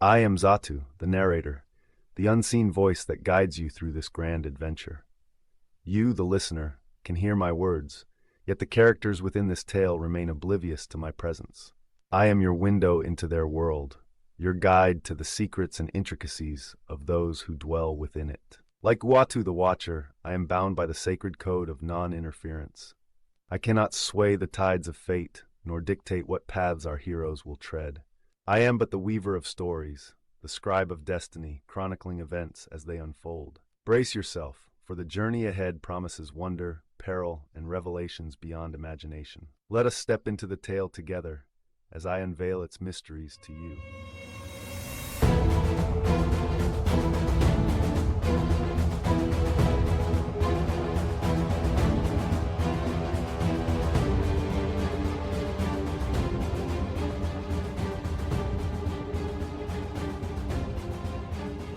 I am Zatu, the narrator, the unseen voice that guides you through this grand adventure. You, the listener, can hear my words, yet the characters within this tale remain oblivious to my presence. I am your window into their world, your guide to the secrets and intricacies of those who dwell within it. Like Watu the Watcher, I am bound by the sacred code of non-interference. I cannot sway the tides of fate, nor dictate what paths our heroes will tread. I am but the weaver of stories, the scribe of destiny, chronicling events as they unfold. Brace yourself, for the journey ahead promises wonder, peril, and revelations beyond imagination. Let us step into the tale together as I unveil its mysteries to you.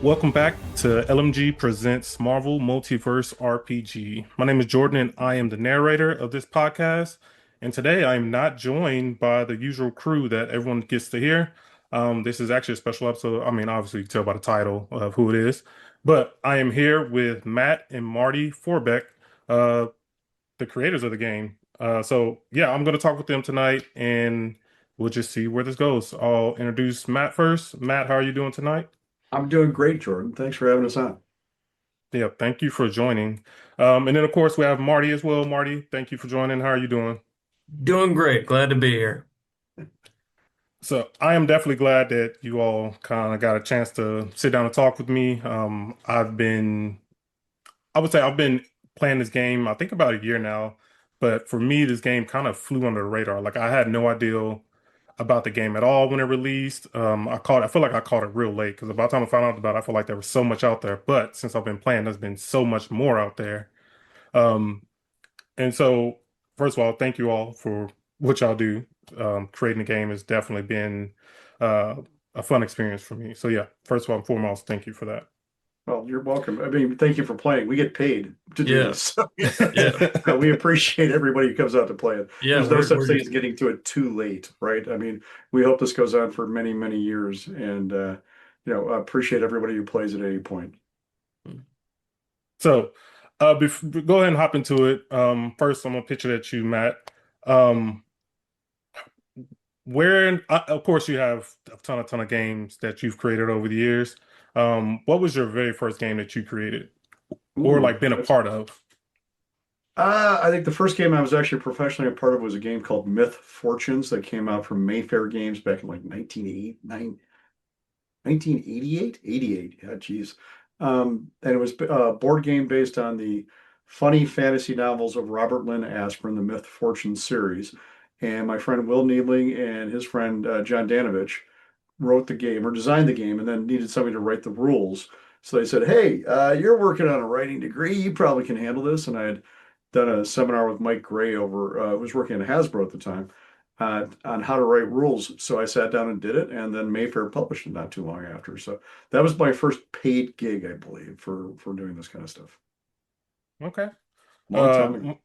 Welcome back to LMG Presents Marvel Multiverse RPG. My name is Jordan and I am the narrator of this podcast. And today I am not joined by the usual crew that everyone gets to hear. This is actually a special episode. I mean, obviously you can tell by the title of who it is. But I am here with Matt and Marty Forbeck, uh, the creators of the game. So I'm going to talk with them tonight and we'll just see where this goes. I'll introduce Matt first. Matt, how are you doing tonight? I'm doing great, Jordan. Thanks for having us on. Yeah, thank you for joining. And then of course we have Marty as well. Marty, thank you for joining. How are you doing? Doing great. Glad to be here. So I am definitely glad that you all kind of got a chance to sit down and talk with me. I would say I've been playing this game, I think about a year now, but for me, this game kind of flew under the radar. Like I had no idea about the game at all when it released. I feel like I caught it real late because by the time I found out about it, I feel like there was so much out there. But since I've been playing, there's been so much more out there. Um, And so, first of all, thank you all for what y'all do. Creating the game has definitely been uh, a fun experience for me. So, yeah, first of all and foremost, thank you for that. Well, you're welcome. I mean, thank you for playing. We get paid to do Yeah, this. So, yeah, we appreciate everybody who comes out to play it. yeah. There's no We're such we're thing as getting to it too late, right? I mean, we hope this goes on for many, many years, and appreciate everybody who plays at any point. So, go ahead and hop into it. First, I'm gonna pitch it at you, Matt. Um, of course, you have a ton of games that you've created over the years. What was your very first game that you created or Ooh, like been a that's part of? I think the first game I was actually professionally a part of was a game called Myth Fortunes that came out from Mayfair Games back in like 1988. Yeah, geez. And it was a board game based on the funny fantasy novels of Robert Lynn Asprin, the Myth Fortune series. And my friend Will Needling and his friend John Danovich wrote the game or designed the game and then needed somebody to write the rules. So they said, "Hey, you're working on a writing degree. You probably can handle this." And I had done a seminar with Mike Gray over, who was working at Hasbro at the time, on how to write rules. So I sat down and did it, and then Mayfair published it not too long after. So that was my first paid gig, I believe, for doing this kind of stuff. Okay. Long Uh, time ago.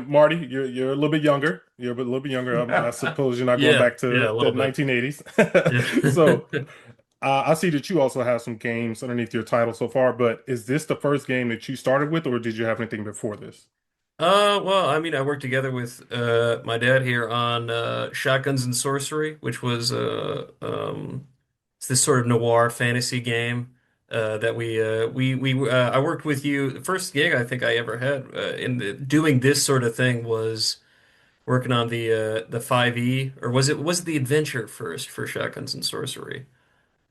Marty, you're a little bit younger. You're a little bit younger. I suppose you're not going yeah, back yeah, to a the little bit. 1980s. Yeah. So I see that you also have some games underneath your title so far, but is this the first game that you started with, or did you have anything before this? Well, I mean, I worked together with my dad here on Shotguns and Sorcery, which was it's this sort of noir fantasy game that I worked with you. The first gig I think I ever had doing this sort of thing was working on the 5e, or was it the adventure first for Shotguns and Sorcery?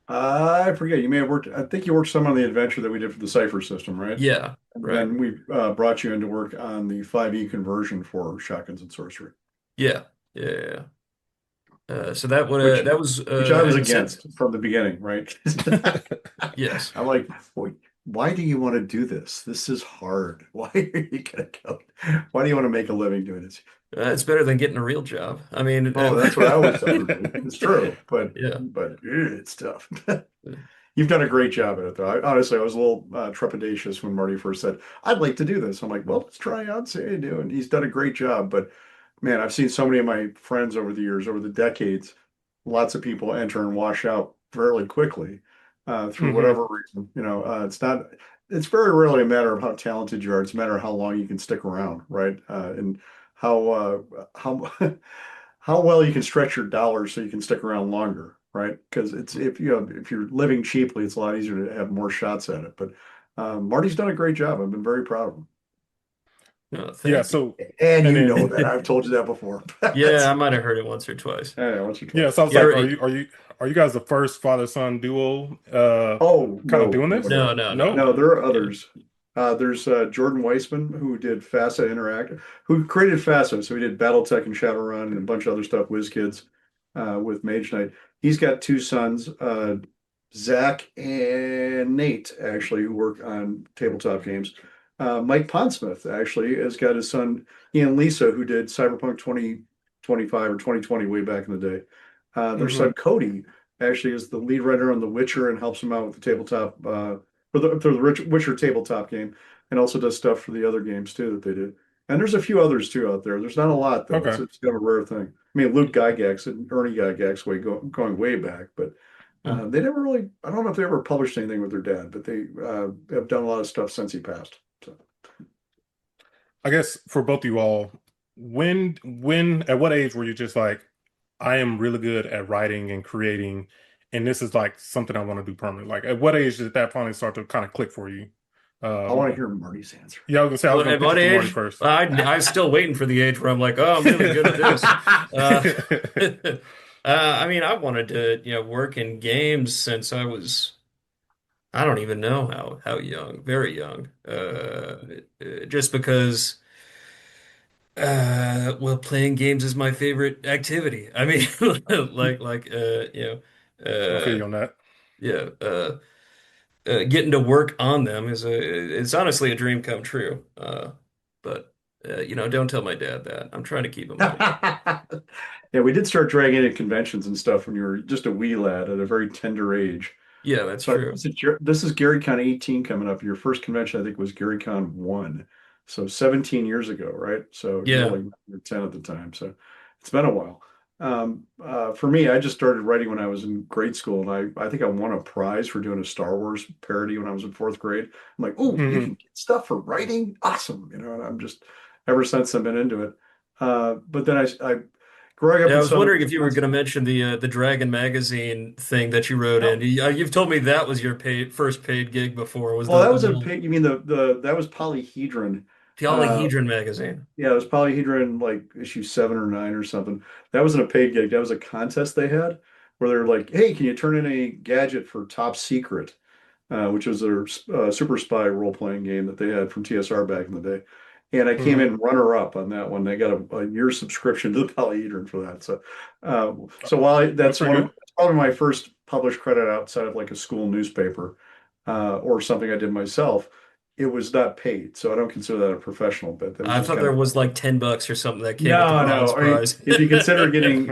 I forget. You may have worked. I think you worked some on the adventure that we did for the Cipher system, right? Yeah, And right. then we brought you in to work on the 5e conversion for Shotguns and Sorcery, Yeah, yeah, yeah. So that would which that was which I was and set. against from the beginning, right? Yes. I'm like, "Boy, why do you want to do this? This is hard. Why are you gonna go? Why do you want to make a living doing this?" It's better than getting a real job. I mean, Oh, that's what I always tell everybody. It's true, but yeah. it's tough. You've done a great job at it, though. Honestly, I was a little trepidatious when Marty first said, "I'd like to do this." I'm like, "Well, let's try out, see how you do." And he's done a great job. But man, I've seen so many of my friends over the years, over the decades, lots of people enter and wash out fairly quickly through Hmm. whatever reason. It's very rarely a matter of how talented you are. It's a matter of how long you can stick around, right? And how how well you can stretch your dollars so you can stick around longer, right? Because it's if you're living cheaply, it's a lot easier to have more shots at it. But Marty's done a great job. I've been very proud of him. Oh, Yeah. thank you. So, And and you know that. then I've told you that before. Yeah, I might have heard it once or twice. Yeah, once or yeah. twice. So I was You like, ever, are you guys the first father son duo Oh, kind of no, doing no, this? no. no, no, no, No. No, no. there are Yeah. others. There's Jordan Weissman, who did FASA Interactive, who created FASA. So he did Battletech and Shadowrun and a bunch of other stuff, WizKids, with Mage Knight. He's got two sons, Zach and Nate, actually, who work on tabletop games. Mike Pondsmith, actually, has got his son, Ian Lisa, who did Cyberpunk 2025 or 2020 way back in the day. Their Hmm. son, Cody, actually is the lead writer on The Witcher and helps him out with the tabletop for the Witcher tabletop game, and also does stuff for the other games too that they do. And there's a few others too out there. There's not a lot though. It's Okay. it's kind of a rare thing. I mean, Luke Gygax and Ernie Gygax going way back, but Mm. they never really. I don't know if they ever published anything with their dad, but they have done a lot of stuff since he passed. So I guess for both of you all, at what age were you just like, I am really good at writing and creating, and this is like something I want to do permanent? Like, at what age did that finally start to kind of click for you? I want to Um, hear Marty's answer. yeah, I was gonna say I was Well, gonna at pitch what it to Marty age? first. I was still waiting for the age where I'm like, oh, I'm really good at this. Uh, I mean, I wanted to, work in games since I don't even know how young, very young. Just because, well, playing games is my favorite activity. I mean, I feel uh, you on that. yeah, getting to work on them it's honestly a dream come true. But don't tell my dad that. I'm trying to keep him humble. Yeah, we did start dragging in conventions and stuff when you were just a wee lad at a very tender age. Yeah, that's So true. this is GaryCon 18 coming up. Your first convention, I think, was GaryCon 1. So 17 years ago, right? So you were Yeah. like 10 at the time. So it's been a while. For me, I just started writing when I was in grade school, and I think I won a prize for doing a Star Wars parody when I was in fourth grade. I'm like, oh, you Hmm. can get stuff for writing? Awesome. And I'm just, ever since I've been into it. But then I growing up Yeah, I in was southern wondering if you were going to Wisconsin. mention the Dragon magazine thing that you wrote in. No. You've told me that was your first paid gig before. Was Well, the that the was a little pay, you mean the that was Polyhedron. Uh, Polyhedron magazine? yeah, it was Polyhedron like issue 7 or 9 or something. That wasn't a paid gig. That was a contest they had where they're like, "Hey, can you turn in a gadget for Top Secret?" Which was their super spy role-playing game that they had from TSR back in the day. And I came Hmm. in runner-up on that one. I got a year subscription to the Polyhedron for that. So That's that's pretty good. that's probably my first published credit outside of like a school newspaper or something I did myself. It was not paid, so I don't consider that a professional bit. That was I just thought kind there of was like $10 or something that came with the no, bronze no. I mean, prize. if you consider getting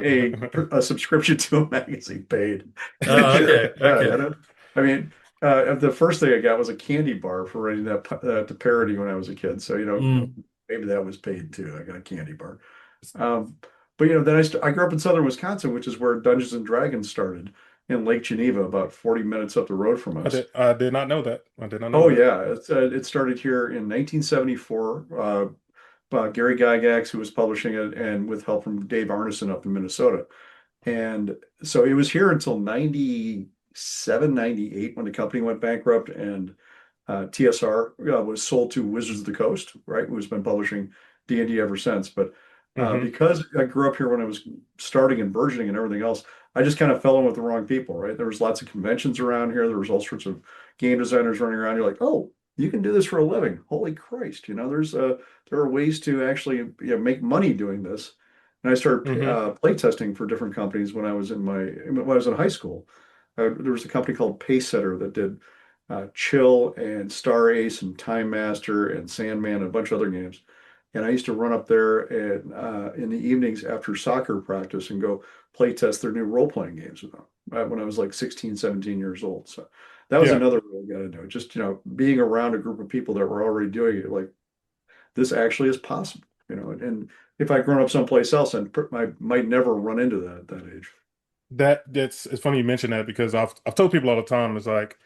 a subscription to a magazine paid, Oh, okay, I okay. don't. I mean, the first thing I got was a candy bar for writing the parody when I was a kid. So Mm. maybe that was paid too. I got a candy bar. Um, but then I grew up in southern Wisconsin, which is where Dungeons and Dragons started in Lake Geneva, about 40 minutes up the road from us. I did not know that. I did not know Oh that. yeah, it started here in 1974. Gary Gygax, who was publishing it, and with help from Dave Arneson up in Minnesota. And so it was here until 97, 98 when the company went bankrupt and TSR was sold to Wizards of the Coast, right? Who's been publishing D&D ever since. But Hmm. because I grew up here when I was starting and burgeoning and everything else, I just kind of fell in with the wrong people, right? There was lots of conventions around here. There was all sorts of game designers running around. You're like, oh, you can do this for a living. Holy Christ. There are ways to actually make money doing this. And I started Hmm. play testing for different companies when I was in high school. There was a company called Pacesetter that did Chill and Star Ace and Time Master and Sandman and a bunch of other games. And I used to run up there and in the evenings after soccer practice and go play test their new role-playing games with them when I was like 16, 17 years old. So that was Yeah. another way I got to do it. Just, being around a group of people that were already doing it, like this actually is possible. And if I'd grown up someplace else, I might never run into that at that age. That's it's funny you mention that because I've told people all the time it's like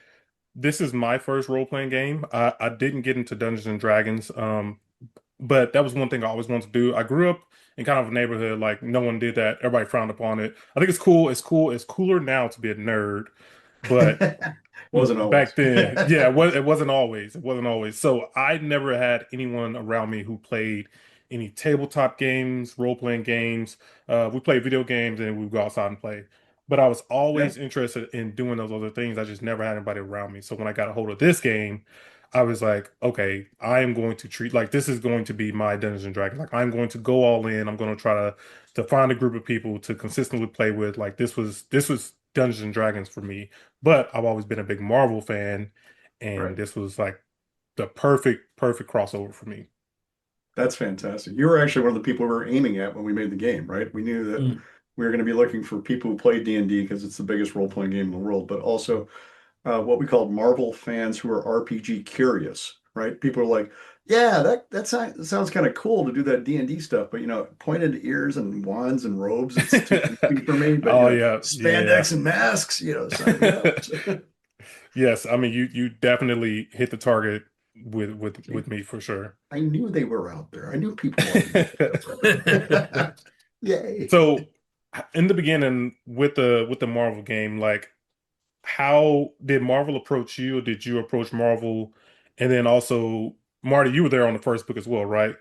this is my first role-playing game. I didn't get into Dungeons and Dragons, but that was one thing I always wanted to do. I grew up in kind of a neighborhood like no one did that. Everybody frowned upon it. I think it's cool. It's cool. It's cooler now to be a nerd, but Wasn't always. back then, yeah, it wasn't always. It wasn't always. So I never had anyone around me who played any tabletop games, role-playing games. We played video games and we would go outside and play. But I was Yeah, always interested in doing those other things. I just never had anybody around me. So when I got a hold of this game, I was like, okay, I am going to treat like this is going to be my Dungeons and Dragons. Like I'm going to go all in. I'm going to try to find a group of people to consistently play with. Like this was Dungeons and Dragons for me. But I've always been a big Marvel fan, and right. this was like the perfect crossover for me. That's fantastic. You were actually one of the people we were aiming at when we made the game, right? We knew that Mm. we were going to be looking for people who play D&D because it's the biggest role-playing game in the world, but also what we called Marvel fans who are RPG curious, right? People are like, yeah, that sounds kind of cool to do that D&D stuff, but pointed ears and wands and robes, it's too creepy for me. But Oh yeah, yeah. spandex and masks, sign me up. Yes, I mean you definitely hit the target with See, me for sure. I knew they were out there. I knew people wanted to play. Yay. So in the beginning with the Marvel game, like how did Marvel approach you, or did you approach Marvel? And then also, Marty, you were there on the first book as well, right?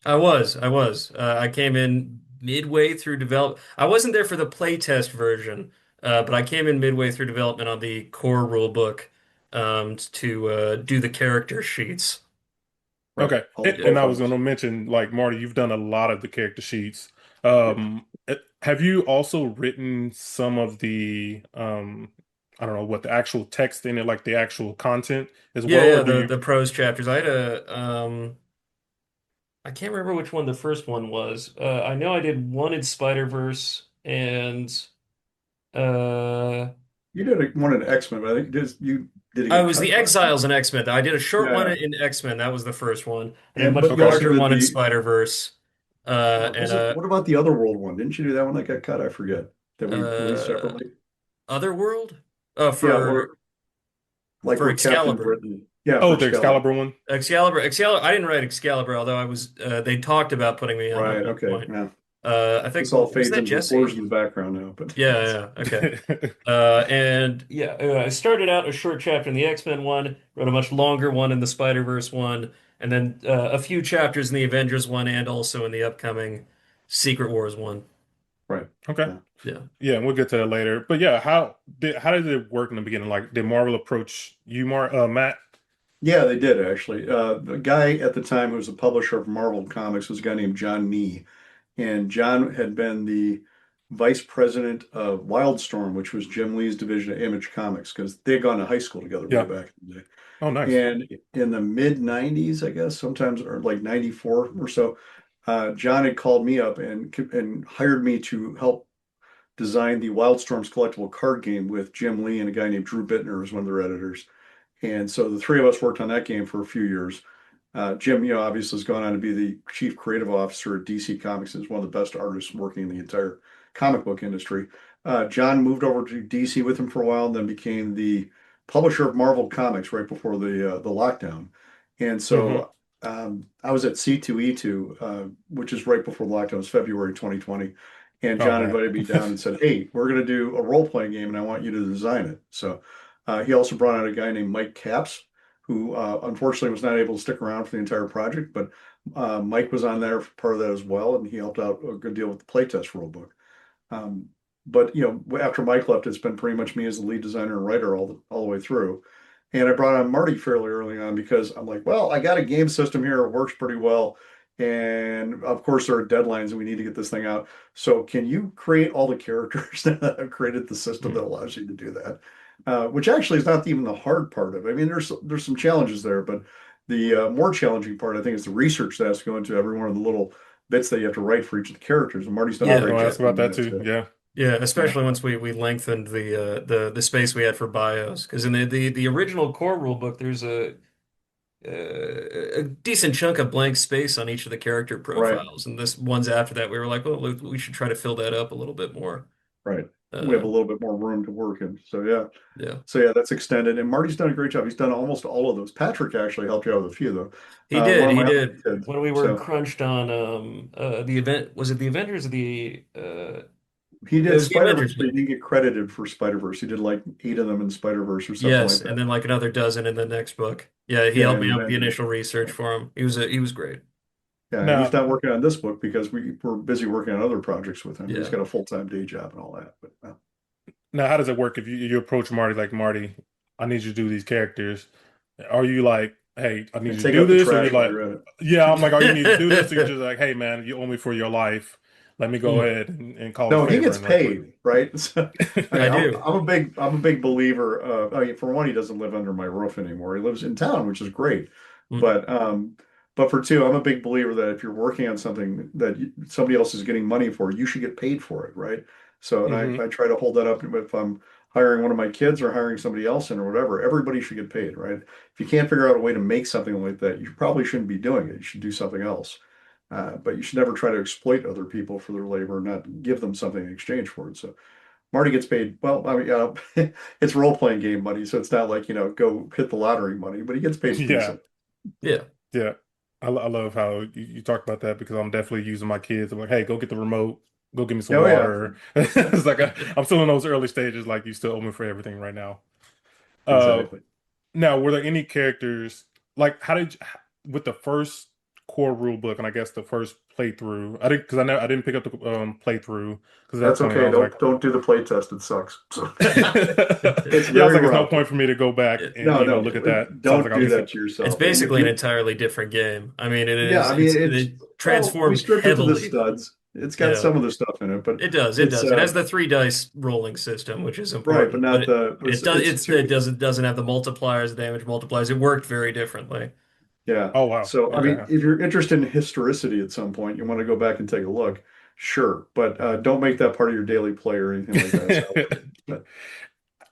I was. I came in midway through develop. I wasn't there for the playtest version, but I came in midway through development on the core rule book to do the character sheets. Right. Okay. All the And I was going profiles. to mention, like, Marty, you've done a lot of the character sheets. Yep. Have you also written some of the, I don't know, what the actual text in it, like the actual content as Yeah, well, yeah, or do the you? the prose chapters. I can't remember which one the first one was. I know I did one in Spider-Verse and uh You did one in X-Men, but I think you did it I get was cut the for that? Exiles in X-Men. I did a short one Yeah. in X-Men. That was the first one. I did a And much but you Okay. also larger did one in the Spider-Verse. And was it what about the Otherworld one? Didn't you do that one that got cut? I forget. That we released uh separately? Otherworld? Yeah, where like For where Captain Excalibur. Britain. Yeah, for Oh, the Excalibur. Excalibur one? Excalibur. I didn't write Excalibur, although I was. They talked about putting me on at Right, one okay. point. Yeah. I think This all was fades that into blurs Jesse? in the background now, but yes. Yeah, yeah, okay. And yeah, I started out a short chapter in the X-Men one, wrote a much longer one in the Spider-Verse one, and then a few chapters in the Avengers one, and also in the upcoming Secret Wars one. Right. Okay. Yeah. Yeah. Yeah, we'll get to that later. But yeah, how did it work in the beginning? Like, did Marvel approach you, Matt? Yeah, they did actually. The guy at the time who was the publisher of Marvel Comics was a guy named John Nee. And John had been the vice president of Wildstorm, which was Jim Lee's division of Image Comics, because they had gone to high school together way Yeah. back in the day. Oh, nice. And in the mid 90s, I guess, sometimes, or like 94 or so, John had called me up and hired me to help design the Wildstorms collectible card game with Jim Lee and a guy named Drew Bittner as one of their editors. And so the three of us worked on that game for a few years. Jim, obviously has gone on to be the chief creative officer at DC Comics and is one of the best artists working in the entire comic book industry. John moved over to DC with him for a while, and then became the publisher of Marvel Comics right before the lockdown. And Hmm. so I was at C2E2, which is right before the lockdown, it was February 2020. And Oh John man. invited me down and said, "Hey, we're going to do a role playing game, and I want you to design it." So he also brought out a guy named Mike Capps, who unfortunately was not able to stick around for the entire project, but Mike was on there for part of that as well, and he helped out a good deal with the playtest rulebook. Um, but after Mike left, it's been pretty much me as the lead designer and writer all the way through. And I brought on Marty fairly early on because I'm like, well, I got a game system here, it works pretty well. And of course, there are deadlines and we need to get this thing out. So, can you create all the characters that have created the system that allows you to do that? Which actually is not even the hard part of it. I mean, there's some challenges there, but the more challenging part, I think, is the research that has to go into every one of the little bits that you have to write for each of the characters. And Marty's done I a was Yeah. great gonna job ask about doing that that too. too. Yeah. Yeah, Yeah, especially once we lengthened the space we had for bios, because in the original core rule book, there's a decent chunk of blank space on each of the character right, profiles, and this ones after that, we were like, well, we should try to fill that up a little bit more. right. we have a Uh, little bit more room to work in. So yeah. yeah, So yeah, that's extended. And Marty's done a great job. He's done almost all of those. Patrick actually helped you out with a few though. he One did. of He my other did. kids. When we were So crunched on the event, was it the Avengers or the he it did was the Spider-Verse, Avengers but he book. didn't get credited for Spider-Verse. He did like 8 of them in Spider-Verse or something Yes, like and that. then like another dozen in the next book. Yeah, he Yeah, helped and me out with the Avengers. initial research for him. He was great. Yeah, and he's Now, not working on this book because we're busy working on other projects with him. He's Yeah. got a full-time day job and all that. But now, how does it work if you approach Marty like, Marty, I need you to do these characters? Are you like, hey, I need and you to take do out the this, or you're trash while like, you're at yeah, I'm like, oh, you need to do this, or you're I just like, hey, man, you owe me for your life. Let me go Mm, ahead and call a No, he favor gets in right quick. paid, right? So, I mean, I do. I'm a big believer of, I mean, for one, he doesn't live under my roof anymore. He lives in town, which is great. Mm, But but for two, I'm a big believer that if you're working on something that somebody else is getting money for, you should get paid for it, right? So, and Hmm. I try to hold that up if I'm hiring one of my kids or hiring somebody else in or whatever, everybody should get paid, right? If you can't figure out a way to make something like that, you probably shouldn't be doing it. You should do something else. But you should never try to exploit other people for their labor, not give them something in exchange for it. So Marty gets paid. Well, I mean, it's role-playing game money, so it's not like, go hit the lottery money, but he gets paid Yeah, decent. yeah. yeah. I love how you talk about that because I'm definitely using my kids. I'm like, hey, go get the remote, go get me some Oh yeah, water. It's like I'm still in those early stages, like you still owe me for everything right now. Uh, exactly. Now, were there any characters like with the first core rule book and I guess the first playthrough? I didn't because I didn't pick up the playthrough because at that That's point I okay. was like, Don't do the play test. It sucks. So it's yeah, I was very like, there's no rough. point for me to go back It- and No, no, look at that. So I was don't like, I'll do just that to it's yourself. And if basically an you, entirely different game. I mean, yeah, I mean, it's it well, we transforms stripped it to the heavily. studs. It's got Yeah, some of the stuff in it, but it does. It it's does. It has the three dice rolling system, which is right, but important, but not the it's it two. doesn't have the multipliers, the damage multipliers. It worked very differently. Yeah. oh wow, So, I Yeah. mean, okay. if you're interested in historicity at some point, you want to go back and take a look, sure. But don't make that part of your daily play or anything like that. So, but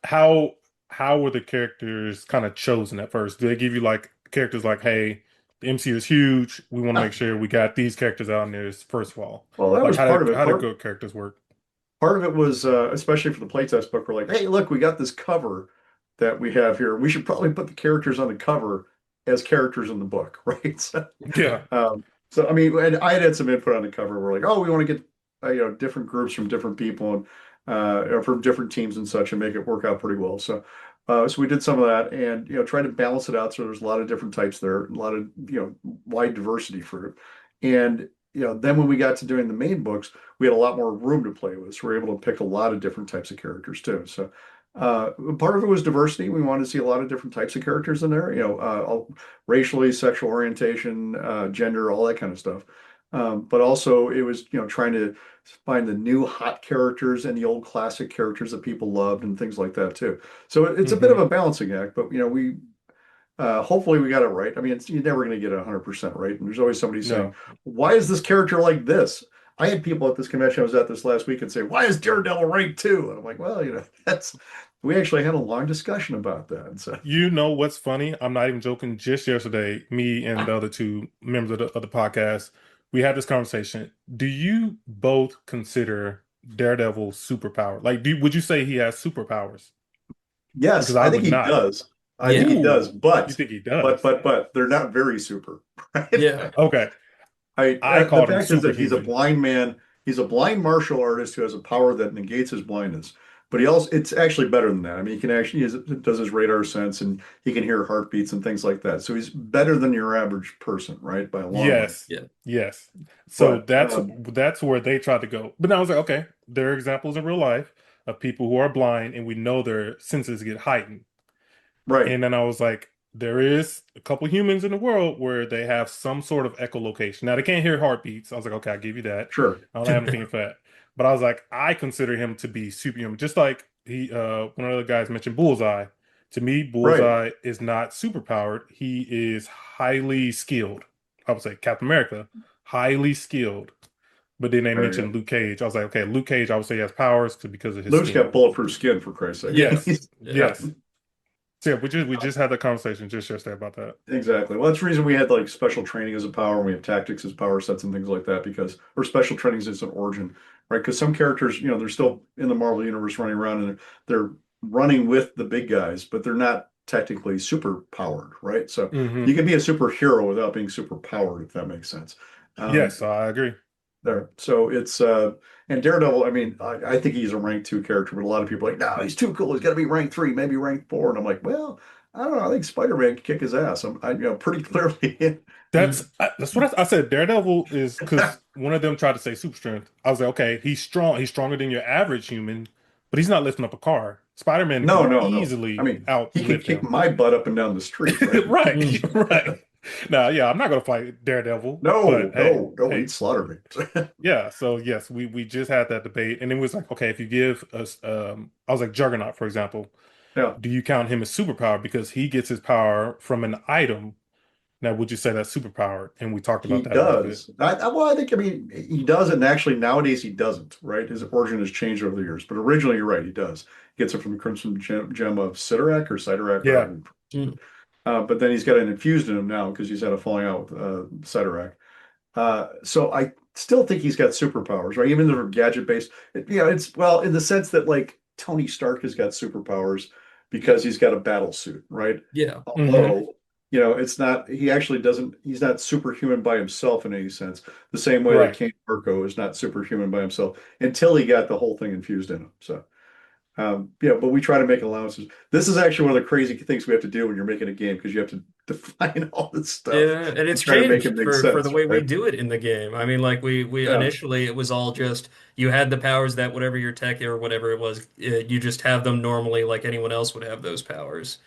How how were the characters kind of chosen at first? Do they give you like characters like, hey, the MCU is huge. We want to make sure we got these characters out in there first of all. well, that Like was part of it. how did good characters work? Part of it was, especially for the playtest book, we're like, hey, look, we got this cover that we have here. We should probably put the characters on the cover as characters in the book, right? So, Yeah. I mean, and I had some input on the cover. We're like, oh, we want to get different groups from different people and or from different teams and such, and make it work out pretty well. So, so we did some of that, and try to balance it out. So there's a lot of different types there, a lot of wide diversity for it, and then when we got to doing the main books, we had a lot more room to play with, so we were able to pick a lot of different types of characters too. So. Part of it was diversity. We wanted to see a lot of different types of characters in there, racially, sexual orientation, gender, all that kind of stuff. But also it was, trying to find the new hot characters and the old classic characters that people loved and things like that too. So it's a bit of Hmm. a balancing act, but we hopefully we got it right. I mean, you're never going to get it 100% right. And there's always somebody saying, No. why is this character like this? I had people at this convention I was at this last week and say, why is Daredevil right too? And I'm like, well, we actually had a long discussion about that. So, You know what's funny? I'm not even joking. Just yesterday, me and the other two members of the podcast, we had this conversation. Do you both consider Daredevil superpower? Like, would you say he has superpowers? Because yes, I I think would he not. does. I think Yeah. he does, Ooh, you but think he does? they're not very super, right? Yeah. Okay. I The called him fact is that he's a superhuman. blind man. He's a blind martial artist who has a power that negates his blindness. But it's actually better than that. I mean, he can actually does his radar sense and he can hear heartbeats and things like that. So he's better than your average person, right? By a long way. Yes. Yeah. Yes. So But that's where they tried to go. But now I was like, okay, there are examples in real life of people who are blind and we know their senses get heightened. right, And then I was like, there is a couple humans in the world where they have some sort of echolocation. Now they can't hear heartbeats. I was like, okay, I'll give you that. sure. I don't have anything for that. But I was like, I consider him to be superhuman. Just like one of the guys mentioned Bullseye. To me, Right. Bullseye is not superpowered. He is highly skilled. I would say Captain America, highly skilled. But then they Right. mentioned Luke Cage. I was like, okay, Luke Cage, I would say he has powers because of his Luke's got skin. bulletproof skin for Christ's sake. Yeah. Yes, Yeah. Yeah. yes. So yeah, we just had that conversation just yesterday about that. Exactly. Well, that's the reason we had like special training as a power, and we have tactics as power sets and things like that because, or special trainings as an origin, right? Because some characters, they're still in the Marvel universe running around and they're running with the big guys, but they're not technically super powered, right? So you Hmm. can be a superhero without being super powered, if that makes sense. Um, Yes, I agree. there. So it's and Daredevil, I mean, I think he's a rank 2 character, but a lot of people are like, no, he's too cool. He's got to be rank 3, maybe rank 4. And I'm like, well, I don't know. I think Spider-Man can kick his ass. Pretty clearly he That's what I said. Daredevil is because one of them tried to say super strength. I was like, okay, he's strong. He's stronger than your average human, but he's not lifting up a car. Spider-Man no, can no, no. I easily mean, he could outlift kick him. my butt up and down the street, right? Right, Mm. right. Now, yeah, I'm not gonna fight Daredevil, but No, hey, no, no, hey, he'd slaughter me. yeah. So yes, we just had that debate, and it was like, okay, if you give us, I was like Juggernaut, for example, Yeah. do you count him as superpower because he gets his power from an item? Now, would you say that's superpower? And we talked He about that a little bit. does. Well, I mean, he does, and actually nowadays he doesn't, right? His origin has changed over the years, but originally you're right, he does. He gets it from the Crimson Gem of Sidorak or Sidorak, or I Yeah. haven't. Mm. But then he's got it infused in him now because he's had a falling out with Sidorak. So I still think he's got superpowers, right? Even though they're gadget based. It's well in the sense that like Tony Stark has got superpowers because he's got a battle suit, right? Yeah. Hmm. Although, it's not, he actually doesn't, he's not superhuman by himself in any sense, the same way that Right. King Urko is not superhuman by himself until he got the whole thing infused in him. So, but we try to make allowances. This is actually one of the crazy things we have to do when you're making a game because you have to define all this stuff Yeah, and and it's try to make it changed make for the sense, way we right? do it in the game. I mean, like we Yeah, initially it was all just you had the powers that whatever your tech or whatever it was, you just have them normally like anyone else would have those powers.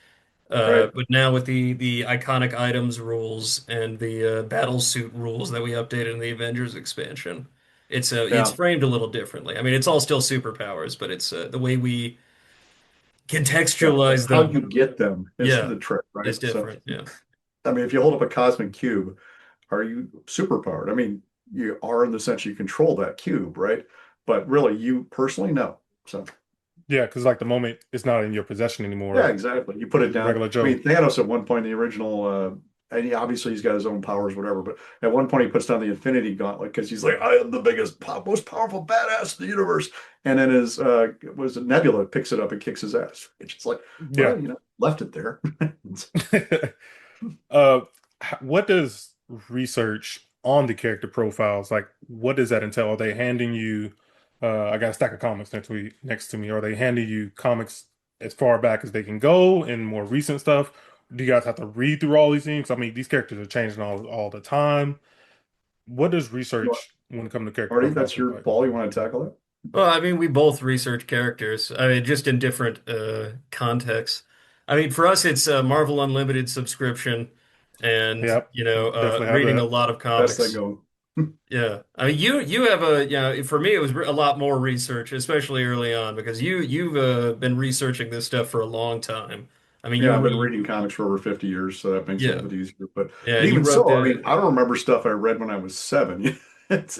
right. But now with the iconic items rules and the battle suit rules that we updated in the Avengers expansion, it's Yeah, framed a little differently. I mean, it's all still superpowers, but it's the way we yeah. But contextualize how them. you get them is Yeah, the trick, is right? So, different. Yeah. I mean, if you hold up a cosmic cube, are you superpowered? I mean, you are in the sense you control that cube, right? But really, you personally, no. So, Yeah, because like the moment it's not in your possession yeah, anymore, exactly. You put it down. regular I mean, Joe. Thanos at one point in the original, and obviously he's got his own powers, whatever. But at one point, he puts down the Infinity Gauntlet because he's like, "I am the biggest, most powerful badass in the universe." And then his was it Nebula picks it up and kicks his ass. It's just like, Yeah. well, left it there. Uh, what does research on the character profiles like? What does that entail? Are they handing you? I got a stack of comics next to me. Are they handing you comics as far back as they can go and more recent stuff? Do you guys have to read through all these things? I mean, these characters are changing all the time. What does research when it comes to character Marty, profiles that's look your like? ball. You want to tackle it? Well, I mean, we both research characters. I mean, just in different contexts. I mean, for us, it's a Marvel Unlimited subscription, and Yep, definitely have reading a that. lot of Best thing comics. going. Yeah, I mean, you have for me, it was a lot more research, especially early on, because you've been researching this stuff for a long time. I mean, Yeah, you I've been wrote, reading comics for over 50 years, so that makes it a yeah, little bit easier. But yeah, you even wrote so, I mean, the I don't remember stuff I read when I was 7.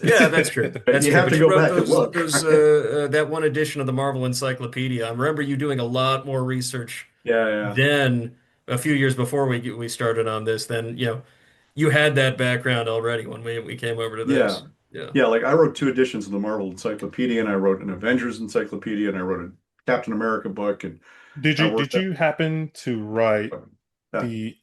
Yeah, that's true. That's You true. have But to you go wrote back and look, right? that one edition of the Marvel Encyclopedia. I remember you doing a lot more research Yeah, yeah, then a few years before we started on this. Then you had that background already when we came over to yeah, this. Yeah. yeah. Like I wrote 2 editions of the Marvel Encyclopedia, and I wrote an Avengers Encyclopedia, and I wrote a Captain America book, and Did I you worked did you happen to write yeah, the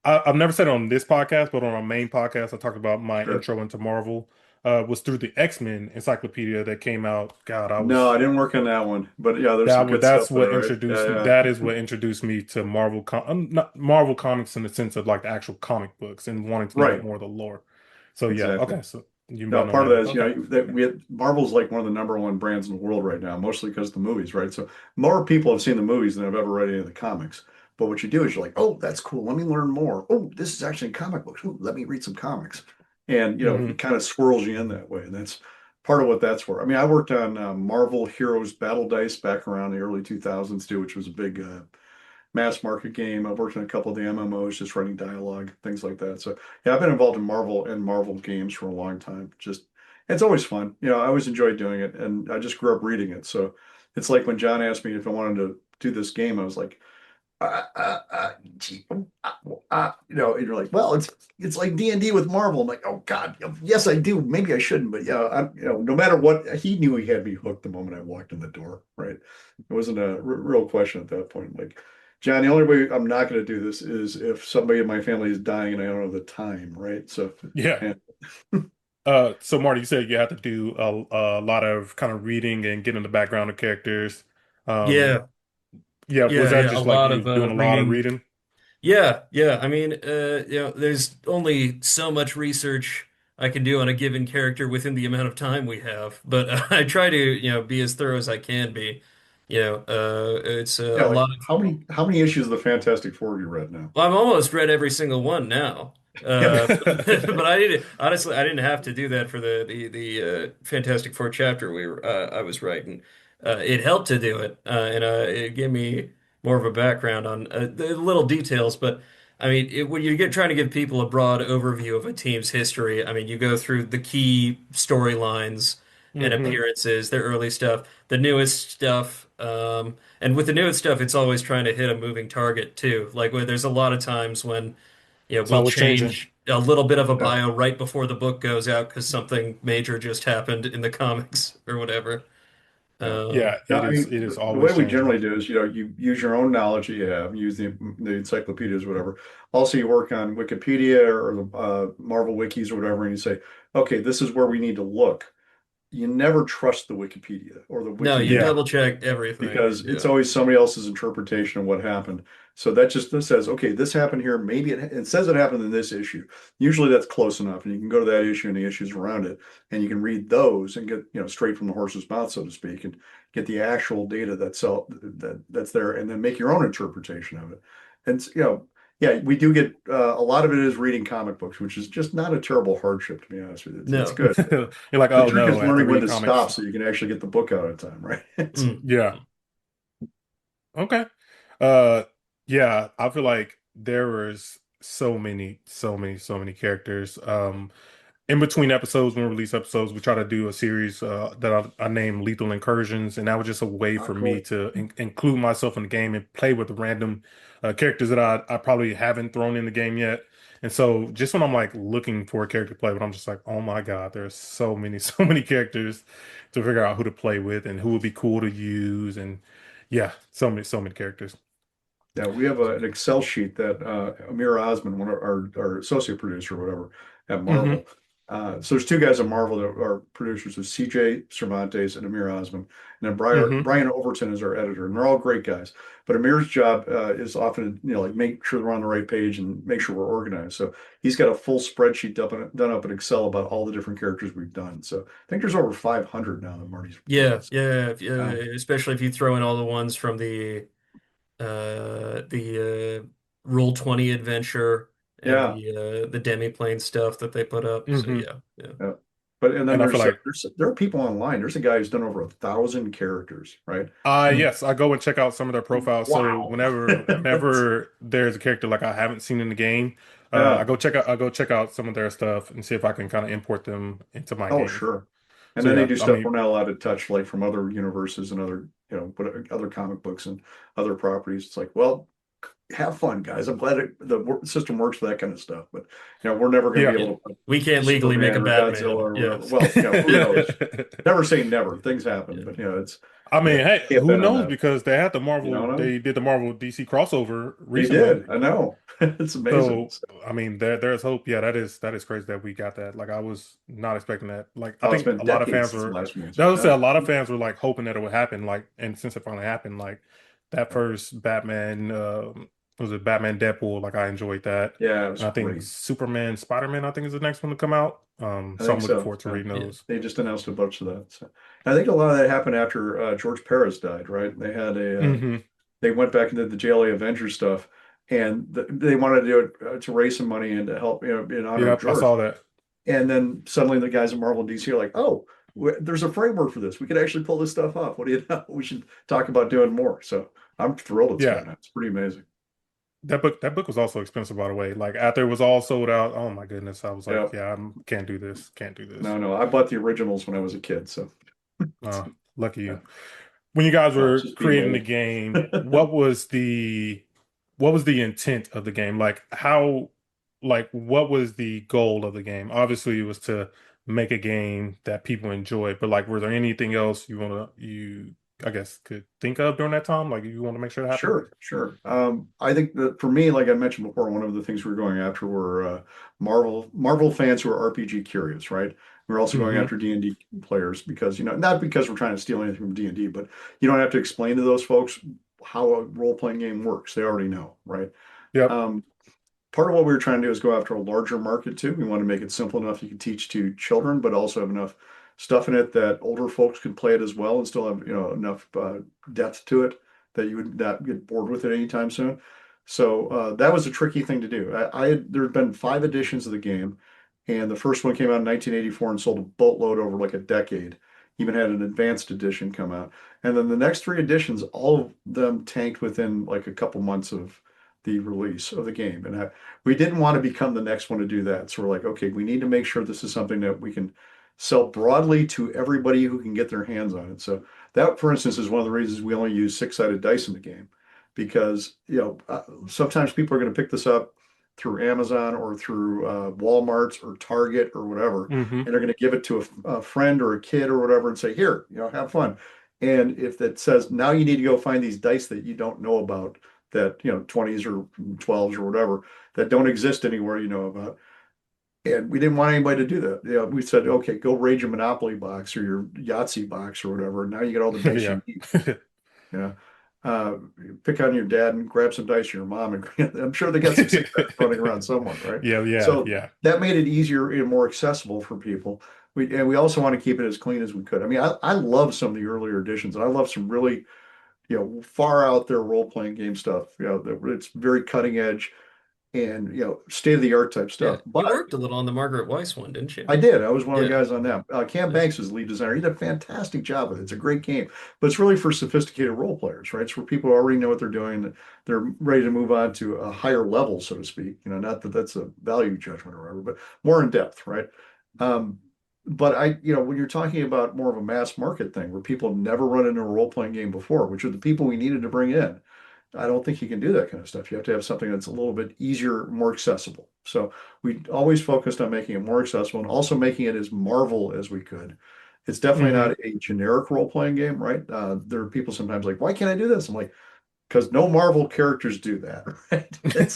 I've never said it on this podcast, but on our main podcast, I talked about my sure. intro into Marvel. Was through the X-Men encyclopedia that came out. God, I No, I was didn't work on that one, but yeah, there's some that. good That's stuff what there, right? introduced. Yeah, That is what introduced me to not Marvel comics in the sense of like the actual comic books and wanting to know right, more of the lore. So yeah, exactly. okay. So you Now, about know part of that. that is, Okay. that we had, Marvel's like one of the number one brands in the world right now, mostly because of the movies, right? So more people have seen the movies than have ever read any of the comics. But what you do is you're like, oh, that's cool. Let me learn more. Oh, this is actually in comic books. Ooh, let me read some comics. And, Hmm. it kind of swirls you in that way. And that's part of what that's for. I mean, I worked on Marvel Heroes Battle Dice back around the early 2000s too, which was a big mass market game. I've worked on a couple of the MMOs, just writing dialogue, things like that. So yeah, I've been involved in Marvel and Marvel games for a long time. Just it's always fun. I always enjoyed doing it, and I just grew up reading it. So it's like when John asked me if I wanted to do this game, I was like, Gee, and you're like, well, it's like D&D with Marvel. I'm like, oh God, yes, I do. Maybe I shouldn't, but yeah, no matter what, he knew he had me hooked the moment I walked in the door, right? It wasn't a real question at that point. Like, John, the only way I'm not going to do this is if somebody in my family is dying and I don't have the time, right? So, Yeah. yeah, So Marty, you said you have to do a lot of kind of reading and getting the background of characters. Um, Yeah, yeah, was that yeah. A just like lot you of doing a lot of reading. reading? Yeah, yeah. I mean, there's only so much research I can do on a given character within the amount of time we have, but I try to, be as thorough as I can be. It's yeah. a Like, lot of. how many issues of the Fantastic Four have you read now? Well, I've almost read every single one now. Yeah, But I didn't honestly. I didn't have to do that for the Fantastic Four chapter I was writing. It helped to do it, and it gave me more of a background on the little details. But I mean, when you get trying to give people a broad overview of a team's history, I mean, you go through the key storylines and Hmm. appearances, their early stuff, the newest stuff. And with the newest stuff, it's always trying to hit a moving target too. Like where there's a lot of times when, It's we'll always changing. change a little bit of a yeah. bio right before the book goes out because something major just happened in the comics or whatever. Yeah. Yeah, Um, No, it I is. mean, It is the way always we changing. generally do is, you use your own knowledge that you have, use the encyclopedias, whatever. Also, you work on Wikipedia or the Marvel wikis or whatever, and you say, okay, this is where we need to look. You never trust the Wikipedia or the no, wiki you Yeah. double check everything. because it's Yeah. always somebody else's interpretation of what happened. So that just this says, okay, this happened here. Maybe it says it happened in this issue. Usually that's close enough, and you can go to that issue and the issues around it, and you can read those and get straight from the horse's mouth, so to speak, and get the actual data that's there, and then make your own interpretation of it. And yeah, we do get a lot of it is reading comic books, which is just not a terrible hardship, to be honest with you. It's No. good. You're like, The oh trick no, is I have to learning when read to stop comics. so you can actually get the book out in time, right? Mm. Yeah. Okay. Uh, yeah, I feel like there was so many characters. In between episodes, when we release episodes, we try to do a series that I named Lethal Incursions, and that was just a way Ah, for me cool. to include myself in the game and play with the random characters that I probably haven't thrown in the game yet. And so, just when I'm like looking for a character to play with, I'm just like, oh my God, there's so many, so many characters to figure out who to play with and who would be cool to use, and yeah, so many characters. Yeah, we have an Excel sheet that Amir Osman, one of our associate producer or whatever at Hmm. Marvel. So there's two guys at Marvel that are producers, there's CJ Cervantes and Amir Osman, and then Hmm. Brian Overton is our editor, and they're all great guys. But Amir's job is often, like make sure they're on the right page and make sure we're organized. So he's got a full spreadsheet done up in Excel about all the different characters we've done. So I think there's over 500 now that Marty's Yeah, done. yeah, Um, especially if you throw in all the ones from the Roll 20 adventure and yeah. the demi-plane stuff that they put up. So Hmm. yeah, yeah. Yeah. But and then And I feel like there are people online. There's a guy who's done over 1,000 characters, right? And yes, I go and check out some of their profiles. So wow. whenever there's a character like I haven't seen in the game, Yeah. I go check out some of their stuff and see if I can kind of import them into my Oh, game. sure. And So then they yeah, do I stuff mean, we're not allowed to touch, like from other universes and other comic books and other properties. It's like, well, have fun, guys. I'm glad the system works for that kind of stuff, but we're never going to be yeah. Yeah. able to put We can't legally make a Superman or Godzilla Batman. or Yeah. whatever. Well, who knows? Never say never. Things happen, Yeah. but it's I mean, hey, can't who bet on knows? that. Because they had You know what I mean? they did the Marvel DC crossover They recently. did. I know. It's amazing. So I mean, there's hope. Yeah, that is crazy that we got that. Like I was not expecting that. Like I Oh, it's think been a lot of decades fans since the were. last one. That was say Yeah. a lot of fans were like hoping that it would happen. Like, and since it finally happened, like that Yeah. first Batman, was it Batman Deadpool? Like I enjoyed that, Yeah, it and was I think great. Superman, Spider-Man, I think is the next one to come out. I So think I'm looking so. forward to Yeah. reading Yeah. those. They just announced a bunch of that. So I think a lot of that happened after George Perez died, right? They had Hmm. they went back and did the JLA Avengers stuff, and they wanted to do it to raise some money and to help, in honor of Yep, I George. saw that. And then suddenly the guys at Marvel and DC are like, oh, there's a framework for this. We could actually pull this stuff off. What do you know? We should talk about doing more. So I'm thrilled it's Yeah, coming out. It's pretty amazing. that book was also expensive, by the way. Like after it was all sold out, oh my goodness, I was Yeah. like, yeah, I can't do this, can't do this. No, no. I bought the originals when I was a kid. So Lucky yeah. you. When you guys Well, it's were just being creating the old. game, what was the what was the intent of the game? Like how, like what was the goal of the game? Obviously, it was to make a game that people enjoy, but like, were there anything else I guess, could think of during that time? Like you want to make sure it happened? Sure, sure. I think that for me, like I mentioned before, one of the things we were going after were Marvel fans who are RPG curious, right? We're also going Hmm. after D&D players because, not because we're trying to steal anything from D&D, but you don't have to explain to those folks how a role-playing game works. They already know, right? Yep. Um, Part of what we were trying to do is go after a larger market too. We want to make it simple enough you can teach to children, but also have enough stuff in it that older folks can play it as well and still have, enough depth to it that you would not get bored with it anytime soon. So that was a tricky thing to do. There had been 5 editions of the game, and the first one came out in 1984 and sold a boatload over like a decade. Even had an advanced edition come out, and then the next 3 editions, all of them tanked within like a couple months of the release of the game. And we didn't want to become the next one to do that. So we're like, okay, we need to make sure this is something that we can sell broadly to everybody who can get their hands on it. So that, for instance, is one of the reasons we only use 6-sided dice in the game because, sometimes people are going to pick this up through Amazon or through Walmart or Target or whatever, Hmm. and they're going to give it to a friend or a kid or whatever and say, here, have fun. And if it says now you need to go find these dice that you don't know about, that 20s or 12s or whatever, that don't exist anywhere you know about. And we didn't want anybody to do that. We said, okay, go raid your Monopoly box or your Yahtzee box or whatever. Now you get all the dice Yeah. you need. You know, uh, Pick on your dad and grab some dice from your mom, and I'm sure they got some success running around somewhere, right? Yeah, yeah, So yeah. that made it easier and more accessible for people. We also want to keep it as clean as we could. I mean, I love some of the earlier editions, and I love some really far out there role-playing game stuff. It's very cutting edge and state-of-the-art type Yeah, stuff. you But worked a little on the Margaret Weiss one, didn't you? I did. I was one of the Yeah. guys on that. Cam Banks was the lead designer. He did a fantastic job with it. It's a great game, but it's really for sophisticated role players, right? It's for people who already know what they're doing. They're ready to move on to a higher level, so to speak. Not that that's a value judgment or whatever, but more in depth, right? Um, but when you're talking about more of a mass market thing where people have never run into a role-playing game before, which are the people we needed to bring in, I don't think you can do that kind of stuff. You have to have something that's a little bit easier, more accessible. So we always focused on making it more accessible and also making it as Marvel as we could. It's definitely Hmm. not a generic role-playing game, right? There are people sometimes like, why can't I do this? I'm like, because no Marvel characters do that, right? It's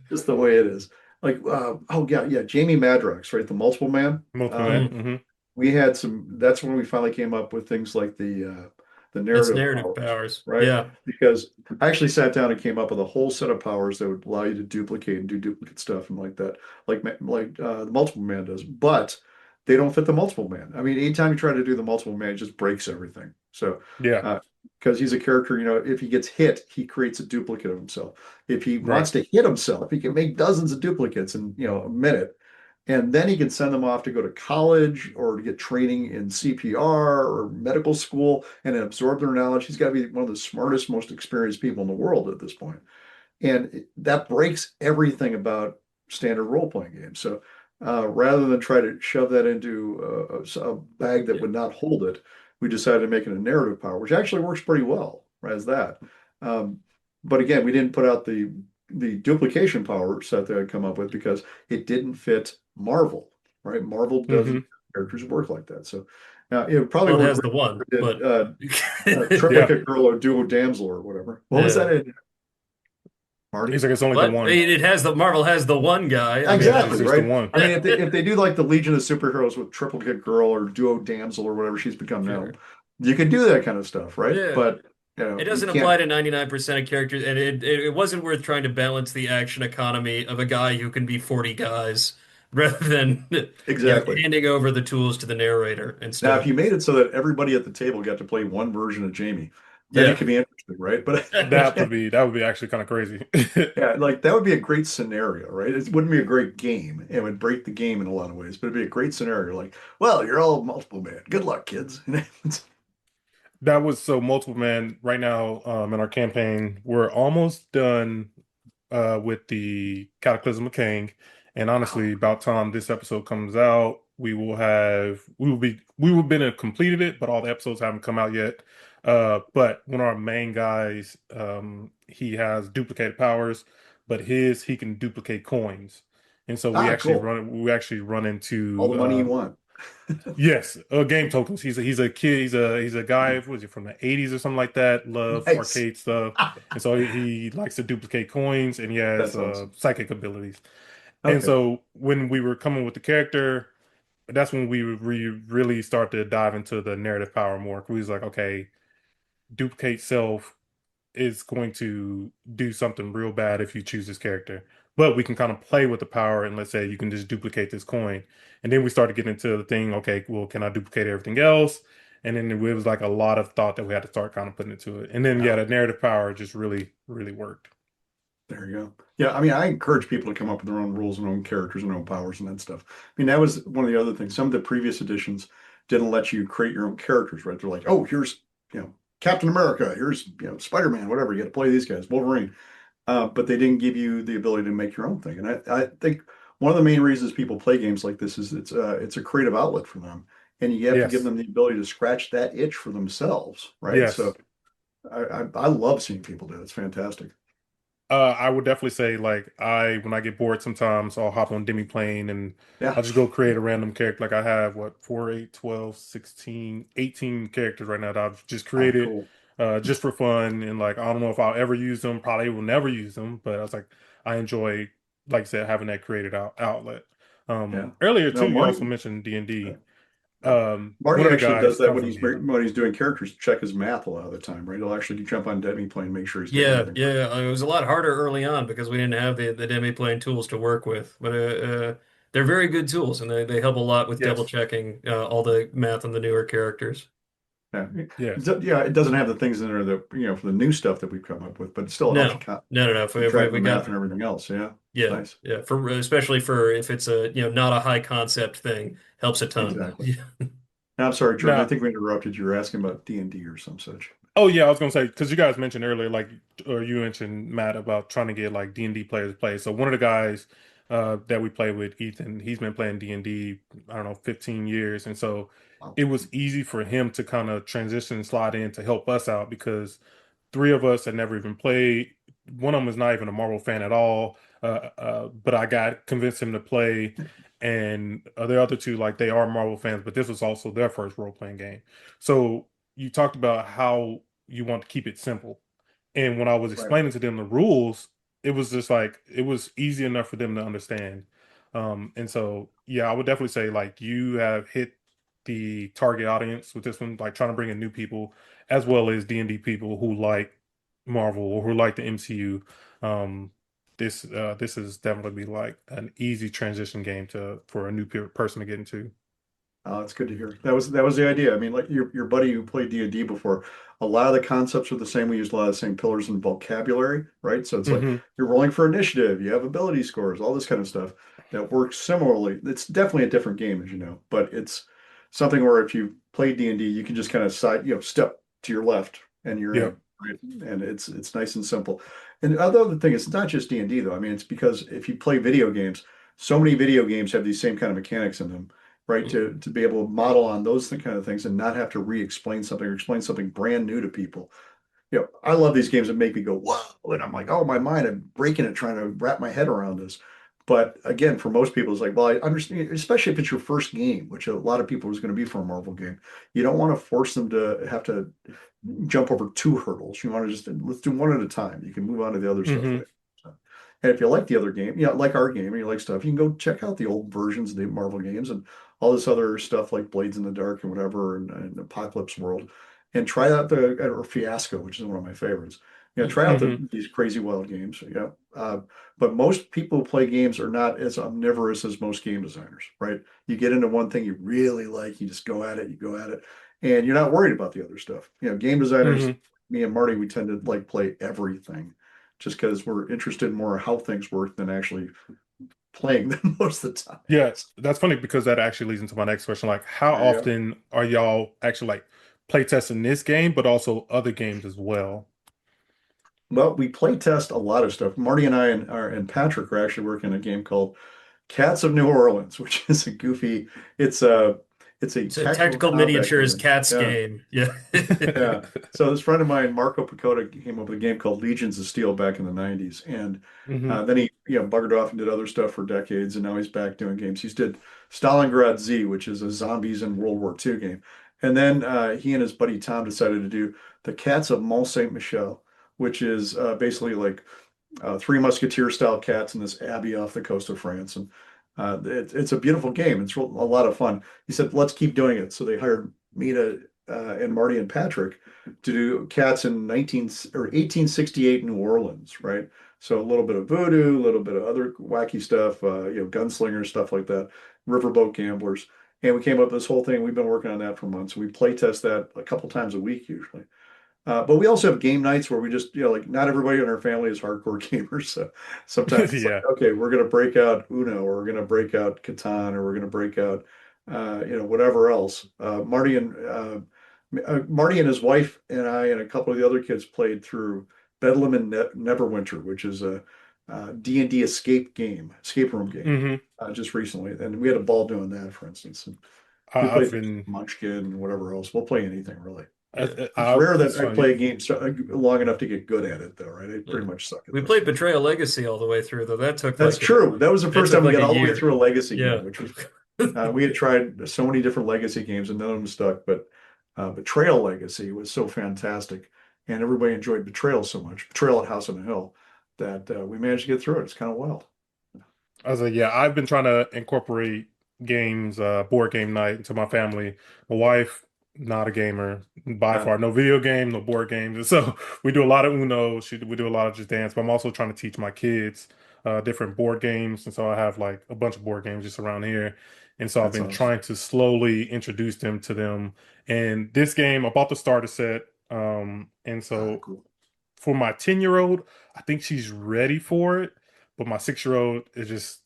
just the way it is. Like, oh yeah, yeah, Jamie Madrox, right? The Multiple Man. Multiple man. Mm. Hmm. We had that's when we finally came up with things like the It's narrative narrative powers, powers. right? Yeah. Because I actually sat down and came up with a whole set of powers that would allow you to duplicate and do duplicate stuff and like that, like the multiple man does. But they don't fit the multiple man. I mean, anytime you try to do the multiple man, it just breaks everything. So Yeah. because he's a character, if he gets hit, he creates a duplicate of himself. If he Right. wants to hit himself, he can make dozens of duplicates in a minute, and then he can send them off to go to college or to get training in CPR or medical school and absorb their knowledge. He's got to be one of the smartest, most experienced people in the world at this point. And that breaks everything about standard role-playing games. So rather than try to shove that into a bag that Yeah. would not hold it, we decided to make it a narrative power, which actually works pretty well as that. Um, but again, we didn't put out the duplication power set that I'd come up with because it didn't fit Marvel, right? Marvel Hmm. doesn't characters work like that. So it probably Well, it worked has great the one, if it but did Yeah. triplicate girl or duo damsel or whatever. What was yeah. that in, Marty? He's like, it's only the What? I one. mean, it has the Marvel has the one guy. I mean, Yeah, that it's Exactly, just the right? one. I mean, if they do like the Legion of Superheroes with triplicate girl or duo damsel or whatever she's become now, sure. you can do that kind of stuff, right? Yeah. But It you doesn't apply can't to 99% of characters, and it wasn't worth trying to balance the action economy of a guy who can be 40 guys rather than exactly. handing over the tools to the narrator Now, if instead. you made it so that everybody at the table got to play one version of Jamie, then it Yeah. could be interesting, right? But That would be actually kind of crazy. yeah, like that would be a great scenario, right? It wouldn't be a great game. It would break the game in a lot of ways, but it'd be a great scenario. Like, well, you're all multiple man. Good luck, kids. That was so multiple man right now in our campaign. We're almost done with the Cataclysm of Kang. And honestly, about time this episode comes out, we will have completed it, but all the episodes haven't come out yet. But one of our main guys, he has duplicated powers, but he can duplicate coins. And so Ah, cool. we actually run All into the money you want. yes, game tokens. He's a kid. He's a guy. What was he from the 80s or something like that? Love Nice. arcade stuff, and so he likes to duplicate coins, and he has That's awesome. psychic abilities. And Okay. so when we were coming with the character, that's when we really start to dive into the narrative power more. We was like, okay, duplicate self is going to do something real bad if you choose this character. But we can kind of play with the power and let's say you can just duplicate this coin. And then we started getting into the thing, okay, well, can I duplicate everything else? And then it was like a lot of thought that we had to start kind of putting into it. And then yeah, Yeah, the narrative power just really, really worked. there you go. Yeah, I mean, I encourage people to come up with their own rules and own characters and own powers and that stuff. I mean, that was one of the other things. Some of the previous editions didn't let you create your own characters, right? They're like, oh, here's, Captain America, here's, Spider-Man, whatever. You got to play these guys, Wolverine. But they didn't give you the ability to make your own thing. And I think one of the main reasons people play games like this is it's a creative outlet for them, and you have to give Yes. them the ability to scratch that itch for themselves, right? So Yes. I love seeing people do it. It's fantastic. I would definitely say like when I get bored sometimes I'll hop on Demi Plane and Yeah. I'll just go create a random character. Like I have what 4, 8, 12, 16, 18 characters right now that I've just Ah, created cool. just for fun and like I don't know if I'll ever use them, probably will never use them, but I was like I enjoy like I said having that creative outlet. Yeah. Earlier No, too you Marty. also mentioned D&D. Yeah. One Marty of the actually does guys that comes when from he's D&D. doing characters, check his math a lot of the time, right? He'll actually jump on Demi plane, make sure he's getting Yeah, everything. yeah. It was a lot harder early on because we didn't have the demi plane tools to work with. But they're very good tools, and they help a lot with double Yes. checking all the math on the newer characters. Yeah. Yes. Yeah, it doesn't have the things in there that, for the new stuff that we've come up with, but still it helps you No, no, no, no. keep If track of the we math got and everything else. Yeah. It's yeah, nice. yeah. For especially for if it's a not a high concept thing, helps a ton. Exactly. Now, I'm sorry, Jordan. I Now think we interrupted you. You were asking about D&D or some such. oh yeah, I was gonna say because you guys mentioned earlier, like, or you mentioned Matt about trying to get like D&D players to play. So one of the guys that we play with, Ethan, he's been playing D&D, I don't know, 15 years, and so Wow. it was easy for him to kind of transition and slide in to help us out because three of us had never even played. One of them is not even a Marvel fan at all. But I got convinced him to play, and the other two, like they are Marvel fans, but this was also their first role-playing game. So you talked about how you want to keep it simple. And when I was Right. explaining to them the rules, it was just like it was easy enough for them to understand. And so yeah, I would definitely say like you have hit the target audience with this one, like trying to bring in new people as well as D&D people who like Marvel or who like the MCU. Um, this is definitely like an easy transition game to for a new person to get into. That's good to hear. That was the idea. I mean, like your buddy who played D&D before, a lot of the concepts are the same. We use a lot of the same pillars and vocabulary, right? So it's like Hmm. you're rolling for initiative, you have ability scores, all this kind of stuff that works similarly. It's definitely a different game, as you know, but it's something where if you play D&D, you can just kind of step to your left and you're Yep. in, right? And it's nice and simple. And the other thing is it's not just D&D though. I mean, it's because if you play video games, so many video games have these same kind of mechanics in them, right? To be able to model on those kind of things and not have to re-explain something or explain something brand new to people. I love these games that make me go, whoa, and I'm like, oh my mind, I'm breaking it trying to wrap my head around this. But again, for most people, it's like, well, I understand, especially if it's your first game, which a lot of people is going to be for a Marvel game. You don't want to force them to have to jump over two hurdles. You want to just let's do one at a time. You can move on to the other stuff Hmm. later. So, and if you like the other game, like our game, and you like stuff, you can go check out the old versions of the Marvel games and all this other stuff like Blades in the Dark and whatever, and Apocalypse World, and try out or Fiasco, which is one of my favorites. Try out Hmm. these crazy wild games. But most people who play games are not as omnivorous as most game designers, right? You get into one thing you really like, you just go at it, and you're not worried about the other stuff. Game designers, Hmm. me and Marty, we tend to like play everything just because we're interested in more how things work than actually playing them most of the time. Yeah, that's funny because that actually leads into my next question. Like, how There you go. often are y'all actually like play testing this game, but also other games as well? Well, we play test a lot of stuff. Marty and I and Patrick are actually working on a game called Cats of New Orleans, which is a goofy. It's It's a It's a tactical tactical combat miniatures game. cats Yeah, game. Yeah. yeah. So this friend of mine, Marco Picota, came up with a game called Legions of Steel back in the 90s. And Hmm. then he, buggered off and did other stuff for decades. And now he's back doing games. He's did Stalingrad Z, which is a zombies in World War II game. And then he and his buddy Tom decided to do The Cats of Mont Saint-Michel, which is basically like Three Musketeer style cats in this abbey off the coast of France. And it's a beautiful game. It's a lot of fun. He said, let's keep doing it. So they hired me to, and Marty and Patrick to do cats in 1868 New Orleans, right? So a little bit of voodoo, a little bit of other wacky stuff, gunslingers, stuff like that, riverboat gamblers. And we came up with this whole thing. We've been working on that for months. We play test that a couple times a week usually. But we also have game nights where we just, like not everybody in our family is hardcore gamers. So sometimes it's like, Yeah. okay, we're going to break out Uno, or we're going to break out Catan, or we're going to break out, whatever else. Marty and his wife and I and a couple of the other kids played through Bedlam and Neverwinter, which is a D&D escape room game, Hmm. just recently. And we had a ball doing that, for instance. And we I've played been. Munchkin and whatever else. We'll play anything really. Yeah. It's rare that It's I funny. play a game long enough to get good at it, though, right? I Yeah. pretty much suck at We this played stuff. Betrayal Legacy all the way through, though. That's true. That was the That first took time we like got a all the way year. through a legacy Yeah. game, which was we had tried so many different legacy games and none of them stuck. But Betrayal Legacy was so fantastic, and everybody enjoyed Betrayal so much, Betrayal at House on the Hill, that we managed to get through it. It's kind of wild. I was like, yeah, I've been trying to incorporate games, board game night into my family. My wife, not a gamer by Uh, far, no video game, no board games. And so we do a lot of Uno. We do a lot of Just Dance, but I'm also trying to teach my kids different board games. And so I have like a bunch of board games just around here. And so I've that's been awesome. trying to slowly introduce them to them. And this game, I bought the starter set. And so Cool. for my 10-year-old, I think she's ready for it. But my 6-year-old is just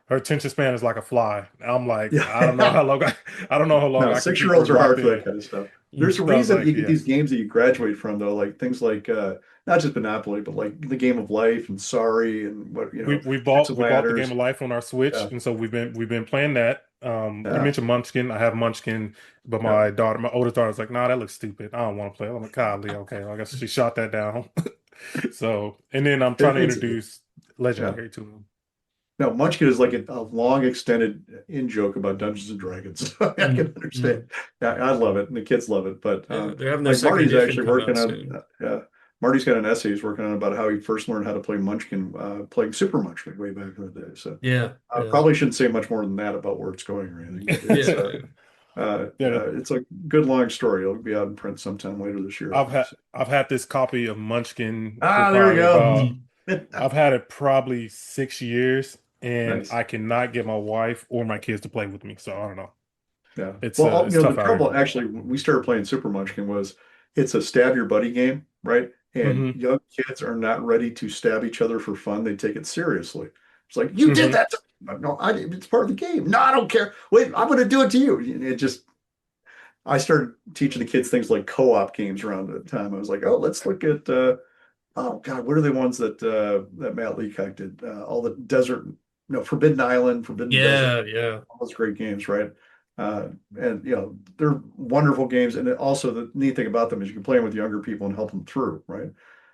her attention span is like a fly. I'm like, I don't know Yeah. how long I don't know how long No, I can keep her 6-year-olds are locked hard for in. that kind of stuff. There's Mm. a I was reason like, you get yeah. these games that you graduate from, though, like things like not just Monopoly, but like the Game of Life and Sorry and We we Chutes bought and we bought the Game Ladders. of Life on our Switch, Yeah, and so we've been playing that. You yeah, mentioned Munchkin. I have Munchkin, but yeah. my oldest daughter's like, nah, that looks stupid. I don't want to play. I'm like, golly, okay. Well, I guess she shot that down. So, and then I'm trying to It's introduce yeah. Legendary to them. No, Munchkin is like a long extended in joke about Dungeons and Dragons. I can Mm. Mm. understand. Yeah, I love it, and the kids love it. But Yeah, they're having their like second Marty's edition actually come working out on, soon. Marty's got an essay he's working on about how he first learned how to play Munchkin, playing Super Munchkin way back in the day. So Yeah, I yeah, probably shouldn't say much more than that about where it's going or anything. But yeah. Yeah, it's a good long story. It'll be out in print sometime later this year, I I've think. had So. I've had this copy of Munchkin for Ah, there we probably go. about Mm. I've had it probably 6 years, and Nice. I cannot get my wife or my kids to play with me. So I don't know. Yeah. It's Well, it's the tough out here. trouble actually, when we started playing Super Munchkin was it's a stab your buddy game, right? And Hmm. young kids are not ready to stab each other for fun. They take it seriously. It's like, you did Hmm. that. No, it's part of the game. No, I don't care. Wait, I'm going to do it to you. It just, I started teaching the kids things like co-op games around the time. I was like, oh, let's look at, oh God, what are the ones that Matt Leacock did? All the desert, no, Forbidden Island, Forbidden Desert, Yeah, yeah. all those great games, right? And they're wonderful games. And also the neat thing about them is you can play them with younger people and help them through, right?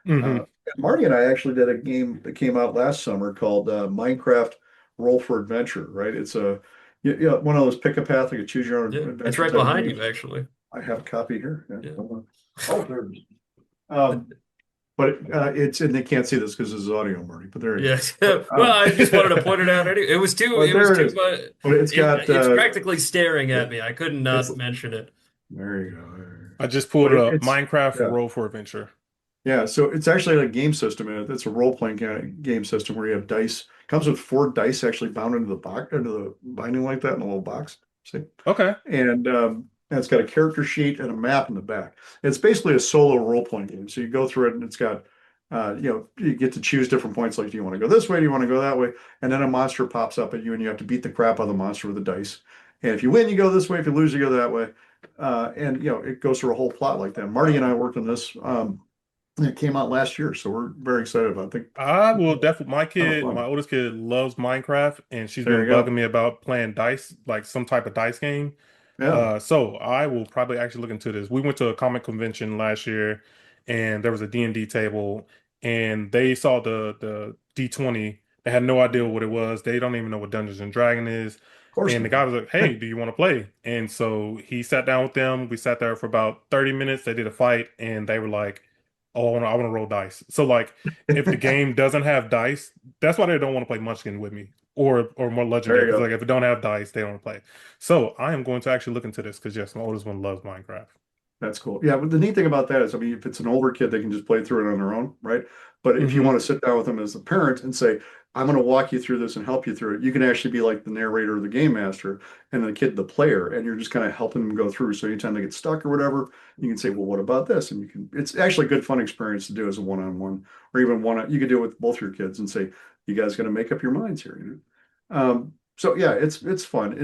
Hmm. Marty and I actually did a game that came out last summer called Minecraft Roll for Adventure, right? It's one of those pick a path, like a choose your own Yeah. It's adventure right type of behind games. you, actually. I have a copy here. Yeah, Yeah. hold on. Oh, there it is. But it's, and they can't see this because this is audio, Marty, but there you go. Yes. But, Well, I just wanted to point it out anyway. It was too, well, it was there it too is. much. But it's got, It's practically staring yeah, at me. I couldn't it's, not mention it. there you go. I just pulled But it up. it's, Minecraft yeah. Roll for Adventure. Yeah, so it's actually a game system. And it's a role-playing kind of game system where you have dice. Comes with 4 dice actually bound into the box, into the binding like that in a little box. See? Okay. And it's got a character sheet and a map in the back. It's basically a solo role-playing game. So you go through it and it's got, you get to choose different points. Like, do you want to go this way? Do you want to go that way? And then a monster pops up at you and you have to beat the crap out of the monster with the dice. And if you win, you go this way. If you lose, you go that way. And it goes through a whole plot like that. Marty and I worked on this. It came out last year, so we're very excited about it. I will definitely. Kind of My fun. oldest kid loves Minecraft, and she's There been you go. bugging me about playing dice, like some type of dice game. Yeah, So I will probably actually look into this. We went to a comic convention last year, and there was a D&D table, and they saw the D20. They had no idea what it was. They don't even know what Dungeons and Dragon is. of course And the not. guy was like, "Hey, do you want to play?" And so he sat down with them. We sat there for about 30 minutes. They did a fight, and they were like, "Oh, I want to roll dice." So like, if the game doesn't have dice, that's why they don't want to play Munchkin with me or more There Legendary, you because go. like if it don't have dice, they don't play. So I am going to actually look into this because yes, my oldest one loves Minecraft. That's cool. Yeah, but the neat thing about that is, I mean, if it's an older kid, they can just play through it on their own, right? But if you Hmm. want to sit down with them as a parent and say, I'm going to walk you through this and help you through it, you can actually be like the narrator or the game master and the kid the player, and you're just kind of helping them go through. So anytime they get stuck or whatever, you can say, well, what about this? And you can, it's actually a good fun experience to do as a one-on-one or even one, you can do it with both your kids and say, you guys got to make up your minds here, you know? So yeah, it's fun.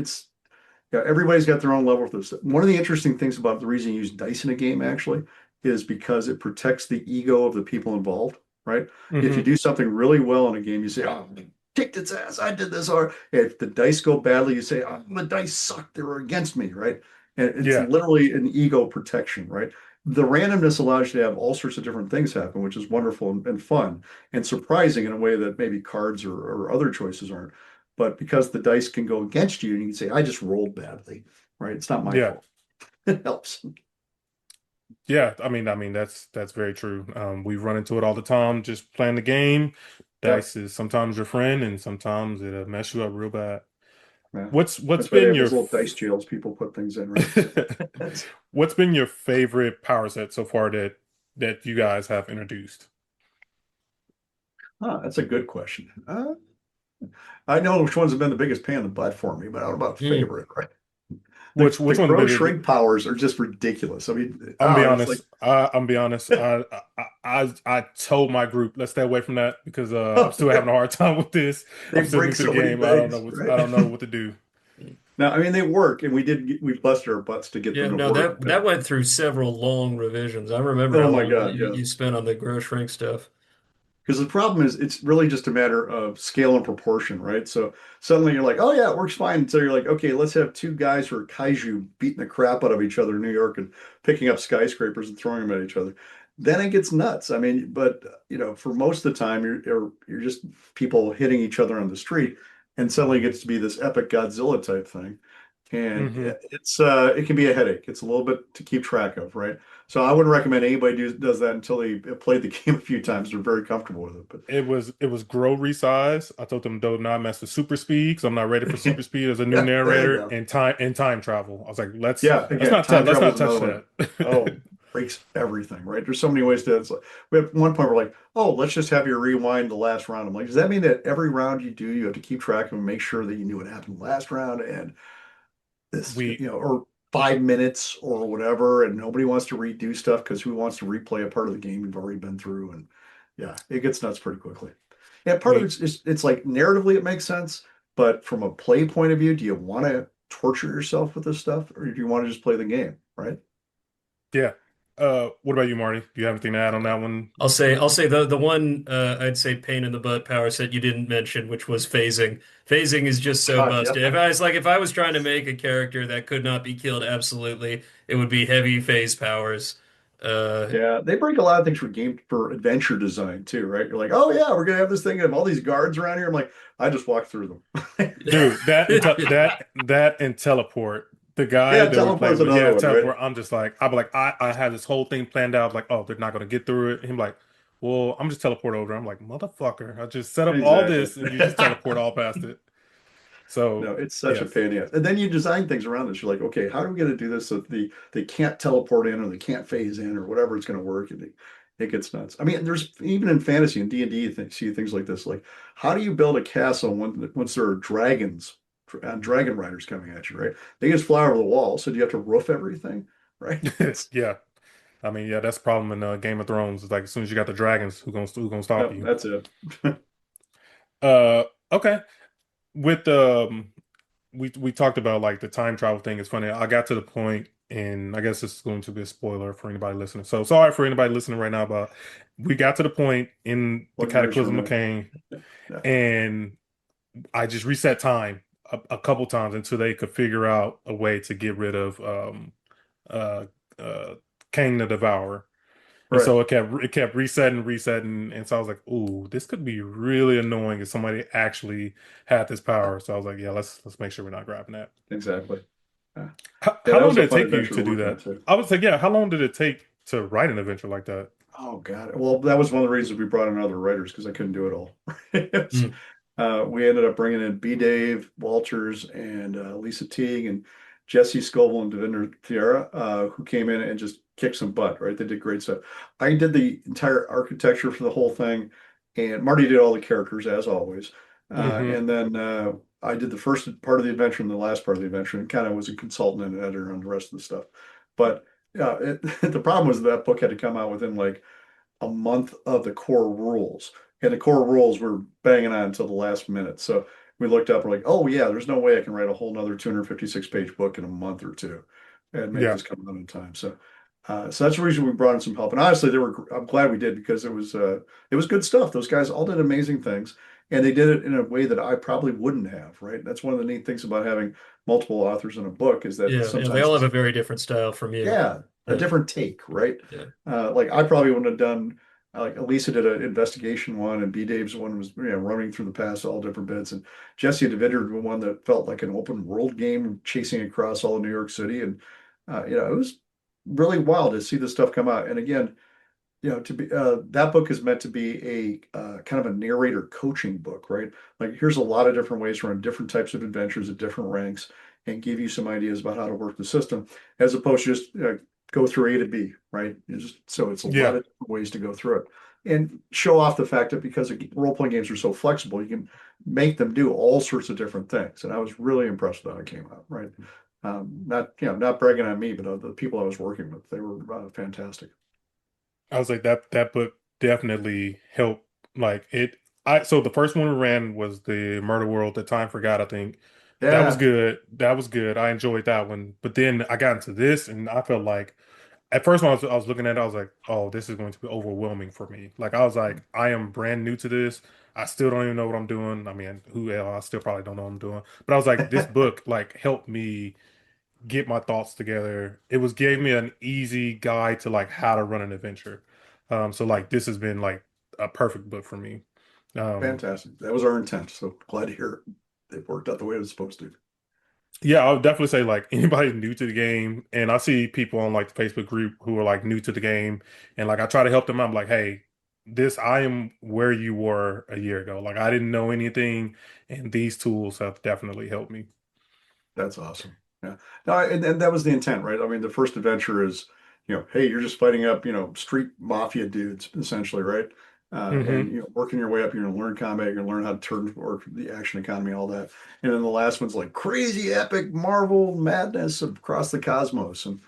Yeah, everybody's got their own level of this. One of the interesting things about the reason you use dice in a game actually is because it protects the ego of the people involved, right? If you Hmm. do something really well in a game, you say, "Oh, I kicked its ass, I did this." Or if the dice go badly, you say, "Oh, the dice suck, they were against me," right? And it's Yeah. literally an ego protection, right? The randomness allows you to have all sorts of different things happen, which is wonderful and fun and surprising in a way that maybe cards or other choices aren't. But because the dice can go against you, and you can say, I just rolled badly, right? It's not my Yeah. fault. It helps. Yeah. I mean that's very true. We run into it all the time, just playing the game. Yep. Dice is sometimes your friend, and sometimes it'll mess you up real bad. Yeah. What's That's why they been have your those little dice jails people put things in, right? So that's what's been your favorite power set so far that you guys have introduced? that's a good question. I know which ones have been the biggest pain in the butt for me, but I don't know about Hmm. favorite, right? The Which one grow been shrink powers are just ridiculous. I mean, I'm gonna be it's like, honest. I'm gonna be honest. I told my group let's stay away from that because I'm oh, still having a hard time with this. they I'm still break new to the so many game. I don't know things, right? I don't know what to do. Now, I mean, they work, and we busted our butts to get Yeah, them to no, work. that went through several long revisions. I remember Oh how my long God, you yes. spent on the grow shrink stuff. Because the problem is, it's really just a matter of scale and proportion, right? So suddenly you're like, oh yeah, it works fine. And so you're like, okay, let's have two guys who are kaiju beating the crap out of each other in New York and picking up skyscrapers and throwing them at each other. Then it gets nuts. I mean, but for most of the time, you're just people hitting each other on the street, and suddenly it gets to be this epic Godzilla type thing. And Hmm. it can be a headache. It's a little bit to keep track of, right? So I wouldn't recommend anybody does that until they played the game a few times. They're very comfortable with it. But It was grow resize. I told them do not mess with super speed because I'm not ready for super speed as a new yeah, there you narrator go. and time travel. I was like, Yeah, again, time let's travel not is touch another one. that. Oh, breaks everything, right? There's so many ways to. It's like, we have one point we're like, oh, let's just have you rewind the last round. I'm like, does that mean that every round you do, you have to keep track of and make sure that you knew what happened last round and this, We or 5 minutes or whatever, and nobody wants to redo stuff because who wants to replay a part of the game we've already been through? And yeah, it gets nuts pretty quickly. Yeah, part of we it's like narratively it makes sense, but from a play point of view, do you want to torture yourself with this stuff, or do you want to just play the game, right? Yeah. What about you, Marty? Do you have anything to add on that one? I'll say the one I'd say pain in the butt power set you didn't mention, which was phasing. Phasing is just so God, yeah. busted. If I was trying to make a character that could not be killed, absolutely, it would be heavy phase powers. Uh, Yeah, they break a lot of things for adventure design too, right? You're like, oh yeah, we're gonna have this thing of all these guards around here. I'm like, I just walked through them. Dude, that and teleport. The guy Yeah, that we played teleport's with, another yeah, one, right? teleport. I'm just like, I'm like, I had this whole thing planned out. Like, oh, they're not gonna get through it. Him like, well, I'm just teleport over. I'm like, motherfucker, I just set up all Exactly. this and you just teleport all past it. No, So it's such a yes, pain in the ass. And then you design things around this. You're like, okay, how are we going to do this so that they can't teleport in or they can't phase in or whatever it's going to work? And it gets nuts. I mean, there's even in fantasy and D&D, see things like this. Like, how do you build a castle once there are dragons, dragon riders coming at you, right? They just fly over the wall. So do you have to roof everything, right? It's yeah. I mean, yeah, that's the problem in Game of Thrones. It's like as soon as you got the dragons, who gonna stop no, you? that's it. Uh, okay. With we talked about like the time travel thing. It's funny. I got to the point, and I guess this is going to be a spoiler for anybody listening. So sorry for anybody listening right now, but we got to the point in the 20 years Cataclysm from of now. Cain, Yeah. and I just reset time. a couple times until they could figure out a way to get rid of uh uh Kang the Devourer. And Right. so it kept resetting, and so I was like, "Ooh, this could be really annoying if somebody actually had this power." So I was like, "Yeah, let's make sure we're not grabbing that." Exactly. Yeah. Yeah, How that long was a did it fun take you adventure to to do look at that? too. I would say, yeah. How long did it take to write an adventure like that? Oh God. Well, that was one of the reasons we brought in other writers because I couldn't do it all. It's, Mm. we ended up bringing in B. Dave Walters and Lisa Teague and Jesse Scoville and Devinder Thiera, who came in and just kicked some butt, right? They did great stuff. I did the entire architecture for the whole thing, and Marty did all the characters as always. Hmm. And then I did the first part of the adventure and the last part of the adventure, and kind of was a consultant and editor on the rest of the stuff. But the problem was that book had to come out within like a month of the core rules. And the core rules were banging on until the last minute. So we looked up, we're like, oh yeah, there's no way I can write a whole nother 256-page book in a month or two and make Yeah. this come out in time. So that's the reason we brought in some help. And honestly, I'm glad we did because it was good stuff. Those guys all did amazing things. And they did it in a way that I probably wouldn't have, right? That's one of the neat things about having multiple authors in a book is that Yeah, yeah, they all have sometimes a very different style from you. yeah, a Yeah, different take, right? yeah, Like I probably wouldn't have done like Elisa did an investigation one and B Dave's one was running through the past all different bits and Jesse DeVitter did one that felt like an open world game chasing across all of New York City and it was really wild to see this stuff come out. And again, to be that book is meant to be a kind of a narrator coaching book, right? Like here's a lot of different ways to run different types of adventures at different ranks and give you some ideas about how to work the system, as opposed to just go through A to B, right? So it's a lot Yeah. of different ways to go through it and show off the fact that because role-playing games are so flexible, you can make them do all sorts of different things. And I was really impressed with how it came out, right? Not not bragging on me, but the people I was working with, they were fantastic. I was like that book definitely helped. Like it, I so the first one we ran was the Murder World, The Time Forgot, I think. That was Yeah, good. That was good. I enjoyed that one. But then I got into this and I felt like at first when I was looking at it, I was like, oh, this is going to be overwhelming for me. Like I was like, I am brand new to this. I still don't even know what I'm doing. I mean, who else? I still probably don't know what I'm doing. But I was like, this book like helped me get my thoughts together. It was gave me an easy guide to like how to run an adventure. So like this has been like a perfect book for me. Um, fantastic. That was our intent. So glad to hear it worked out the way it was supposed to. yeah, I would definitely say like anybody new to the game, and I see people on like the Facebook group who are like new to the game, and like I try to help them out. I'm like, hey, this I am where you were a year ago. Like I didn't know anything, and these tools have definitely helped me. That's awesome. Yeah. No, and that was the intent, right? I mean, the first adventure is, hey, you're just fighting up, street mafia dudes, essentially, right? And Hmm. working your way up, you're gonna learn combat, you're gonna learn how to turn or the action economy, all that. And then the last one's like crazy epic Marvel madness across the cosmos. And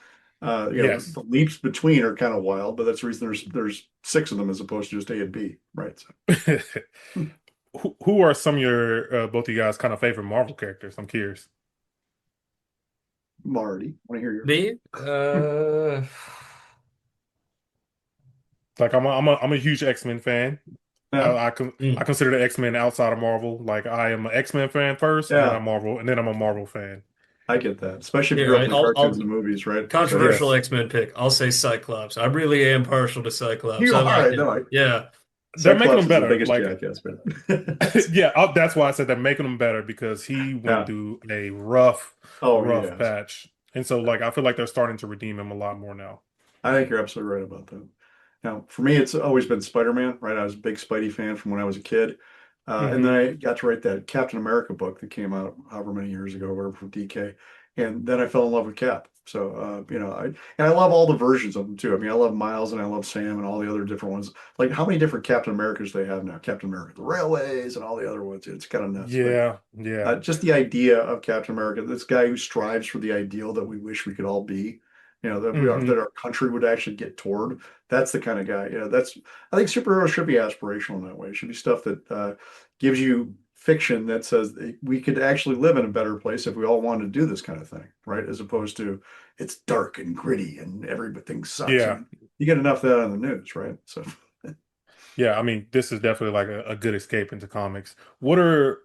Yes. the leaps between are kind of wild, but that's the reason there's six of them as opposed to just A and B, right? Who are some of your both of you guys kind of favorite Marvel characters? I'm curious. Marty, want to hear yours? me. Like I'm a huge X-Men fan. Yeah, I Mm. consider the X-Men outside of Marvel. Like I am an X-Men fan first, and then yeah, I'm Marvel, and then I'm a Marvel fan. I get that, especially if you Here, grew up in the cartoons I'll and the movies, right? So controversial Yes, X-Men pick. I'll say Cyclops. I really am partial to Cyclops. you I like are, him. no, Yeah, they're making Cyclops them is the better. biggest Like jackass, man. yeah, that's why I said they're making them better because he went Yeah. through a Oh, rough yes. patch, and so like I feel like they're starting to redeem him a lot more now. I think you're absolutely right about that. Now, for me, it's always been Spider-Man, right? I was a big Spidey fan from when I was a kid. And then Hmm. I got to write that Captain America book that came out however many years ago, whatever, from DK. And then I fell in love with Cap. So, and I love all the versions of them too. I mean, I love Miles and I love Sam and all the other different ones. Like, how many different Captain Americas do they have now? Captain America, the Railways, and all the other ones. It's kind of nuts. But Yeah, yeah. just the idea of Captain America, this guy who strives for the ideal that we wish we could all be, that Hmm. our country would actually get toward. That's the kind of guy. I think superheroes should be aspirational in that way. It should be stuff that gives you fiction that says that we could actually live in a better place if we all wanted to do this kind of thing, right? As opposed to it's dark and gritty and everything sucks. I Yeah. mean, you get enough of that on the news, right? So Yeah, I mean, this is definitely like a good escape into comics. What are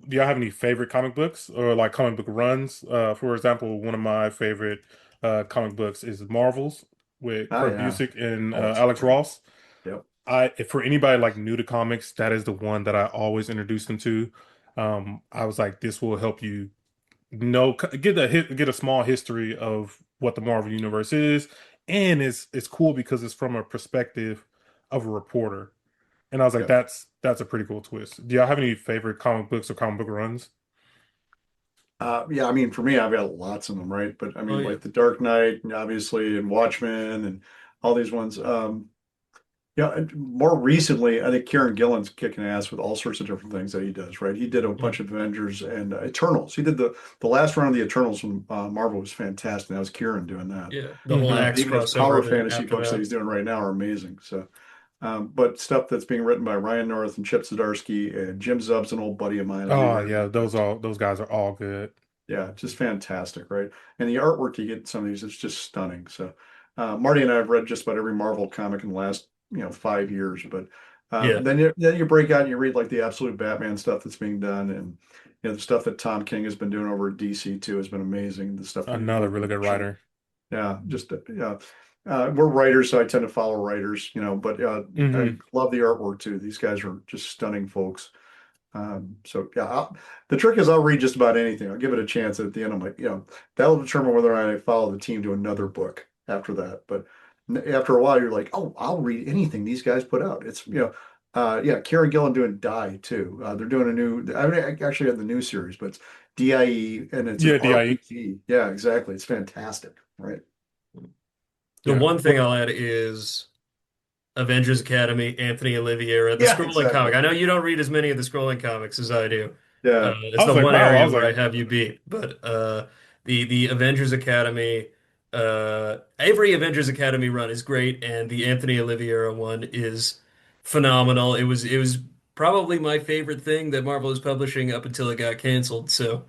do y'all have any favorite comic books or like comic book runs? For example, one of my favorite comic books is Marvels with Oh Kurt yeah. Busiek and Oh, it's Alex great. Ross. Yep. If for anybody like new to comics, that is the one that I always introduce them to. I was like, this will help you get a small history of what the Marvel Universe is, and it's cool because it's from a perspective of a reporter. And I was like, Yep. that's a pretty cool twist. Do y'all have any favorite comic books or comic book runs? Yeah, I mean, for me, I've got lots of them, right? But I Oh mean, yeah. like The Dark Knight, obviously, and Watchmen, and all these ones. Yeah, and more recently, I think Kieran Gillen's kicking ass with all sorts of different things that he does, right? He did a Yeah. bunch of Avengers and Eternals. He did the last run of the Eternals from Marvel was fantastic. That was Kieran doing that. Yeah. The whole And Axe even his power crossover fantasy after books that that. he's doing right now are amazing. So, but stuff that's being written by Ryan North and Chip Zdarsky and Jim Zub's an old buddy of mine. I Oh reread yeah, his books. those guys are all good. Yeah, just fantastic, right? And the artwork you get in some of these is just stunning. So, Marty and I have read just about every Marvel comic in the last, 5 years. But Yeah. then you break out and you read like the absolute Batman stuff that's being done, and the stuff that Tom King has been doing over at DC too has been amazing. The stuff that he's Another doing really with good Martian. writer. Yeah, just we're writers, so I tend to follow writers, but I Hmm. love the artwork too. These guys are just stunning folks. So yeah, the trick is I'll read just about anything. I'll give it a chance. At the end, I'm like, that'll determine whether or not I follow the team to another book after that. But after a while, you're like, oh, I'll read anything these guys put out. It's yeah, Kieran Gillen doing Die too. They're doing a new. I mean, I actually have the new series, but it's DIE and it's an Yeah, DIE. RPG. Yeah, exactly. It's fantastic, right? The Yeah. one thing I'll add is Avengers Academy, Anthony Oliveira, the Yeah, scrolling comic. exactly. I know you don't read as many of the scrolling comics as I do. Yeah, It's I the was like, one wow. I area was where I like, have you beat. But the Avengers Academy, every Avengers Academy run is great, and the Anthony Oliveira one is phenomenal. It was probably my favorite thing that Marvel is publishing up until it got canceled. So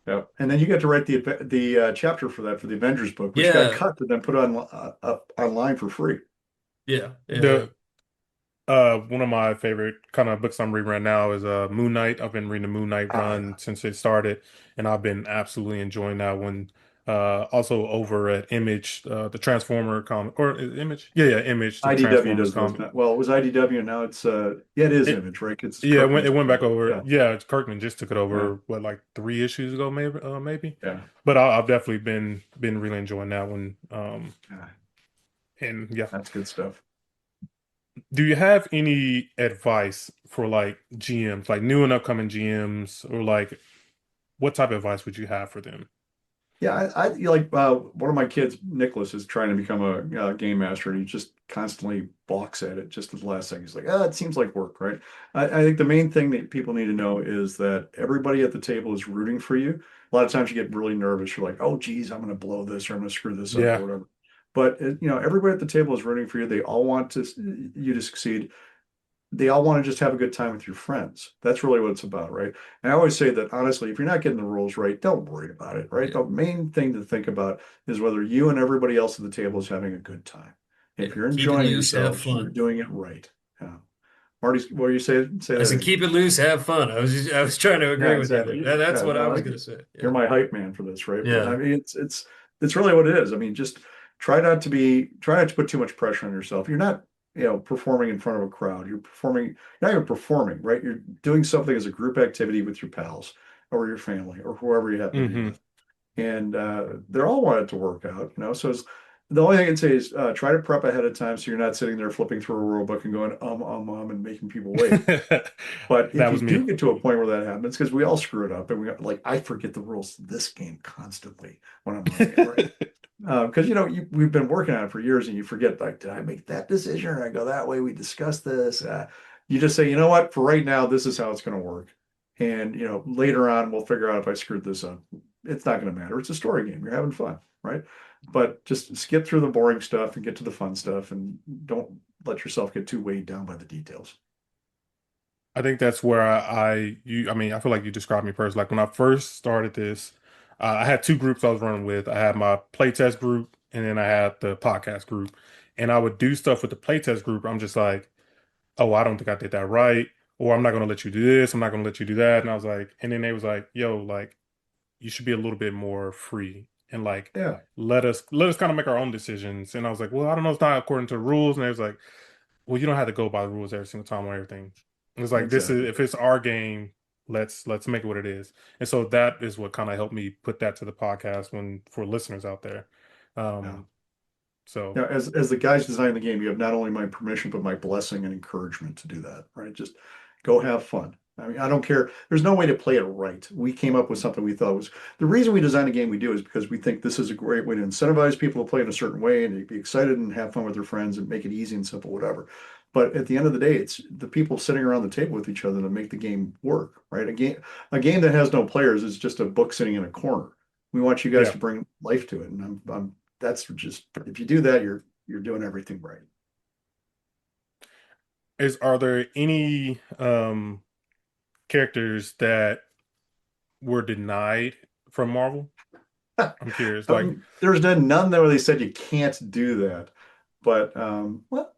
yeah. And then you get to write the chapter for that for the Avengers book, which got yeah, cut, but then put on up online for free. yeah, yeah, the one of my favorite kind of books I'm reading right now is Moon Knight. I've been reading the Moon Knight Ah, run yeah. since it started, and I've been absolutely enjoying that one. Also over at Image, the Transformer comic, or is it Image? Yeah, Image, the IDW Transformers does those comic. now. Well, it was IDW, and now it's yeah, it is It Image, right? It's Yeah, it Kirkman's went back baby. over. Yeah, Yeah, Kirkman just took it yeah, over. What, like 3 issues ago, maybe, maybe. yeah, But I've definitely been really enjoying that one. yeah. And yeah, That's good stuff. do you have any advice for like GMs, like new and upcoming GMs, or like what type of advice would you have for them? Yeah, like one of my kids, Nicholas, is trying to become a game master, and he just constantly balks at it. Just at the last second, he's like, "Ah, it seems like work, right?" I think the main thing that people need to know is that everybody at the table is rooting for you. A lot of times, you get really nervous. You're like, "Oh, geez, I'm going to blow this, or I'm going to screw this up, or Yeah, whatever." But everybody at the table is rooting for you. They all want you to succeed. They all want to just have a good time with your friends. That's really what it's about, right? And I always say that honestly, if you're not getting the rules right, don't worry about it, right? yeah, The main thing to think about is whether you and everybody else at the table is having a good time. yeah. If you're Keep it enjoying loose, have yourselves, you're fun. doing it right. Yeah. Marty, what are you saying? Say I that said, again. keep it loose, have fun. I was trying to Yeah, agree with you there. exactly. That's Yeah, what I no, was gonna say. you're Yeah, my hype man for this, right? But I yeah, mean, it's really what it is. I mean, just try not to put too much pressure on yourself. You're not, performing in front of a crowd. You're not even performing, right? You're doing something as a group activity with your pals or your family or whoever you happen to be hmm with, and they're all want it to work out, So the only thing I can say is try to prep ahead of time so you're not sitting there flipping through a rule book and going and making people wait. But if That you was me. do get to a point where that happens, because we all screw it up, and we got like I forget the rules to this game constantly when I'm running it, right? Because we've been working on it for years, and you forget like, did I make that decision or I go that way? We discussed this. You just say, you know what, for right now, this is how it's going to work, and later on we'll figure out if I screwed this up. It's not going to matter. It's a story game. You're having fun, right? But just skip through the boring stuff and get to the fun stuff, and don't let yourself get too weighed down by the details. I think that's where I mean, I feel like you described me first. Like when I first started this, I had two groups I was running with. I had my playtest group, and then I had the podcast group. And I would do stuff with the playtest group. I'm just like, oh, I don't think I did that right. or I'm not going to let you do this, I'm not going to let you do that. And I was like, and then they was like, yo, like you should be a little bit more free and like Yeah, let us kind of make our own decisions. And I was like, well, I don't know, it's not according to the rules. And they was like, well, you don't have to go by the rules every single time on everything. It's like this is exactly. if it's our game, let's make it what it is. And so that is what kind of helped me put that to the podcast when for listeners out there. Yeah. Um, so Now, as the guys designing the game, you have not only my permission, but my blessing and encouragement to do that, right? Just go have fun. I mean, I don't care. There's no way to play it right. We came up with something we thought was the reason we designed a game we do is because we think this is a great way to incentivize people to play in a certain way and to be excited and have fun with their friends and make it easy and simple, whatever. But at the end of the day, it's the people sitting around the table with each other that make the game work, right? A game that has no players is just a book sitting in a corner. We want you guys yeah. to bring life to it, and I'm that's just if you do that, you're doing everything right. Are there any characters that were denied from Marvel? I'm curious. Like, There's been none there where they said you can't do that, but well,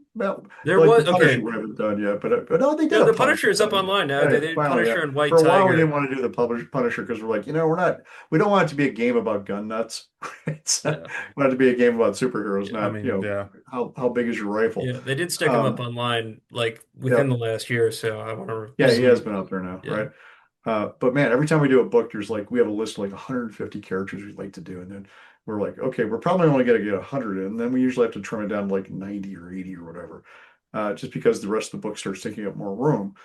There like the was Punisher okay. we haven't done yet, but no, they did No, a the Punisher Punisher is up finally. online now. Yeah, They did finally, yeah. Punisher and White For a while, we didn't Tiger. want to do the Punisher because we're like, we don't want it to be a game about gun nuts. It's, we Yeah. want it to be a game about superheroes, I not, mean, yeah. how big is your rifle? Yeah, they did stick him up Um, online like yeah, within the last year or so. I want to yeah, he has resume. been out there now, Yeah. right? But man, every time we do a book, there's like we have a list of like 150 characters we'd like to do, and then we're like, okay, we're probably only going to get 100 in, and then we usually have to trim it down to like 90 or 80 or whatever, just because the rest of the book starts taking up more room.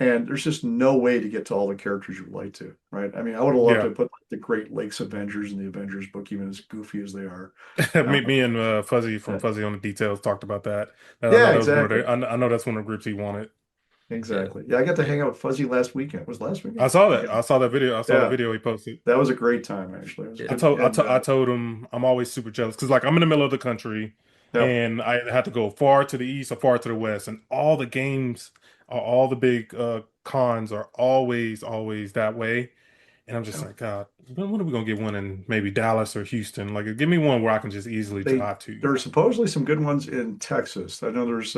And there's just no way to get to all the characters you'd like to, right? I mean, I would have loved Yeah. to put like, the Great Lakes Avengers in the Avengers book, even as goofy as they are. Me, Um, me and Fuzzy from uh, Fuzzy on the Details talked about that. And I know yeah, that was one of exactly, the I know that's one of the groups he wanted. Yeah. exactly. Yeah, I got to Yeah. hang out with Fuzzy last weekend. Was it last I weekend? saw I that. guess. I saw that video. I saw the Yeah, video he posted. that was a great time actually. It was Yeah. good, and I told him I'm always super jealous because like I'm in the middle of the country yeah. and I had to go far to the east or far to the west, and all the games, all the big cons are always that way. And I'm just Yeah. like, God, when are we gonna get one in maybe Dallas or Houston? Like, give me one where I can just easily They drive to. there are supposedly some good ones in Texas. I know there's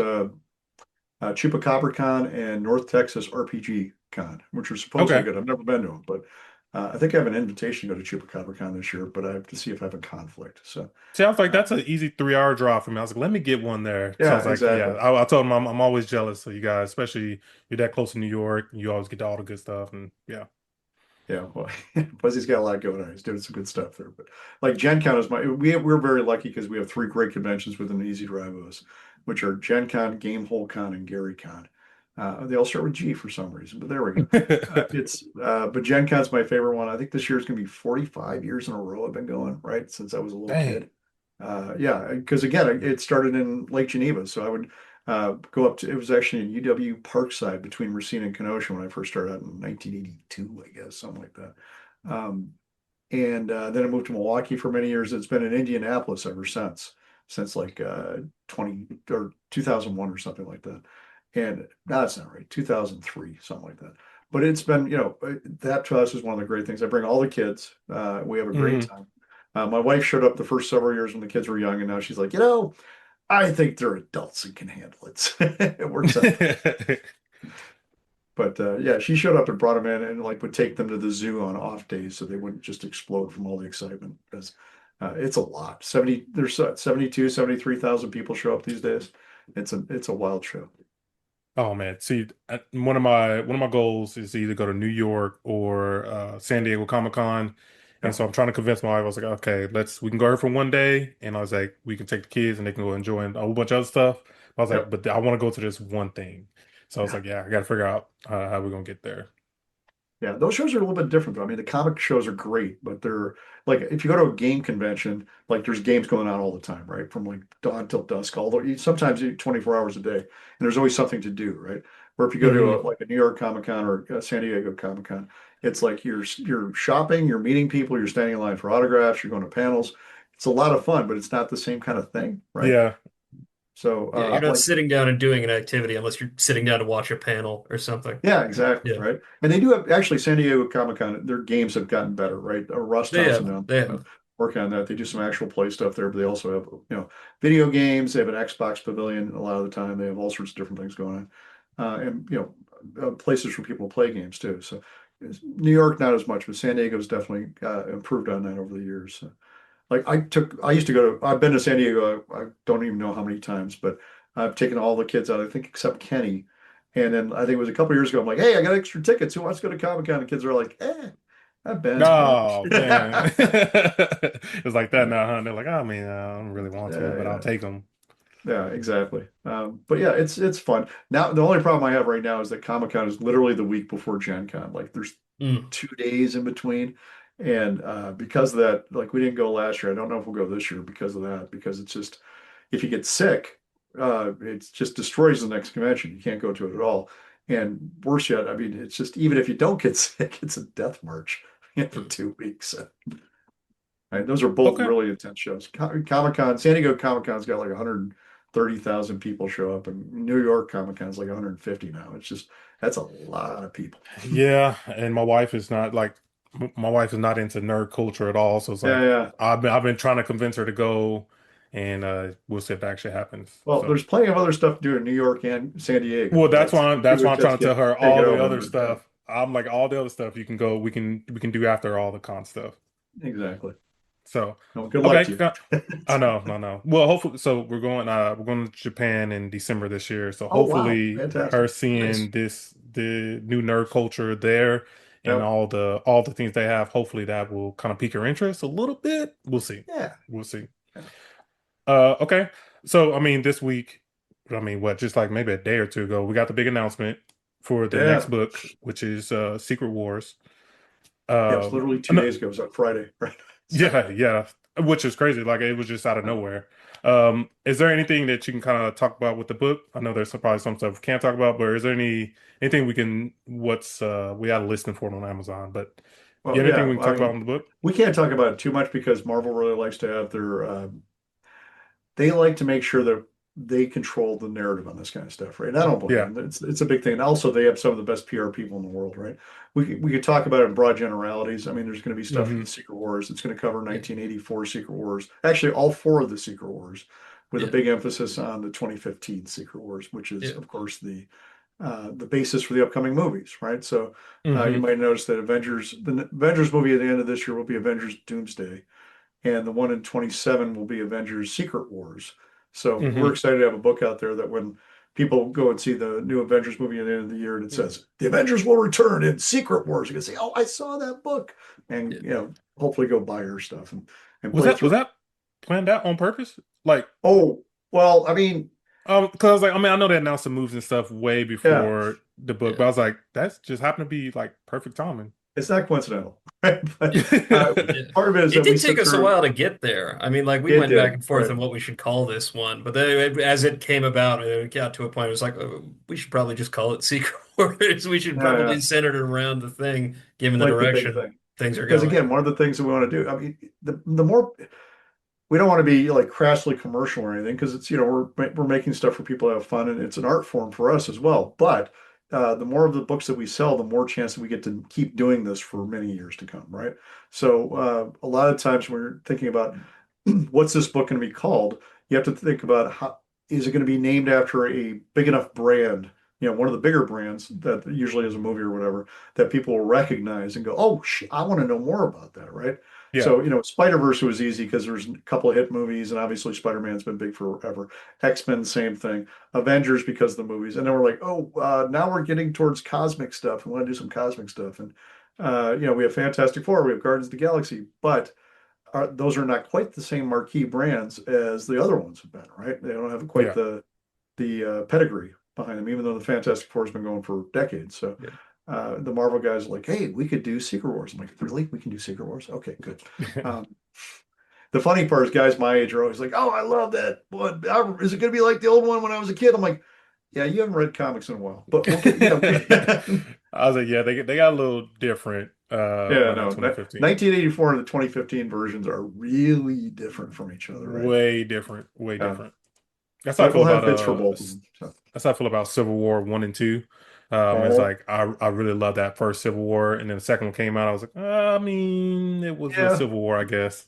Chupacabra Con and North Texas RPG Con, which are supposedly Okay. good. I've never been to them, but I think I have an invitation to go to Chupacabra Con this year, but I have to see if I have a conflict. So, See, I was like, uh, that's an easy 3 hour drive for me. I was like, let me get one there. So I was yeah, like, yeah, exactly. I told him I'm always jealous of you guys, especially you're that close to New York. You always get all the good stuff. And yeah. Yeah, well, Buzzy's got a lot going on. He's doing some good stuff there. But like Gen Con is we're very lucky because we have three great conventions within an easy drive of us, which are Gen Con, Gamehole Con, and Gary Con. They all start with G for some reason, but there we go. But Gen Con's my favorite one. I think this year is going to be 45 years in a row I've been going, right? Since I was a little Dang. kid. Yeah, because again, it started in Lake Geneva. So I would go up to, it was actually in UW Parkside between Racine and Kenosha when I first started out in 1982, I guess, something like that. Um, and then I moved to Milwaukee for many years. It's been in Indianapolis ever since like 20 or 2001 or something like that. And no, that's not right, 2003, something like that. But it's been, that to us is one of the great things. I bring all the kids. We have a great Hmm. time. My wife showed up the first several years when the kids were young, and now she's like, I think they're adults and can handle it. It works out fine. But yeah, she showed up and brought them in and like would take them to the zoo on off days so they wouldn't just explode from all the excitement because it's a lot. 70, there's 72, 73,000 people show up these days. It's a wild show. Oh man, see, one of my goals is to either go to New York or San Diego Comic-Con, Yeah. and so I'm trying to convince my wife. I was like, okay, we can go here for one day, and I was like, we can take the kids and they can go enjoy a whole bunch of other stuff. I was like, Yep. but I want to go to this one thing, so I was Yeah. like, yeah, I got to figure out how we're gonna get there. Yeah, those shows are a little bit different though. I mean, the comic shows are great, but they're like if you go to a game convention, like there's games going on all the time, right? From like dawn till dusk, although sometimes 24 hours a day, and there's always something to do, right? Where if you go to Hmm. like a New York Comic Con or a San Diego Comic Con, it's like you're shopping, you're meeting people, you're standing in line for autographs, you're going to panels. It's a lot of fun, but it's not the same kind of thing, right? Yeah. So Yeah, you're not like sitting down and doing an activity unless you're sitting down to watch a panel or something. yeah, exactly, Yeah, right. And they do have actually San Diego Comic Con, their games have gotten better, right? Russ they Thompson have. down They there, have. working on that. They do some actual play stuff there, but they also have, video games. They have an Xbox pavilion a lot of the time. They have all sorts of different things going on. And places for people to play games too. So New York, not as much, but San Diego's definitely improved on that over the years. So, like I used to go to, I've been to San Diego, I don't even know how many times, but I've taken all the kids out, I think, except Kenny. And then I think it was a couple years ago, I'm like, hey, I got extra tickets. Who wants to go to Comic-Con? And kids are like, I've been. Oh man, it's like that now, huh? They're like, oh man, I don't really want to, Yeah, but I'll yeah. take them. Yeah, exactly. But yeah, it's fun. Now, the only problem I have right now is that Comic-Con is literally the week before Gen Con. Like there's Mm. 2 days in between. And because of that, like we didn't go last year. I don't know if we'll go this year because of that, because it's just if you get sick, it just destroys the next convention. You can't go to it at all. And worse yet, I mean, it's just even if you don't get sick, it's a death march for 2 weeks. Right? Those are both Okay. really intense shows. Comic-Con, San Diego Comic-Con's got like 130,000 people show up, and New York Comic-Con's like 150 now. It's just that's a lot of people. Yeah, and my wife is not like my wife is not into nerd culture at all. So it's Yeah, like yeah. I've been trying to convince her to go, and we'll see if that actually happens. Well, So there's plenty of other stuff to do in New York and San Diego. well, that's That's why she that's why would I'm just trying to tell her take it all the other over. Yeah, stuff. I'm like all the other stuff you can go. We can do after all the con stuff. exactly. So No, good luck okay, to I know, no, no. Well, hopefully, so we're going to Japan in December this year. So Oh, wow. hopefully, her Fantastic. Nice. seeing the new nerd culture there and Yep. all the things they have, hopefully that will kind of pique her interest a little bit. We'll see. Yeah. We'll see. Yeah. Okay. So I mean, this week, I mean, what, just like maybe a day or two ago, we got the big announcement for the next Yeah. book, which is Secret Wars. Yes, literally two No, days ago. It was on Friday, right? So, yeah, yeah, which is crazy. Like it was just out of nowhere. Is there anything that you can kind of talk about with the book? I know there's probably some stuff we can't talk about, but is there anything we can? What's we got a listing for it on Amazon, but well, yeah, anything yeah. we can I talk about mean, in the book? we can't talk about it too much because Marvel really likes to have their they like to make sure that they control the narrative on this kind of stuff, right? And I don't blame Yeah. them. It's a big thing. And also, they have some of the best PR people in the world, right? We could talk about it in broad generalities. I mean, there's going to be stuff for Hmm. the Secret Wars. It's going to cover Yeah. 1984 Secret Wars. Actually, all four of the Secret Wars, with a Yeah. big emphasis on the 2015 Secret Wars, which is, Yeah. of course, the basis for the upcoming movies, right? So you Hmm. might notice that the Avengers movie at the end of this year will be Avengers Doomsday, and the one in 27 will be Avengers Secret Wars. So we're Hmm. excited to have a book out there that when people go and see the new Avengers movie at the end of the year and it Yeah. says the Avengers will return in Secret Wars, you can say, "Oh, I saw that book," and Yeah. hopefully go buy your stuff and Was play that was through it. that planned out on purpose? Like, Oh, well, I mean, because like I mean I know they announced the moves and stuff way yeah, before the book, Yeah. but I was like, that's just happened to be like perfect timing. it's not coincidental, right? But Yeah. part of it is It that we did take sit us a through. while to get there. I mean, like we It went back did, and forth right? on what we should call this one, but then as it came about, it got to a point. It was like we should probably just call it Secret Wars. We should Yeah, probably yeah, center it around the thing, given the like the big direction thing. things are Because going. again, one of the things that we want to do, I mean, the more we don't want to be like crassly commercial or anything because it's we're making stuff for people to have fun and it's an art form for us as well. But the more of the books that we sell, the more chance that we get to keep doing this for many years to come, right? So a lot of times when we're thinking about what's this book going to be called, you have to think about how is it going to be named after a big enough brand, one of the bigger brands that usually is a movie or whatever that people will recognize and go, oh, I want to know more about that, right? Yeah. So, Spider-Verse was easy because there's a couple of hit movies, and obviously Spider-Man's been big forever. X-Men, same thing. Avengers because of the movies. And then we're like, oh, now we're getting towards cosmic stuff. We want to do some cosmic stuff. And, we have Fantastic Four, we have Guardians of the Galaxy, but those are not quite the same marquee brands as the other ones have been, right? They don't have quite Yeah. the pedigree behind them, even though the Fantastic Four has been going for decades. So Yeah. the Marvel guys are like, hey, we could do Secret Wars. I'm like, really? We can do Secret Wars? Okay, good. Um, the funny part is guys my age are always like, oh, I love that one. Is it going to be like the old one when I was a kid? I'm like, yeah, you haven't read comics in a while, but we'll get, I was like, yeah, they got a little different yeah, by that no, 2015. 1984 and the 2015 versions are really different from each other, right? Way different, way Yeah, different. That's how I but feel we'll have about bits for both of them. So. that's how I feel about Civil War 1 and 2. It's Uh-huh. like I really love that first Civil War, and then the second one came out. I was like, I mean, it was a Yeah, Civil War, I guess.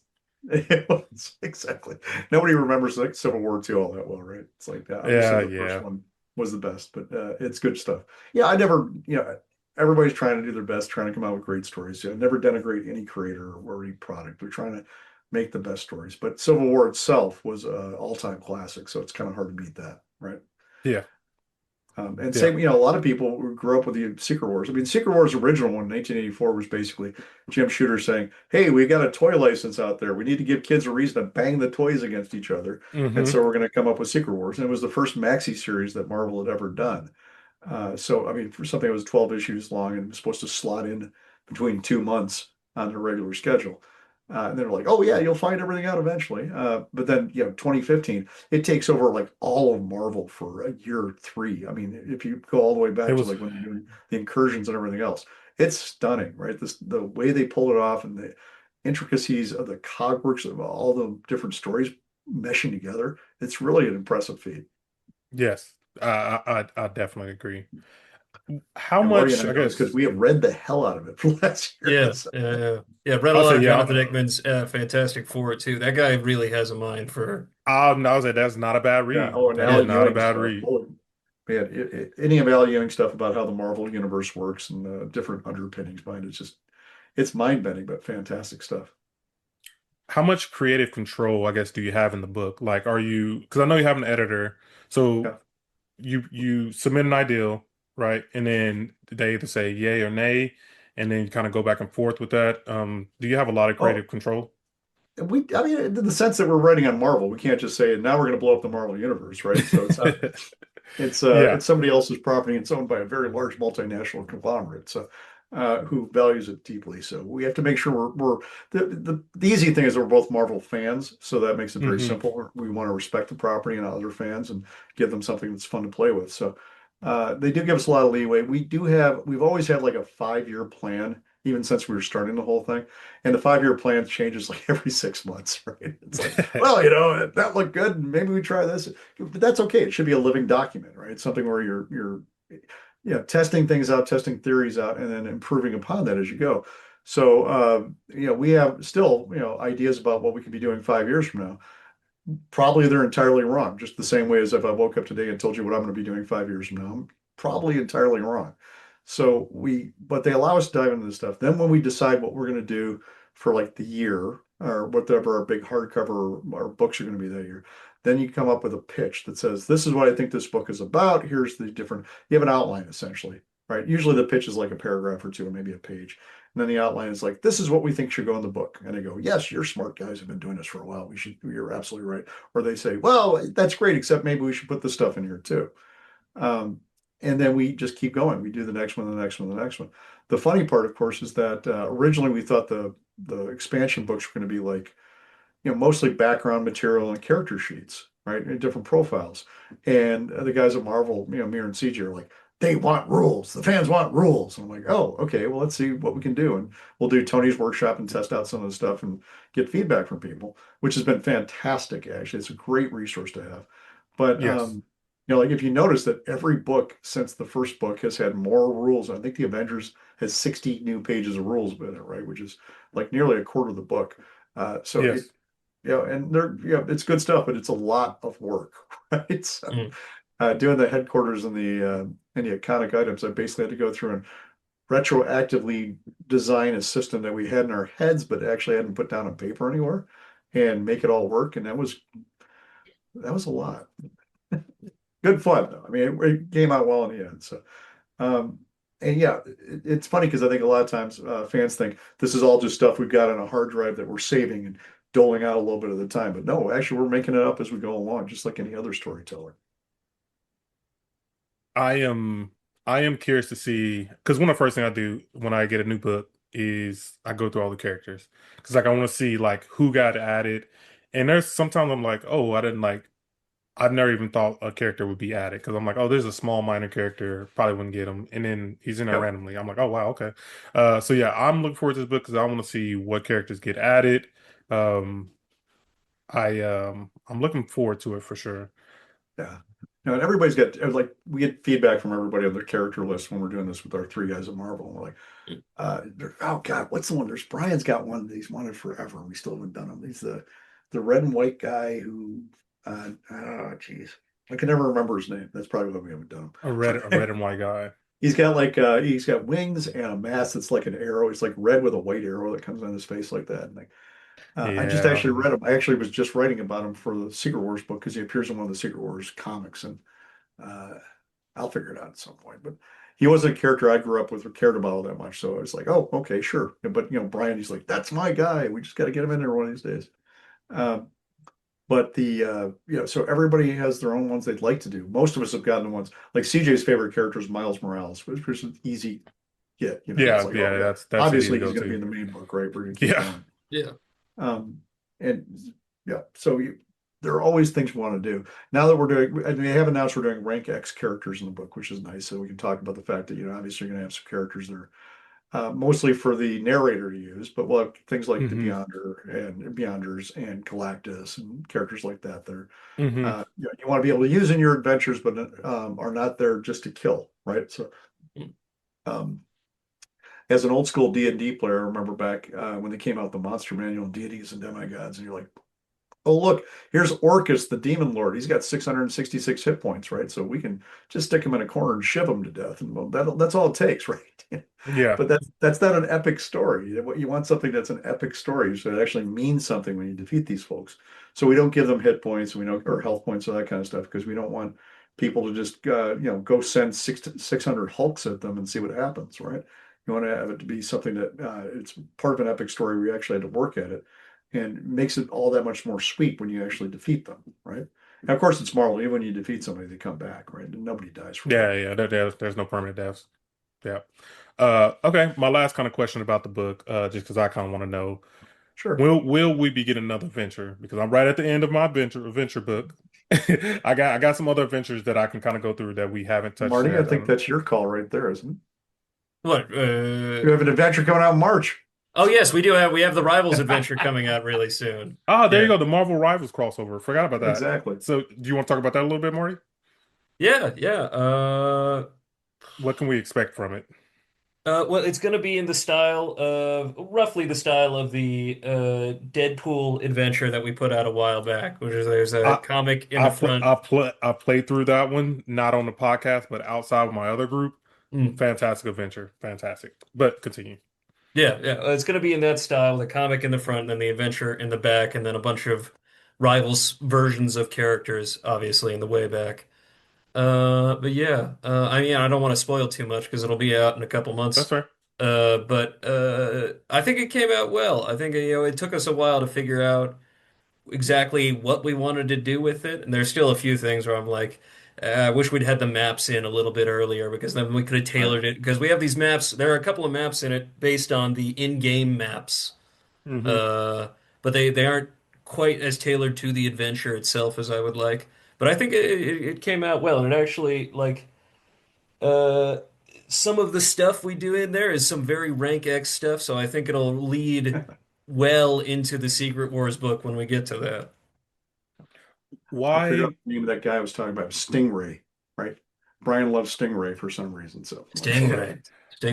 it was, exactly. Nobody remembers like Civil War II all that well, right? It's like obviously Yeah, the first yeah. one. was the best, but it's good stuff. Yeah, I never, everybody's trying to do their best, trying to come out with great stories. Yeah, never denigrate any creator or any product. We're trying to make the best stories. But Civil War itself was an all-time classic, so it's kind of hard to beat that, right? Yeah, And yeah. same, a lot of people grew up with the Secret Wars. I mean, Secret Wars original one in 1984 was basically Jim Shooter saying, "Hey, we got a toy license out there. We need to give kids a reason to bang the toys against each other, and Hmm. so we're going to come up with Secret Wars." And it was the first maxi series that Marvel had ever done. So, I mean, for something that was 12 issues long and was supposed to slot in between 2 months on their regular schedule. And they're like, oh, yeah, you'll find everything out eventually. But then, 2015, it takes over like all of Marvel for a year three. I mean, if you go all the way It back to was like when they're doing the incursions and everything else, it's stunning, right? The way they pulled it off and the intricacies of the cogworks of all the different stories meshing together, it's really an impressive feat. yes. I definitely agree. How And Marty and much? I I know this because guess we have read the hell out of it for last year. Yeah, yeah, yeah. Yeah, read a I'll lot say of yeah. Jonathan Hickman's Fantastic Four too. That guy really has a mind for. I was like, that's not a bad Yeah. read. Oh, and That is Al not a Ewing bad stuff. read. Holy man, any of Al Ewing stuff about how the Marvel universe works and the different underpinnings behind it's mind-bending, but fantastic stuff. How much creative control, I guess, do you have in the book? Like, are you? Because I know you have an editor, so Yeah. you submit an ideal, right? And then they either say yay or nay, and then you kind of go back and forth with that. Do you have a lot of Oh, creative control? I mean, in the sense that we're writing on Marvel, we can't just say, now we're going to blow up the Marvel universe, right? So it's not, Yeah. it's somebody else's property. It's owned by a very large multinational conglomerate, so who values it deeply. So we have to make sure we're the easy thing is we're both Marvel fans, so that makes it very Hmm. simple. We want to respect the property and other fans and give them something that's fun to play with. So they do give us a lot of leeway. We've always had like a 5-year plan, even since we were starting the whole thing. And the 5-year plan changes like every 6 months, right? It's like, well, that looked good. Maybe we try this. But that's okay. It should be a living document, right? It's something where you're testing things out, testing theories out, and then improving upon that as you go. So we have still, ideas about what we could be doing 5 years from now. Probably they're entirely wrong, just the same way as if I woke up today and told you what I'm going to be doing 5 years from now. I'm probably entirely wrong. But they allow us to dive into this stuff. Then when we decide what we're going to do for like the year or whatever our big hardcover our books are going to be that year, then you come up with a pitch that says, this is what I think this book is about. Here's the different, you have an outline essentially, right? Usually the pitch is like a paragraph or two, or maybe a page. And then the outline is like, this is what we think should go in the book. And they go, yes, you're smart guys have been doing this for a while. You're absolutely right. Or they say, well, that's great, except maybe we should put this stuff in here too. Um, and then we just keep going. We do the next one, the next one, the next one. The funny part, of course, is that originally we thought the expansion books were going to be like, mostly background material and character sheets, right? And different profiles. And the guys at Marvel, Mir and CJ are like, they want rules. The fans want rules. And I'm like, oh, okay, well, let's see what we can do. And we'll do Tony's workshop and test out some of the stuff and get feedback from people, which has been fantastic, actually. It's a great resource to have. But Yes. like if you notice that every book since the first book has had more rules. I think the Avengers has 60 new pages of rules in it, right? Which is like nearly a quarter of the book. So it, Yes. and it's good stuff, but it's a lot of work, right? So, Mm. doing the headquarters and the iconic items, I basically had to go through and retroactively design a system that we had in our heads, but actually hadn't put down on paper anywhere, and make it all work. And that was a lot. Good fun though. I mean, it came out well in the end. So, um, and yeah, it's funny because I think a lot of times fans think this is all just stuff we've got on a hard drive that we're saving and doling out a little bit at a time. But no, actually, we're making it up as we go along, just like any other storyteller. I am I am curious to see because one of the first things I do when I get a new book is I go through all the characters because like I want to see like who got added, and there's sometimes I'm like, oh, I didn't like I've never even thought a character would be added because I'm like, oh, there's a small minor character, probably wouldn't get him, and then he's in there Yep. randomly. I'm like, oh wow, okay. So yeah, I'm looking forward to this book because I want to see what characters get added. Um, I'm looking forward to it for sure. Yeah. No, and everybody's got like we get feedback from everybody on their character list when we're doing this with our three guys at Marvel. And we're like, oh God, what's the one? There's Brian's got one that he's wanted forever, and we still haven't done him. He's the red and white guy who oh geez. I can never remember his name. That's probably why we haven't done A red him. and white guy. He's got wings and a mask that's like an arrow. It's like red with a white arrow that comes on his face like that. And I just Yeah. actually read him. I actually was just writing about him for the Secret Wars book because he appears in one of the Secret Wars comics, and uh, I'll figure it out at some point. But he wasn't a character I grew up with or cared about all that much. So I was like, oh, okay, sure. But Brian, he's like, that's my guy. We just got to get him in there one of these days. Um, but so everybody has their own ones they'd like to do. Most of us have gotten the ones like CJ's favorite character is Miles Morales, which was an easy get. It's Yeah, like, oh yeah, yeah, that's easy to obviously he's go going to be to. in the main book, right? We're going to keep Yeah. going. Yeah. Um, and yeah, so there are always things we want to do. Now that we're doing, and they have announced we're doing rank X characters in the book, which is nice. So we can talk about the fact that, obviously you're going to have some characters that are mostly for the narrator to use, but we'll have things like the Hmm. Beyonders and Galactus and characters like that. Hmm. You want to be able to use in your adventures, but are not there just to kill, right? So, um, as an old school D&D player, I remember back when they came out the Monster Manual, Deities and Demigods, and you're like, oh, look, here's Orcus, the Demon Lord. He's got 666 hit points, right? So we can just stick him in a corner and shiv him to death. And well, that's all it takes, right? Yeah. But that's not an epic story. You want something that's an epic story, so it actually means something when you defeat these folks. So we don't give them hit points, or health points, or that kind of stuff, because we don't want people to just go send 600 Hulks at them and see what happens, right? You want to have it to be something that it's part of an epic story where you actually had to work at it, and makes it all that much more sweet when you actually defeat them, right? And of course, it's Marvel. Even when you defeat somebody, they come back, right? And nobody dies Yeah, forever. yeah. There's no permanent deaths. Yeah. Okay. My last kind of question about the book, just because I kind of want to know, Sure. will we be getting another adventure? Because I'm right at the end of my adventure book. I got some other adventures that I can kind of go through that we haven't touched Marty, I yet. think that's your call right there, isn't it? What? You have an adventure coming out in March. Oh yes, we have the Rivals adventure coming out really soon. Ah, there you Yeah. go, the Marvel Rivals crossover. Forgot about that. Exactly. So, do you want to talk about that a little bit, Marty? Yeah, yeah. What can we expect from it? Well, it's going to be in the style of roughly the style of the Deadpool adventure that we put out a while back, which is there's a I comic in I the play front. I played through that one, not on the podcast, but outside of my other group. Mm. Fantastic adventure, fantastic. But continue. Yeah, yeah. It's going to be in that style, the comic in the front, and then the adventure in the back, and then a bunch of Rivals versions of characters, obviously, in the way back. But yeah, I mean, I don't want to spoil too much because it'll be out in a couple That's months. fair. But I think it came out well. I think it took us a while to figure out exactly what we wanted to do with it, and there's still a few things where I'm like, I wish we'd had the maps in a little bit earlier because then we could have Right. tailored it. Because we have these maps, there are a couple of maps in it based on the in-game maps, Hmm. uh, but they aren't quite as tailored to the adventure itself as I would like. But I think it came out well, and it actually like. Uh, some of the stuff we do in there is some very rank X stuff, so I think it'll lead well into the Secret Wars book when we get to that. I figured Why? out the name of that guy I was talking about, Stingray, right? Brian loves Stingray for some reason, so I'm like, okay, Stingray.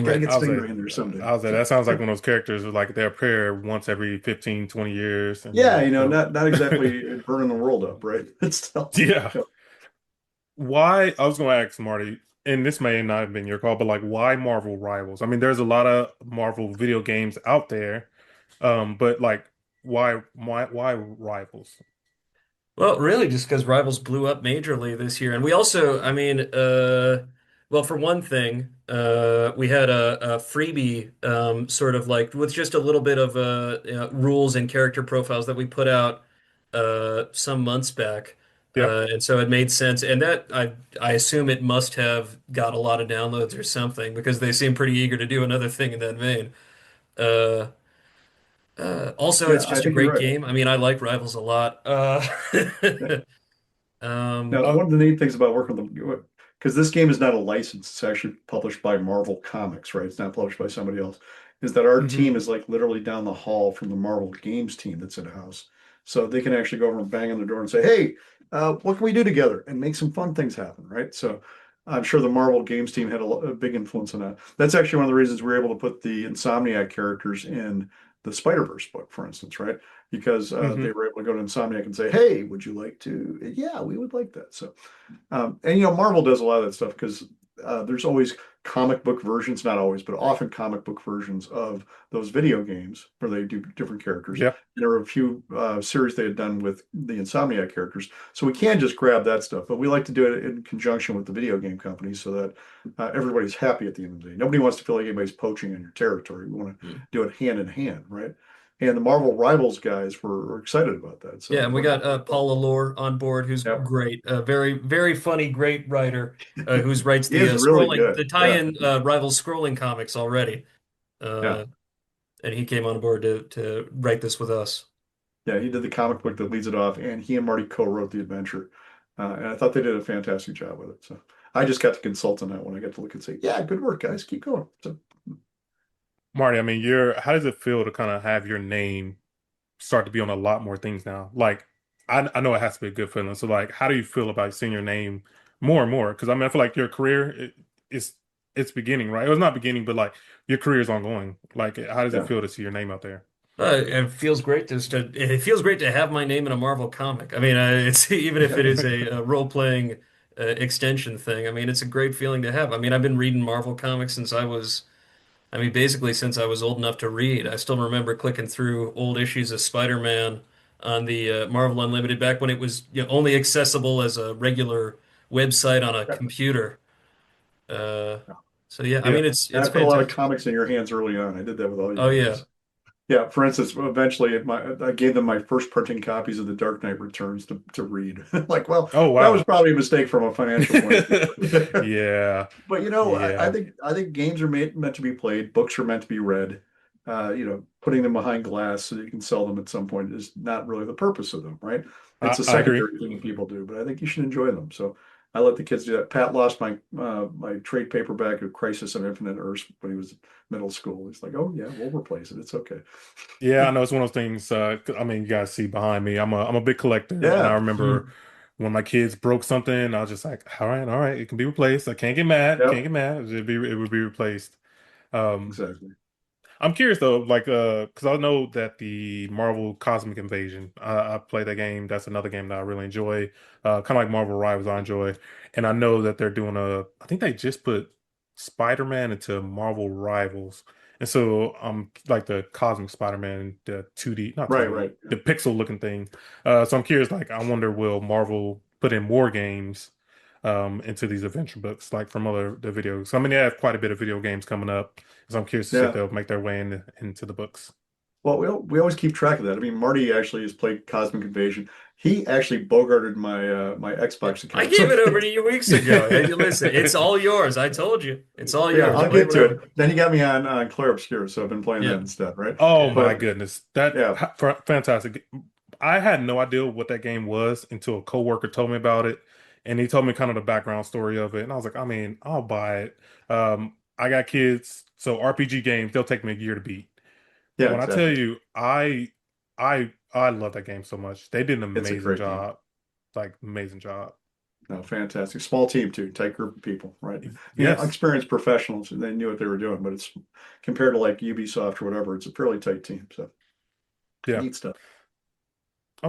got to Stingray. get I was like, Stingray in there someday. I was like, So that sounds like one of those characters who like they appear once every 15, 20 years, yeah, and not exactly burning the world up, right? It's still, yeah. Why? I was going to ask Marty, and this may not have been your call, but like, why Marvel Rivals? I mean, there's a lot of Marvel video games out there, but like, why Rivals? Well, really, just because Rivals blew up majorly this year, and we also, I mean, well, for one thing, we had a freebie, sort of like with just a little bit of rules and character profiles that we put out some months back, Yeah. and so it made sense, and that I assume it must have got a lot of downloads or something because they seem pretty eager to do another thing in that vein. Uh, also, yeah, it's I just a think you're great right. game. I mean, I like Rivals a lot. Yeah. Now, Um, one of the neat things about working with them, because this game is not a license, it's actually published by Marvel Comics, right? It's not published by somebody else, is that our Hmm. team is like literally down the hall from the Marvel Games team that's in house. So they can actually go over and bang on the door and say, hey, what can we do together and make some fun things happen, right? So I'm sure the Marvel Games team had a big influence on that. That's actually one of the reasons we were able to put the Insomniac characters in the Spider-Verse book, for instance, right? Because Hmm. they were able to go to Insomniac and say, "Hey, would you like to?" Yeah, we would like that. So, and Marvel does a lot of that stuff because there's always comic book versions, not always, but often comic book versions of those video games where they do different characters. Yep. There were a few series they had done with the Insomniac characters, so we can just grab that stuff, but we like to do it in conjunction with the video game companies so that everybody's happy at the end of the day. Nobody wants to feel like anybody's poaching on your territory. We want to Mm. do it hand in hand, right? And the Marvel Rivals guys were excited about that. Yeah, So and we got Paula Lore on board, who's yeah, great, very very funny, great writer, who's writes he the is really scrolling, good. the Yeah, tie-in Rival scrolling comics already, yeah. uh, and he came on board to write this with us. Yeah, he did the comic book that leads it off, and he and Marty co-wrote the adventure. And I thought they did a fantastic job with it. So I just got to consult on that one. I got to look and say, yeah, good work, guys. Keep going. So Marty, I mean, how does it feel to kind of have your name start to be on a lot more things now? Like, I know it has to be a good feeling. So, like, how do you feel about seeing your name more and more? Because I mean, I feel like your career it's it's beginning, right? It was not beginning, but like your career is ongoing. Like, how does it yeah, feel to see your name out there? It feels great it feels great to have my name in a Marvel comic. I mean, it's even if it is a role-playing extension thing. I mean, it's a great feeling to have. I mean, I've been reading Marvel comics since I mean, basically since I was old enough to read. I still remember clicking through old issues of Spider-Man on the Marvel Unlimited back when it was only accessible as a regular website on a computer. Uh, so yeah, I yeah. mean, And it's I put a lot of fantastic. comics in your hands early on. I did that with all you Oh yeah. guys. Yeah, for instance, eventually I gave them my first printing copies of the Dark Knight Returns to read. Like, well, Oh that was wow. probably a mistake from a financial point of view. Yeah, But I yeah. think games are meant to be played, books are meant to be read. Putting them behind glass so that you can sell them at some point is not really the purpose of them, right? It's a I agree. secondary thing that people do, but I think you should enjoy them. So I let the kids do that. Pat lost my trade paperback of Crisis on Infinite Earths when he was in middle school. He's like, "Oh yeah, we'll replace it. It's okay." Yeah, I know it's one of those things. I mean, you guys see behind me. I'm a big collector, and I Yeah, remember Hmm. when my kids broke something, I was just like, all right, it can be replaced. I can't get mad. Can't yep, get mad. It would be replaced. Um, exactly. I'm curious though, like, because I know that the Marvel Cosmic Invasion, I played that game. That's another game that I really enjoy. Kind of like Marvel Rivals, I enjoy, and I know that they're doing I think they just put Spider-Man into Marvel Rivals, and so like the Cosmic Spider-Man, the 2D, not Right, 2D, right. the pixel looking thing. So I'm curious, like, I wonder, will Marvel put in more games? Into these adventure books, like from other the videos. So, I mean, they have quite a bit of video games coming up. So I'm curious to see if Yeah. they'll make their way into the books. Well, we always keep track of that. I mean, Marty actually has played Cosmic Invasion. He actually bogarted my Yeah, Xbox I account. So gave it over to you weeks ago. Hey, listen, it's all yours. I told you, it's all yeah, yours. I'll Play get to it. whatever. Then he got me on Claire Obscura, so I've been playing that Yeah, instead, right? Oh yeah. my But goodness, that yeah, fantastic! I had no idea what that game was until a coworker told me about it, and he told me kind of the background story of it, and I was like, I mean, I'll buy it. I got kids, so RPG games they'll take me a year to beat. yeah, When I tell exactly. you, I love that game so much. They did an It's a amazing great game. job, like amazing job. No, fantastic. Small team too, tight group of people, right? Yes, Experienced professionals. They knew what they were doing, but it's compared to like Ubisoft or whatever, it's a fairly tight team. So yeah, neat stuff.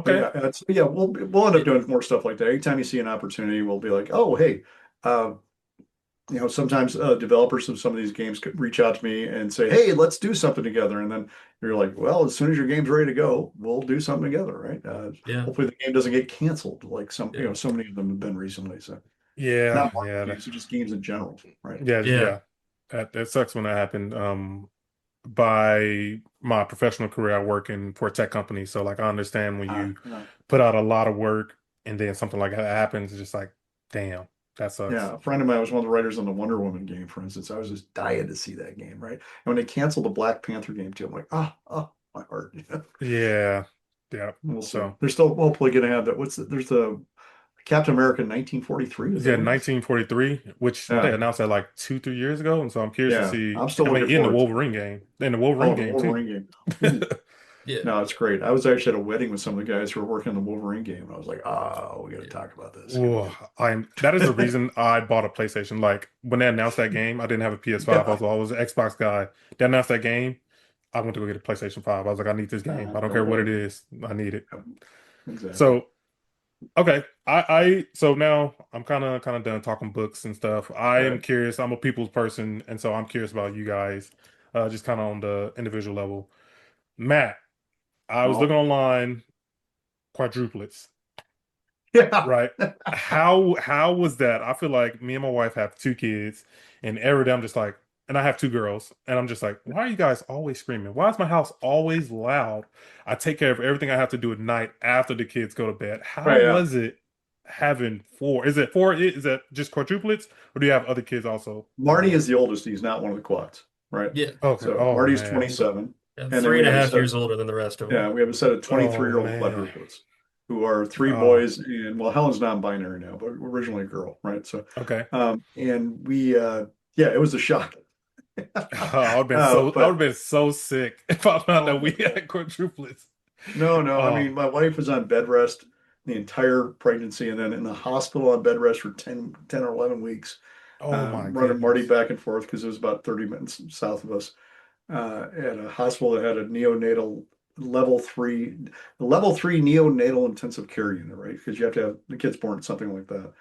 But okay. yeah, we'll end up doing more stuff like that. Anytime you see an opportunity, we'll be like, oh, hey, uh, sometimes developers of some of these games could reach out to me and say, "Hey, let's do something together." And then you're like, "Well, as soon as your game's ready to go, we'll do something together, right?" Yeah, Hopefully, the game doesn't get canceled like yeah, so many of them have been recently. So Yeah, not Marvel yeah, games, but just games in general, right? yeah, yeah. That sucks when that happened. By my professional career, I work in for a tech company, so like I understand when you Yeah, put out a lot of work and then something like that happens, it's just like, damn, that sucks. yeah. A friend of mine was one of the writers on the Wonder Woman game, for instance. I was just dying to see that game, right? And when they canceled the Black Panther game too, I'm like, my heart. Yeah, yeah. We'll see. So They're still hopefully going to have that. There's the Captain America 1943. Is that yeah, what it is? 1943, which they Yeah. announced that like 2, 3 years ago, and so I'm curious to Yeah, see. I'm still I mean, looking in the forward to it. Wolverine game, in the Wolverine Oh, the game too. Wolverine game. Ooh, yeah. no, it's great. I was actually at a wedding with some of the guys who were working on the Wolverine game. And I was like, oh, we got to talk about this. Oh, that is the reason I bought a PlayStation. Like when they announced that game, I didn't have a PS5. Yeah, I was an Xbox guy. They announced that game. I went to go get a PlayStation 5. I was like, I need this game. I don't No care what it way. is. I need it. Yep, exactly. So okay. So now I'm kind of done talking books and stuff. I All am right. curious. I'm a people's person, and so I'm curious about you guys, just kind of on the individual level. Matt, I was looking Well, online, quadruplets, yeah. right? How was that? I feel like me and my wife have two kids, and every day I'm just like, and I have two girls, and I'm just like, why are you guys always screaming? Why is my house always loud? I take care of everything I have to do at night after the kids go to bed. How Right, yeah. was it having four? Is it four? Is that just quadruplets, or do you have other kids also Marty is involved? the oldest. He's not one of the quads, right? Yeah. Okay. So Oh Marty's man. 27. And then Three we and a have a half set, years older than the rest of yeah, them. we have a set of Oh 23-year-old man. quadruplets who are three Oh. boys and well, Helen's non-binary now, but originally a girl, right? So, Okay. and we, yeah, it was a shock. I would have been so I would But have been so sick if I found oh out my we God. had quadruplets. No. I mean, Oh. my wife was on bed rest the entire pregnancy and then in the hospital on bed rest for 10 or 11 weeks, Oh my running Marty goodness. back and forth because it was about 30 minutes south of us, at a hospital that had a neonatal level three, level three neonatal intensive care unit, right? Because you have to have the kids born at something like that.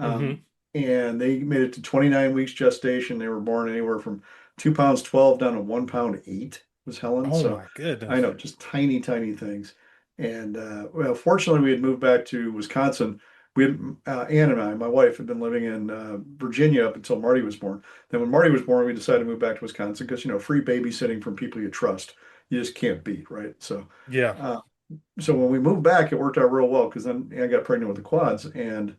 Hmm. Um, and they made it to 29 weeks gestation. They were born anywhere from 2 pounds 12 down to 1 pound 8 was Helen. Oh So my I goodness. know, just tiny, tiny things. And well, fortunately, we had moved back to Wisconsin. We had, Ann and I, my wife, had been living in Virginia up until Marty was born. Then when Marty was born, we decided to move back to Wisconsin because, free babysitting from people you trust, you just can't beat, right? So, Yeah. uh, so when we moved back, it worked out real well because then Ann got pregnant with the quads, and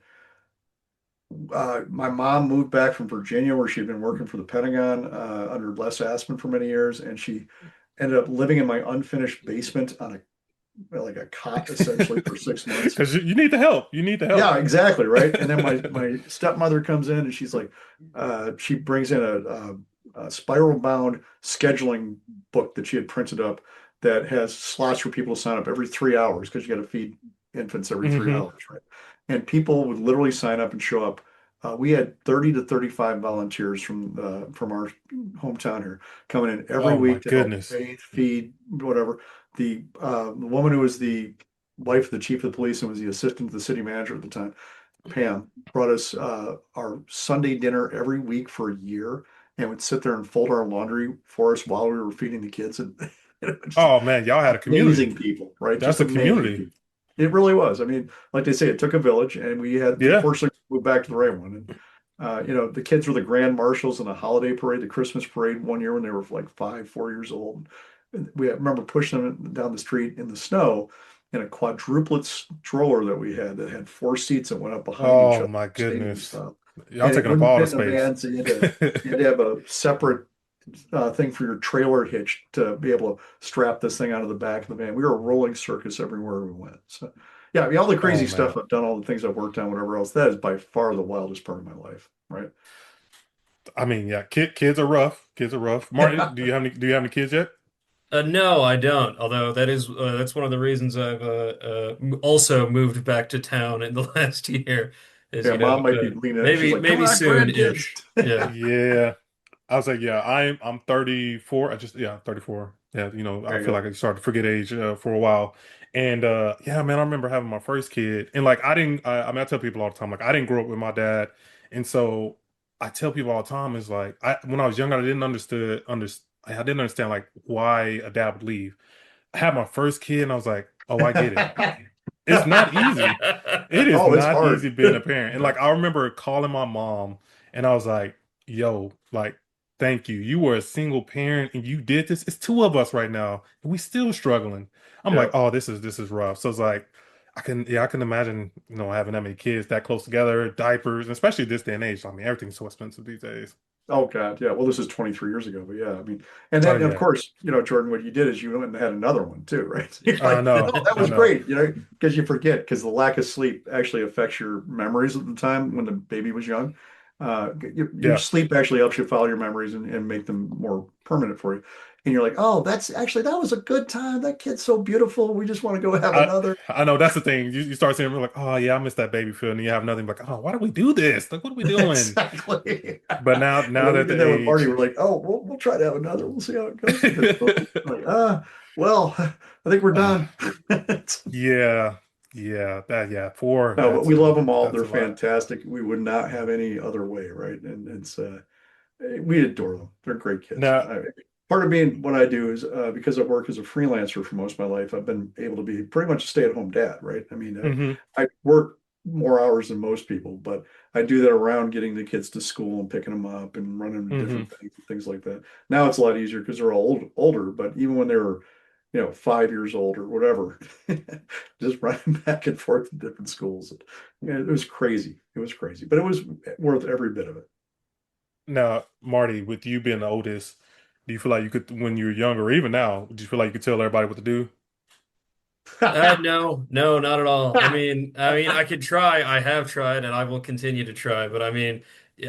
my mom moved back from Virginia, where she'd been working for the Pentagon under Les Aspin for many years, and she ended up living in my unfinished basement on like a cot essentially for 6 months. Because you need the help. You need the help. Yeah, exactly, right. And then my stepmother comes in and she's like, she brings in a spiral bound scheduling book that she had printed up that has slots for people to sign up every 3 hours because you got to feed infants every three Hmm. hours, right? And people would literally sign up and show up. We had 30 to 35 volunteers from our hometown here coming in every Oh my week to help goodness. bathe, feed, whatever. The woman who was the wife of the chief of the police and was the assistant to the city manager at the time, Pam, brought us our Sunday dinner every week for a year and would sit there and fold our laundry for us while we were feeding the kids. And it was just Oh man, y'all had a community. amazing people, right? That's Just a amazing community. people. It really was. I mean, like they say, it took a village, and we had to Yeah. fortunately move back to the right one. And the kids were the grand marshals in the holiday parade, the Christmas parade one year when they were like 5, 4 years old. And I remember pushing them down the street in the snow in a quadruplet stroller that we had that had four seats that went up behind each Oh other, my stadium goodness. style. Y'all And it taking up wouldn't all the fit in the space. van, so you had to have a separate thing for your trailer hitch to be able to strap this thing onto the back of the van. We were a rolling circus everywhere we went. So, yeah, I mean, all the Oh crazy man. stuff I've done, all the things I've worked on, whatever else, that is by far the wildest part of my life, right? I mean, yeah, kids are rough. Kids are rough. Martin, do you have any kids yet? No, I don't. Although that's one of the reasons I've also moved back to town in the last year. Is Yeah, mom might be leaning. She's maybe like, "Come maybe on, grandkids." soon-ish. Yeah. Yeah. I was like, yeah, I'm 34. I'm 34. Yeah, I There you feel go. like I started to forget age for a while. And yeah, man, I remember having my first kid. And like I mean I tell people all the time, like I didn't grow up with my dad. And so I tell people all the time is like when I was younger, I didn't understand like why a dad would leave. I had my first kid and I was like, oh, I get it. It's not easy. It is Oh, it's not hard. easy being a parent. And No. like I remember calling my mom and I was like, yo, like, thank you. You were a single parent and you did this. It's two of us right now, and we still struggling. I'm like, Yeah. oh, this is rough. So it's like I can imagine, having that many kids that close together, diapers, and especially this day and age. I mean, everything's so expensive these days. Oh God, yeah. Well, this is 23 years ago, but yeah, I mean, and Oh then of yeah. course, Jordan, what you did is you went and had another one too, right? You're I like, know. oh, that I was know. great, because you forget because the lack of sleep actually affects your memories at the time when the baby was young. Your Yeah. sleep actually helps you file your memories and make them more permanent for you. And you're like, oh, that's actually that was a good time. That kid's so beautiful. We just want to go have I another. I know that's the thing. You start seeing like, oh yeah, I miss that baby feel, and you have nothing like, oh, why do we do this? Like, what are we doing? Exactly. But now And now then we that did the that with Marty. age, We're like, oh, we'll try to have another. We'll see how it goes. And then boom, like, well, I think we're done. yeah, yeah, four. No, but we love them all. That's They're a lot. fantastic. We would not have any other way, right? And it's we adore them. They're great kids. Now, Part of being what I do is because I work as a freelancer for most of my life, I've been able to be pretty much a stay-at-home dad, right? I mean, hmm I work more hours than most people, but I do that around getting the kids to school and picking them up and running them to hmm different things, things like that. Now it's a lot easier because they're all older, but even when they were, 5 years old or whatever, just running back and forth to different schools. It was crazy. It was crazy, but it was worth every bit of it. Now, Marty, with you being the oldest, do you feel like you could, when you were younger, or even now, do you feel like you could tell everybody what to do? No, no, not at all. I mean, I could try. I have tried, and I will continue to try. But I mean,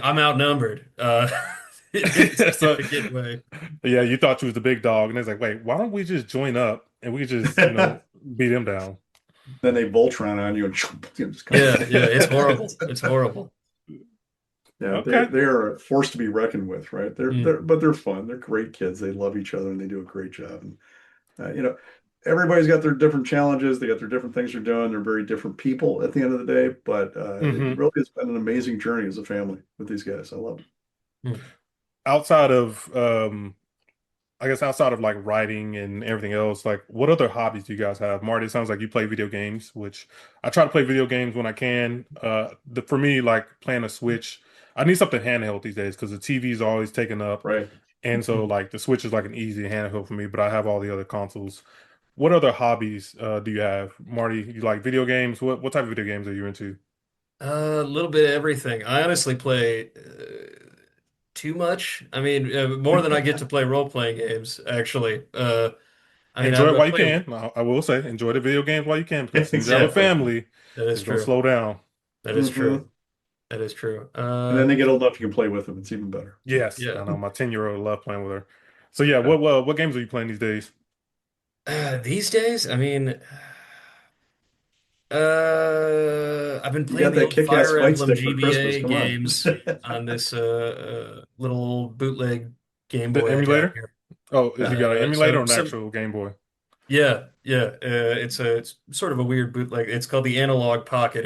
I'm outnumbered in a So, significant way. yeah, you thought you was the big dog, and it's like, wait, why don't we just join up and we just, beat him down? Then they Voltron on you and just come Yeah, down. yeah, it's horrible. It's horrible. Yeah, they Okay. they are a force to be reckoned with, right? Mm. But they're fun. They're great kids. They love each other and they do a great job. And everybody's got their different challenges. They got their different things they're doing. They're very different people at the end of the day. But it hmm really has been an amazing journey as a family with these guys. I love it. Mm. Outside of, I guess outside of like writing and everything else, like what other hobbies do you guys have? Marty, it sounds like you play video games, which I try to play video games when I can. For me, like playing a Switch, I need something handheld these days because the TV is always taken up, Right. and so like the Switch is like an easy handheld for me. But I have all the other consoles. What other hobbies do you have, Marty? You like video games? What type of video games are you into? A little bit of everything. I honestly play too much. I mean, more than I get to play role-playing games, actually. I mean, Enjoy I've it while you played. can. I will say, enjoy the video games while you can because as soon as you have a Yeah, Exactly. family, that is it's gonna true. slow down. That is true. Hmm. That is true. And then they get old enough you can play with them. It's even better. Yes, Yeah. I know my 10-year-old love playing with her. So yeah, Yeah. what games are you playing these days? These days, I mean, I've been You playing got the that old kick-ass Fire fight Emblem stick for Christmas. GBA Come on. games on this little bootleg Game The Boy I got emulator? here. Oh, is you got an emulator or So an some actual Game Boy? Yeah, yeah. It's sort of a weird bootleg. It's called the Analog Pocket.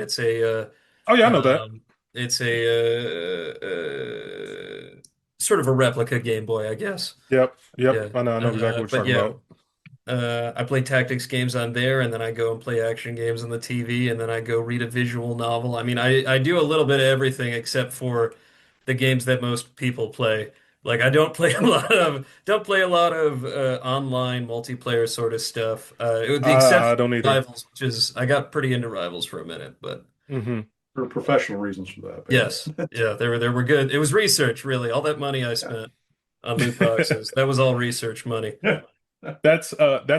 Oh yeah, I know that. Um, it's sort of a replica Game Boy, I guess. Yep. Yeah. I know exactly what you're But talking yeah, about. I play tactics games on there, and then I go and play action games on the TV, and then I go read a visual novel. I mean, I do a little bit of everything except for the games that most people play. Like I don't play a lot of online multiplayer sort of stuff. With the I exception don't of either. Rivals, which is I got pretty into Rivals for a minute, but hmm For professional reasons for that, yes, but yeah, they were good. It was research, really. All that money I yeah. spent on loot boxes, that was all research money. Yeah. That's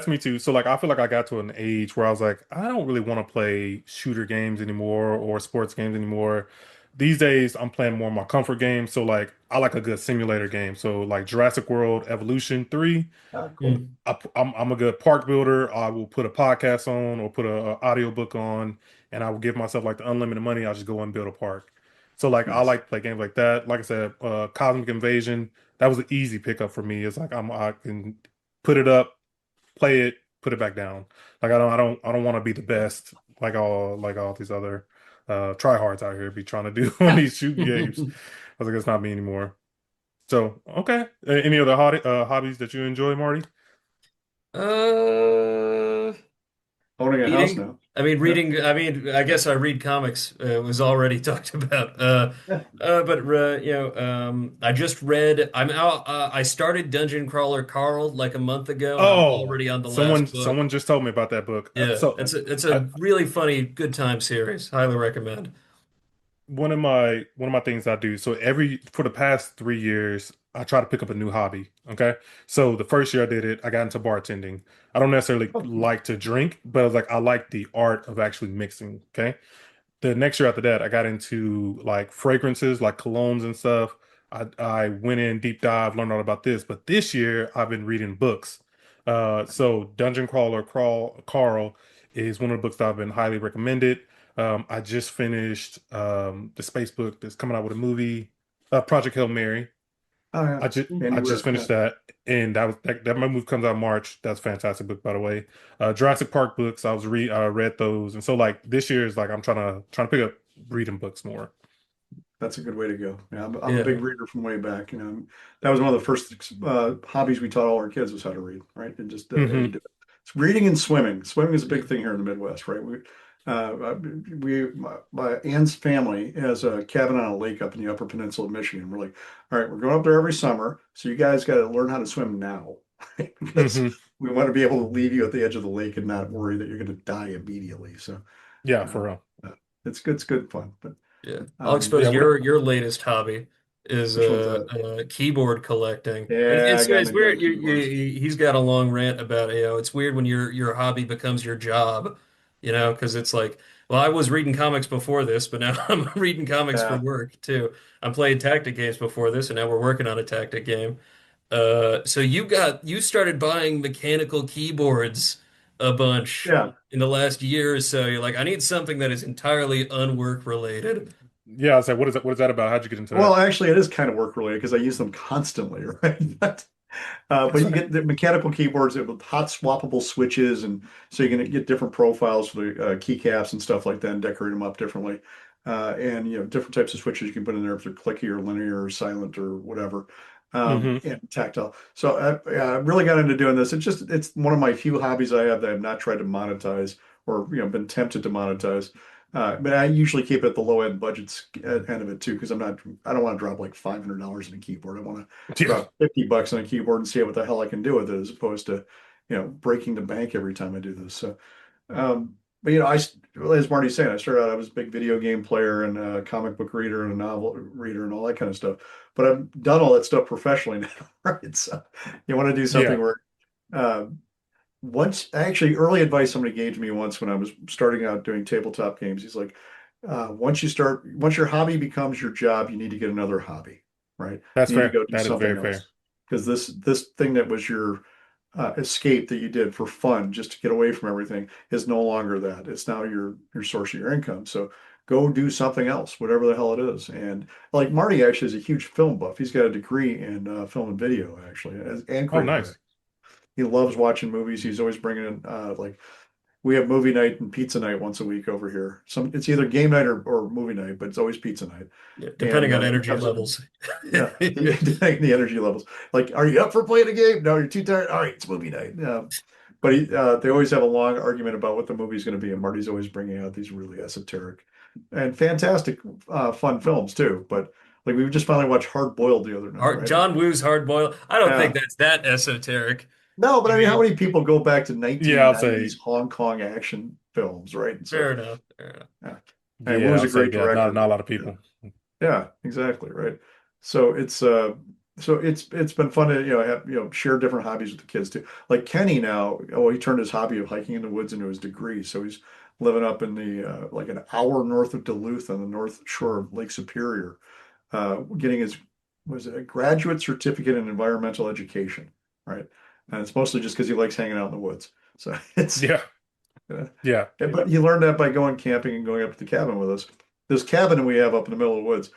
me too. So like I feel like I got to an age where I was like, I don't really want to play shooter games anymore or sports games anymore. These days I'm playing more of my comfort games. So like I like a good simulator game. So like Jurassic World Evolution 3. Ah, cool. Mm, I'm a good park builder. I will put a podcast on or put a audiobook on and I will give myself like the unlimited money. I'll just go and build a park. So like I Nice. like to play games like that. Like I said, Cosmic Invasion, that was an easy pickup for me. It's like I can put it up, play it, put it back down. Like I don't want to be the best like all these other tryhards out here be trying to do on these shooting games. mm. I was like, it's not me anymore. So okay. Any other hobbies that you enjoy, Marty? Uh, Owning a house Reading. now. I mean, Yeah. reading. I mean, I guess I read comics. Was already talked about. Yeah. But I just read. I'm out. I started Dungeon Crawler Carl like a month ago, and I'm Oh, already on the someone last book. someone just told me about that book. Yeah, So it's I, a really funny, good time series. Highly recommend. one of my things I do, so every for the past 3 years, I try to pick up a new hobby. Okay. So the first year I did it, I got into bartending. I don't necessarily Oh, cool. like to drink, but I was like, I like the art of actually mixing. Okay. the next year after that, I got into like fragrances, like colognes and stuff. I went in deep dive, learned all about this. But this year, I've been reading books. So Dungeon Carl is one of the books that I've been highly recommended. I just finished the space book that's coming out with a movie, Project Hail Mary. Oh yeah, I Andy just Weir. Yeah, finished that, and that my movie comes out in March. That's a fantastic book, by the way. Jurassic Park books, I read those, and so like this year is like I'm trying to pick up reading books more. that's a good way to go. Yeah, I'm a big Yeah. reader from way back. That was one of the first hobbies we taught all our kids was how to read, right? And just how you Hmm. do it. It's reading and swimming. Swimming is a big thing here in the Midwest, right? My aunt's family has a cabin on a lake up in the Upper Peninsula of Michigan. We're like, all right, we're going up there every summer, so you guys got to learn how to swim now, right? Because Hmm. we want to be able to leave you at the edge of the lake and not worry that you're going to die immediately. So, Yeah, uh, for real. it's good. It's good fun. But Yeah. I'll Yeah, expose your latest hobby is which one's that? keyboard collecting. And Yeah, I got it's into getting weird keyboards. he's got a long rant about, it's weird when your hobby becomes your job, because it's like, well, I was reading comics before this, but now I'm reading comics for Yeah, work too. I'm playing tactic games before this, and now we're working on a tactic game. So you started buying mechanical keyboards a bunch yeah. in the last year or so. You're like, I need something that is entirely unwork related. yeah. I was like, what is that about? How'd you get into Well, that? actually, it is kind of work related because I use them constantly, right? But That's you right. get the mechanical keyboards with hot swappable switches, and so you can get different profiles for the keycaps and stuff like that, and decorate them up differently. And different types of switches you can put in there if they're clicky or linear or silent or whatever, Hmm. and tactile. So I really got into doing this. It's one of my few hobbies I have that I've not tried to monetize or been tempted to monetize. But I usually keep it at the low end budgets end of it too, because I don't want to drop like $500 in a keyboard. I want to Yeah, drop $50 on a keyboard and see what the hell I can do with it, as opposed to, breaking the bank every time I do this. So, but as Marty's saying, I started out, I was a big video game player and a comic book reader and a novel reader and all that kind of stuff. But I've done all that stuff professionally now, right? So you want to do something yeah. where, uh, once actually early advice somebody gave to me once when I was starting out doing tabletop games, he's like, once your hobby becomes your job, you need to get another hobby, right? That's You need to fair. go do That is very something fair. else. Because this thing that was your escape that you did for fun, just to get away from everything, is no longer that. It's now your source of your income. So go do something else, whatever the hell it is. And like Marty actually is a huge film buff. He's got a degree in film and video actually, and Oh, creative writing. nice. He loves watching movies. He's always bringing in like we have movie night and pizza night once a week over here. It's either game night or movie night, but it's always pizza night. Yeah, And depending on he energy comes in, levels. yeah, the energy levels. Like, are you up for playing a game? No, you're too tired. All right, it's movie night. But they always have a long argument about what the movie's going to be, and Marty's always bringing out these really esoteric and fantastic, fun films too. But like we just finally watched Hard Boiled the other night, right? John Woo's Hard Boiled. I don't think Yeah. that's that esoteric. No, but I I mean, how mean, many people go back to Yeah, I'll 1990s say, Hong Kong action films, right? And so, fair enough. Fair enough. yeah. And yeah, Woo's I'll a say, great yeah, not director. not a lot of Yeah, people. yeah, exactly, right. So it's been fun to have share different hobbies with the kids too. Like Kenny now, oh, he turned his hobby of hiking in the woods into his degree. So he's living up in the like an hour north of Duluth on the north shore of Lake Superior, getting his was it a graduate certificate in environmental education, right? And it's mostly just because he likes hanging out in the woods. So it's Yeah, uh, yeah. but he learned that by going camping and going up to the cabin with us. This cabin we have up in the middle of the woods,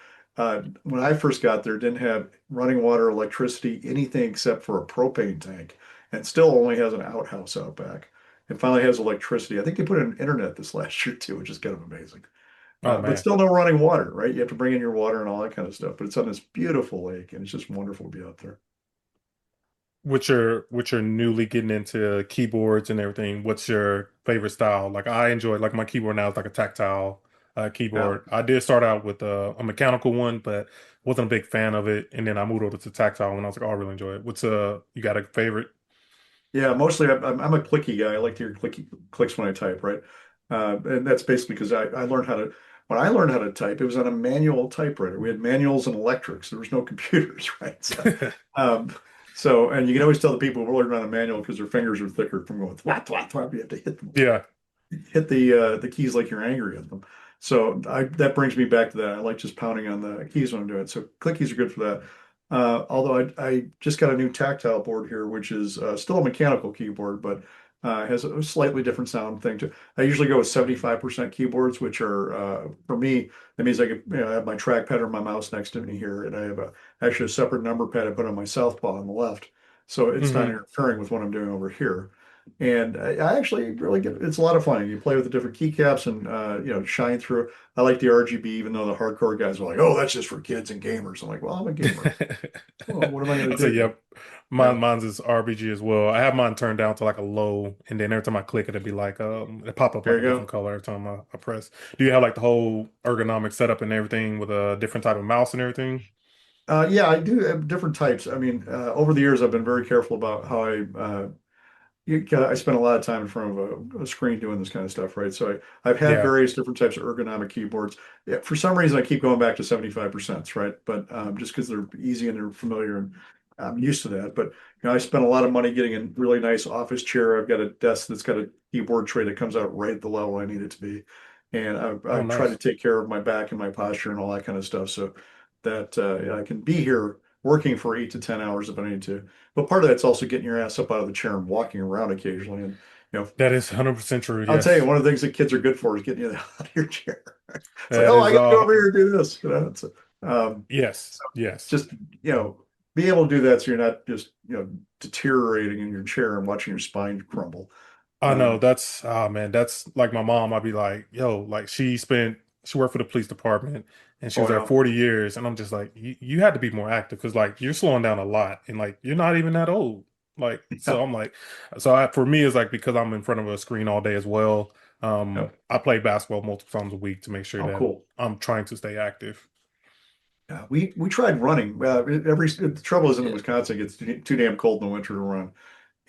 when I first got there, didn't have running water, electricity, anything except for a propane tank, and still only has an outhouse out back. It finally has electricity. I think they put in internet this last year too, which is kind of amazing. Oh But man. still no running water, right? You have to bring in your water and all that kind of stuff. But it's on this beautiful lake, and it's just wonderful to be out there. With your newly getting into keyboards and everything, what's your favorite style? Like I enjoy like my keyboard now is like a tactile Yeah. keyboard. I did start out with a mechanical one, but wasn't a big fan of it. And then I moved over to tactile and I was like, oh, I really enjoy it. What's you got a favorite? Yeah, mostly I'm a clicky guy. I like to hear clicky clicks when I type, right? And that's basically because I learned how to when I learned how to type, it was on a manual typewriter. We had manuals and electrics. There was no computers, right? Um, and you can always tell the people who are learning on a manual because their fingers are thicker from going thwap thwap thwap. You have to Yeah. hit the keys like you're angry at them. So that brings me back to that. I like just pounding on the keys when I'm doing it. So click keys are good for that. Although I just got a new tactile board here, which is still a mechanical keyboard, but has a slightly different sound thing to. I usually go with 75% keyboards, which are for me, that means I can have my trackpad or my mouse next to me here, and I have actually a separate number pad I put on my southpaw on the left, so it's not Hmm. interfering with what I'm doing over here. And I actually really get it's a lot of fun. You play with the different keycaps and shine through. I like the RGB, even though the hardcore guys are like, "Oh, that's just for kids and gamers." I'm like, "Well, I'm a gamer. Well, what am I going to I say, do?" yep. Yeah, Mine's is RBG as well. I have mine turned down to like a low, and then every time I click it, it'd be like it pop up there like you a go. different color every time I press. Do you have like the whole ergonomic setup and everything with a different type of mouse and everything? Yeah, I do have different types. I mean, over the years, I've been very careful about how I spend a lot of time in front of a screen doing this kind of stuff, right? So I've had Yeah. various different types of ergonomic keyboards. Yeah, for some reason, I keep going back to 75%, right? But just because they're easy and they're familiar and I'm used to that. But I spent a lot of money getting a really nice office chair. I've got a desk that's got a keyboard tray that comes out right at the level I need it to be. And I Oh, try to nice. take care of my back and my posture and all that kind of stuff so that I can be here working for 8 to 10 hours if I need to. But part of that's also getting your ass up out of the chair and walking around occasionally. And That is 100% true. I'll tell you, Yes. one of the things that kids are good for is getting you out of your chair. It's like, That oh, I is got to go over here and do this. yes. So Yes. just be able to do that so you're not just deteriorating in your chair and watching your spine crumble. I know Uh, that's oh man, that's like my mom. I'd be like, yo, like she worked for the police department and she oh was there yeah, 40 years. And I'm just like, you had to be more active because like you're slowing down a lot and like you're not even that old. Like, yeah, so I'm like, for me, it's like because I'm in front of a screen all day as well. yeah. I play basketball multiple times a week to make sure Oh, that cool. I'm trying to stay active. Yeah, we tried running. The trouble is in Yeah. Wisconsin, it gets too damn cold in the winter to run.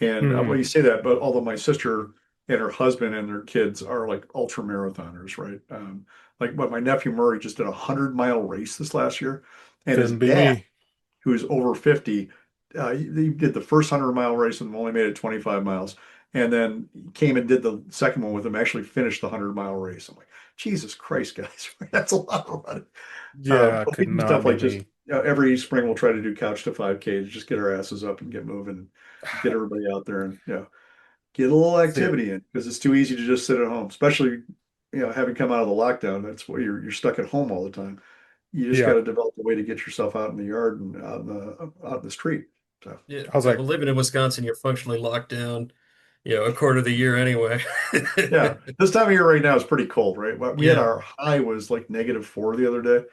And well, Hmm. you say that, but although my sister and her husband and their kids are like ultra marathoners, right? My nephew Murray just did a 100-mile race this last year, and his Couldn't be dad, me. who is over 50, he did the first 100-mile race and only made it 25 miles, and then came and did the second one with him. Actually finished the 100-mile race. I'm like, Jesus Christ, guys, that's a lot of running. Yeah, But we could do stuff not be like just me. every spring we'll try to do couch to 5K to just get our asses up and get moving, get everybody out there and get a little That's it. activity in because it's too easy to just sit at home, especially having come out of the lockdown. That's where you're stuck at home all the time. You just got Yeah. to develop a way to get yourself out in the yard and out in the street. So Yeah. I was Yeah. Well, like, living in Wisconsin, you're functionally locked down, a quarter of the year anyway. yeah, this time of year right now is pretty cold, right? We had Yeah. our high was like -4 the other day.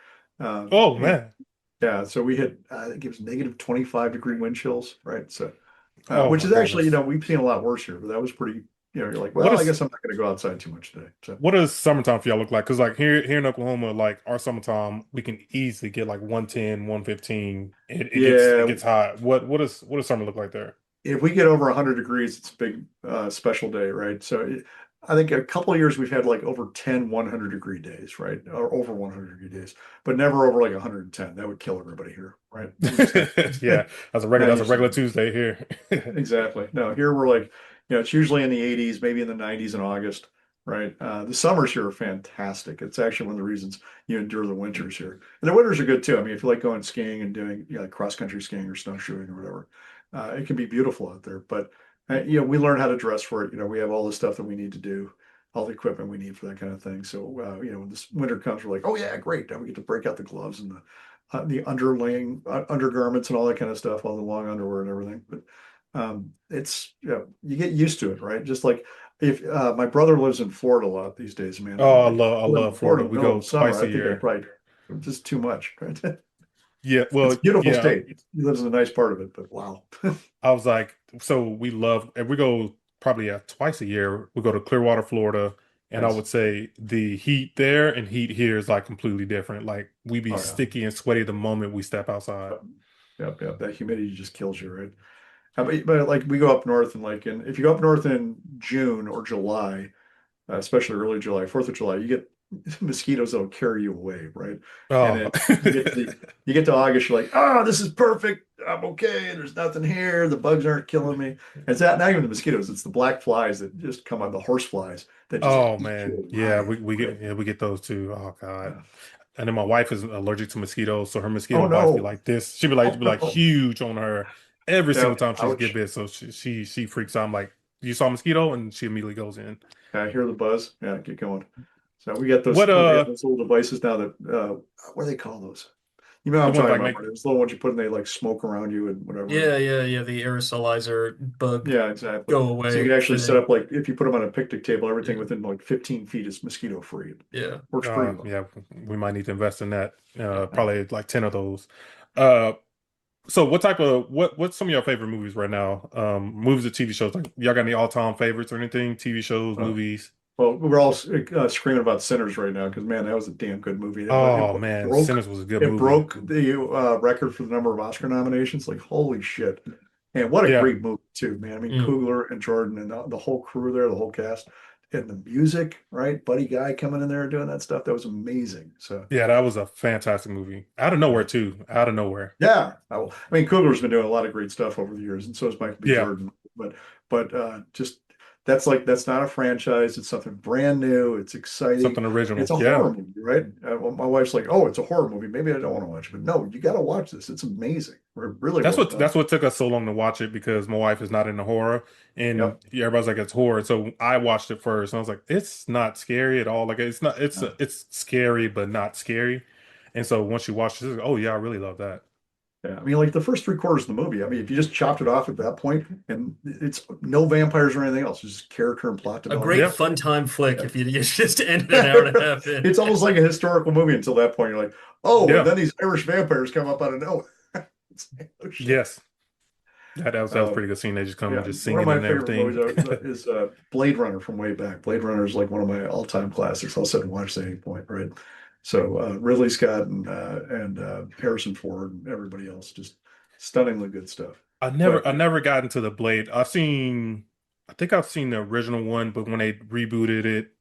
oh And man. yeah, so we had I think it was -25-degree wind chills, right? So Oh which my is actually, goodness. we've seen a lot worse here, but that was pretty, you're like, What well, I is guess I'm not going to go outside too much today. So, what does summertime for y'all look like? Because like here in Oklahoma, like our summertime, we can easily get like 110, 115. It yeah, gets hot. What does summer look like there? if we get over 100 degrees, it's a big special day, right? So, I think a couple of years we've had like over 10 100-degree days, right? Or over 100-degree days, but never over like 110. That would kill everybody here, right? We're just not, Yeah, not that's a used to regular that. Tuesday here. Exactly. No, here we're like, it's usually in the 80s, maybe in the 90s in August, right? The summers here are fantastic. It's actually one of the reasons you endure the winters here. And the winters are good too. I mean, if you like going skiing and doing, like cross-country skiing or snowshoeing or whatever, it can be beautiful out there. But, we learn how to dress for it. We have all the stuff that we need to do, all the equipment we need for that kind of thing. So, when this winter comes, we're like, oh yeah, great. Now we get to break out the gloves and the underlaying undergarments and all that kind of stuff, all the long underwear and everything. But it's you get used to it, right? Just like if my brother lives in Florida a lot these days, man. Oh, Like I live in love Florida Florida. in the We middle go of the summer, twice a I think I year. probably just too much. Right? Yeah, It's well, a beautiful yeah. state. He lives in a nice part of it, but wow. I was like, so we love, and we go probably twice a year. We go to Clearwater, Florida, and I Nice. would say the heat there and heat here is like completely different. Like we be Oh yeah. sticky and sweaty the moment we step outside. Yep. Yep. Yep. That humidity just kills you, right? But like we go up north and if you go up north in June or July, especially early July, 4th of July, you get mosquitoes that'll carry you away, right? And Oh. then you get to August, you're like, oh, this is perfect. I'm okay. There's nothing here. The bugs aren't killing me. And it's not even the mosquitoes, it's the black flies that just come on, the horse flies that just Oh eat you man. Yeah, alive, we right? get we get those too. Oh God. Yeah. And then my wife is allergic to mosquitoes, so her Oh mosquito bites be no. like this. She'd Oh be like no. huge on her every Yeah. single time she get Ouch. bit. So she freaks out. I'm like, you saw a mosquito, and she immediately goes in. I hear the buzz. Yeah, get going. So we got those What they have those little devices now that what do they call those? You know what the I'm ones talking like about, make right? Those little ones you put in, they like smoke around you and whatever. Yeah. The aerosolizer bug Yeah, exactly. go So you away can actually set thing. up like if you put them on a picnic table, everything Yeah. within like 15 feet is mosquito free. Yeah. Works pretty well. yeah, we might need to invest in that. Yeah. Probably like 10 of those. Uh so what type of what's some of your favorite movies right now? Movies or TV shows? Like y'all got any all-time favorites or anything? TV shows, Uh, movies? well, we're all screaming about Sinners right now because man, that was a damn good movie. Oh man, Sinners was a good It movie. broke the record for the number of Oscar nominations. Like holy shit! And what a Yeah. great movie too, man. I mean, Mm. Coogler and Jordan and the whole crew there, the whole cast, and the music, right? Buddy Guy coming in there and doing that stuff. That was amazing. So Yeah, that was a fantastic movie. Out of nowhere yeah. too. Out of nowhere. Yeah, I mean, Coogler's been doing a lot of great stuff over the years, and so has Michael B. Yeah, Jordan. But just that's not a franchise. It's something brand new. It's exciting. something original. It's a Yeah. horror movie, right? Well, my wife's like, "Oh, it's a horror movie. Maybe I don't want to watch it." But no, you got to watch this. It's amazing. Really well done. That's what took us so long to watch it because my wife is not into horror and Yep. everybody's like it's horror. So I watched it first and I was like, it's not scary at all. Like it's not Yeah. it's scary but not scary. And so once you watch it, it's like, oh yeah, I really love that. Yeah. I mean, like the first three quarters of the movie. I mean, if you just chopped it off at that point, and it's no vampires or anything else, it's just character and plot A great development. Yeah. fun time flick Yeah. if you just ended an hour and a half in. It's almost like a historical movie until that point. You're like, oh, and Yeah. then these Irish vampires come up out of nowhere. It's like, oh shit. Yes. That was a Uh, pretty good scene. They just come yeah, and just one of singing my and favorite movies everything. is Blade Runner from way back. Blade Runner is like one of my all-time classics. I'll sit and watch at any point, right? So Ridley Scott and Harrison Ford and everybody else, just stunningly good stuff. But I never got into the Blade. I think I've seen the original one, but when they rebooted it,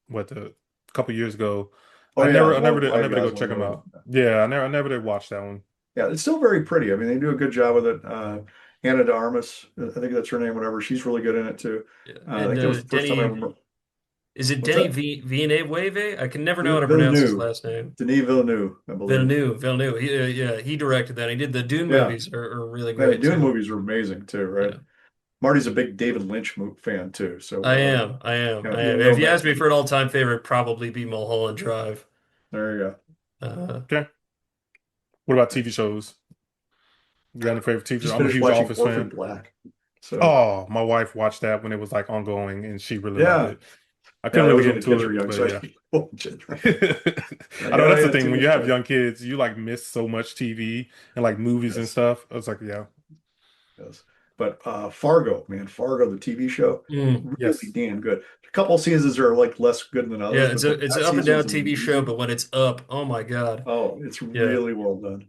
what the a couple years ago, oh yeah, the I one never with did, I Ryan never did go Gosling check and them everything. out. Yeah, I never did watch that one. Yeah, it's still very pretty. I mean, they do a good job with it. Anna de Armas, I think that's her name, whatever. She's really good in it too. Yeah. I And think that was the first time I Denny, remember. is it What's Denny that? Villeneuve? I can never know how to pronounce his Villeneuve, last name. Denis Villeneuve, I believe. Villeneuve. Yeah, he directed that. He did the Dune Yeah, movies are really man, the great Dune too. movies are amazing too, right? Yeah. Marty's a big David Lynch fan too, so yeah, I am. you'll If know you ask Matt. me for an all-time favorite, probably be Mulholland Drive. There you go. Uh, Okay. What about TV shows? You got any favorite TV shows? Just I'm a finished huge watching Office Orphan fan. Black, so Oh, my wife watched that when it was like ongoing, and she really loved yeah, it. I yeah, couldn't that really was get when the kids into were it, young, but so I yeah. didn't watch it. Right? I Like, know I that's the had thing. too When you much have time. young kids, you like miss so much TV and like movies and Yes, stuff. I was like, yeah, yes. But Fargo, man, Fargo, the TV show, really yes, damn good. A couple of seasons are like less good than yeah, others, but the it's an last up and season down was TV show, amazing. but when it's up, oh my God. Oh, it's Yeah. really well done.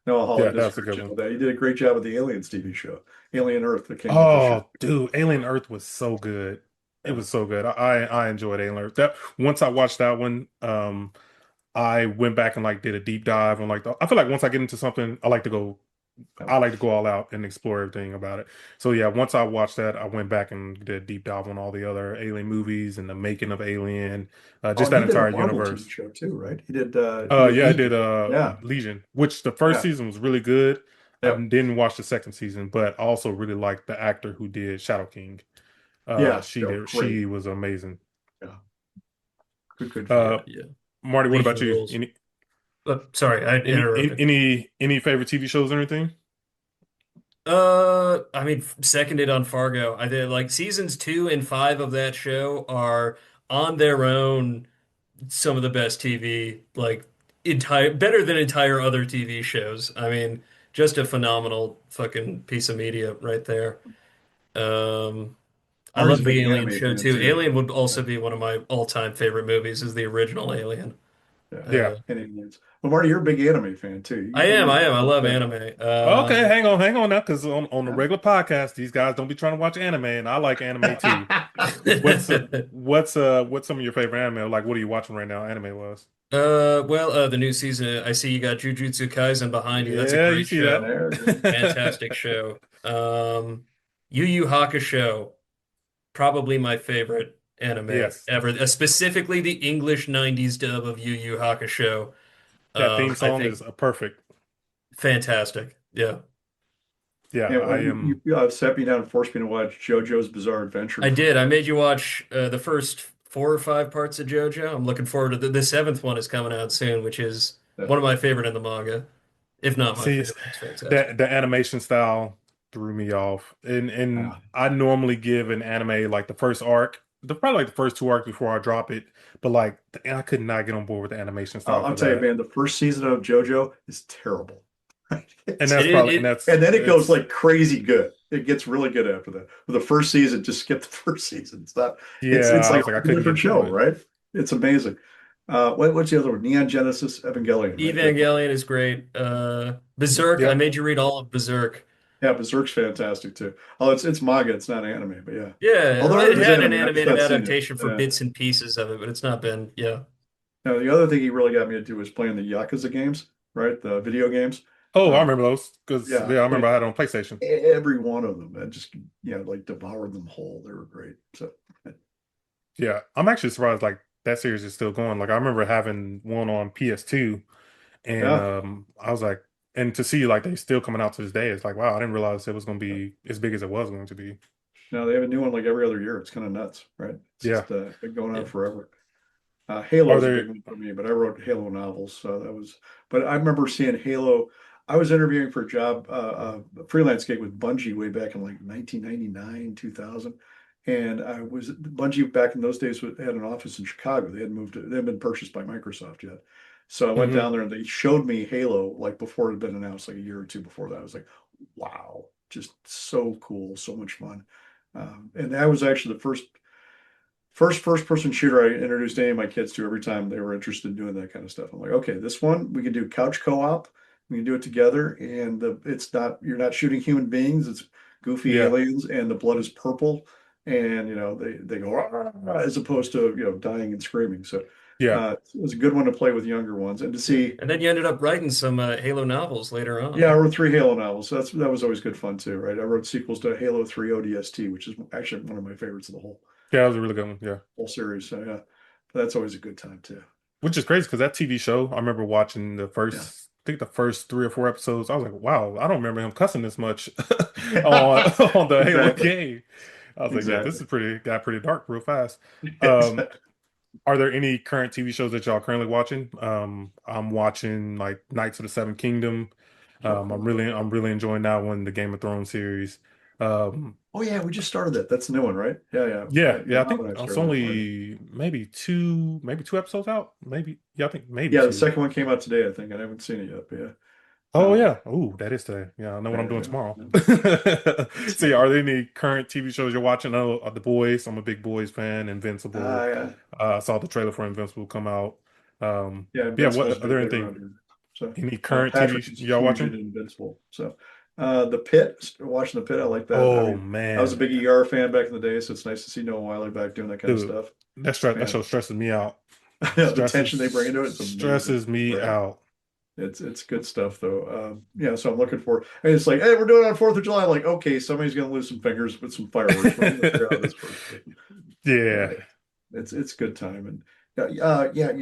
Noah yeah, Hawley does a that's a great good job one. with that. He did a great job with the Aliens TV show, Alien Earth, that came out this year. Oh, dude, Alien Earth was so good. It Yeah. was so good. I enjoyed Alien Earth. That once I watched that one, I went back and like did a deep dive on like I feel like once I get into something, Yeah. I like to go all out and explore everything about it. So yeah, once I watched that, I went back and did a deep dive on all the other Alien movies and the making of Alien, Oh, just and that he did a entire Marvel TV universe. show too, right? He did Yeah, I did Legion. Yeah, Legion, which the first yeah, season was really good. I yeah, didn't watch the second season, but I also really liked the actor who did Shadow King. yeah. No, great. She was amazing. Yeah, good for Uh, her. Yeah. Marty, what Legion about you? rules. Sorry, I interrupted. Any favorite TV shows or anything? I mean, seconded on Fargo. I did like seasons 2 and 5 of that show are on their own some of the best TV, like entire better than entire other TV shows. I mean, just a phenomenal fucking piece of media right there. Um, I Marty's love a the big Alien anime show fan too. too. Alien would Yeah. also be one of my all-time favorite movies, is the original Alien. Yeah. Yeah. Uh, And aliens. Well, Marty, you're a big anime fan too. I love Yeah. anime. Okay, hang on now, because on the regular podcast, these guys don't be trying to watch anime, and I like anime too. What's some of your favorite anime? Like, what are you watching right now, anime was? The new season, I see you got Jujutsu Kaisen behind you. That's a Yeah, you great see that? show. There we go. Fantastic show. Yu Yu Hakusho, probably my favorite anime Yes, ever. Specifically the English 90s dub of Yu Yu Hakusho. that theme I song think is perfect. fantastic. Yeah. Yeah, Yeah, I well, am. you sat me down and forced me to watch JoJo's Bizarre Adventure I for did. I made you watch the first 4 or 5 parts of JoJo. I'm looking forward to the seventh one is coming out soon, which is yeah. one of my favorite in the manga, if not my See, favorite. It's fantastic. that the animation style threw me off, and Yeah. I normally give an anime like the first arc, probably like the first two arcs before I drop it. But like, I could not get on board with the animation style I'll for tell you, that, man, the first season of JoJo is terrible. and It's, that's It probably it and then it goes it's like crazy good. It gets really good after that. But the first season, just skip the first season. It's not. yeah. It's I like was a like, I whole couldn't get different into show, it. right? It's amazing. What's the other one? Neon Genesis Evangelion, right? Evangelion is great. Berserk. I Yep. made you read all of Berserk. Yeah, Berserk's fantastic too. Oh, it's manga. It's not anime, but yeah. Yeah, Although it it is had an anime, I just animated not seen it. adaptation for Yeah. bits and pieces of it, but it's not been. Yeah. Now the other thing he really got me into was playing the Yakuza games, right? The video games. Oh, I Uh, remember those because yeah, yeah, I remember played I had it on PlayStation. every one of them. I just like devoured them whole. They were great. So Yeah, I'm actually surprised like that series is still going. Like I remember having one on PS2, and yeah. I was like, and to see like they still coming out to this day, it's like wow, I didn't realize it was going to be as big as it was going to be. Now they have a new one like every other year. It's kind of nuts, right? It's Yeah. just been going on Yeah. forever. Are Halo's a big there? one for me, but I wrote Halo novels, so that was. But I remember seeing Halo. I was interviewing for a job, a freelance gig with Bungie way back in like 1999, 2000, and I was Bungie back in those days had an office in Chicago. They had moved. They hadn't been purchased by Microsoft yet, so I went Hmm. down there and they showed me Halo like before it had been announced, like a year or two before that. I was like, wow, just so cool, so much fun. And that was actually the first person shooter I introduced any of my kids to every time they were interested in doing that kind of stuff. I'm like, okay, this one we can do couch co-op. We can do it together, and it's not you're not shooting human beings. It's goofy Yeah. aliens, and the blood is purple, and they go "Ah," as opposed to dying and screaming. So Yeah. it was a good one to play with younger ones, and to Yeah. see. And then you ended up writing some Halo novels later Yeah, I on. wrote three Halo novels. That was always good fun too, right? I wrote sequels to Halo 3 ODST, which is actually one of my favorites of the Yeah, that was a really good one. Yeah. whole series. So yeah, that's always a good time too. Which is crazy because that TV show, I remember watching Yeah. I think the first 3 or 4 episodes. I was like, wow, I don't remember him cussing this much on on the Halo Exactly. game. I was like, yeah, this Exactly. is got pretty dark real fast. Um, Exactly. are there any current TV shows that y'all currently watching? I'm watching like Knights of the Seven Kingdom. Oh, cool. I'm really enjoying that one, the Game of Thrones series. Um, Oh yeah, we just started that. That's the new one, right? Yeah, yeah. yeah, My yeah, I mom think and I it's started that one. only maybe two episodes out. Maybe, yeah, I think maybe Yeah, the two. second one came out today, I think. I haven't seen it yet, but yeah. Oh Uh, yeah. Oh, that is today. Yeah, I know what I'm doing yeah, tomorrow. yeah. So yeah, are there any current TV shows you're watching? I know The Boys. I'm a big Boys fan. Invincible. Yeah. I saw the trailer for Invincible come out. Yeah, Yeah, what Invincible's are big, there big around anything here. So any current TV Patrick is y'all huge watching? in Invincible. So The Pit, watching The Pit, I like that. I Oh mean, I was a man, big ER fan back in the day, so it's nice to see Noah Wiley back doing that kind of dude, stuff. that And show stresses me out. the tension they bring into it is amazing. Stresses me Right. out. It's good stuff though. Yeah, so I'm looking for. And it's like, hey, we're doing it on Fourth of July. I'm like, okay, somebody's gonna lose some fingers with some fireworks. We're gonna figure out this first. Yeah. It's good time. And yeah,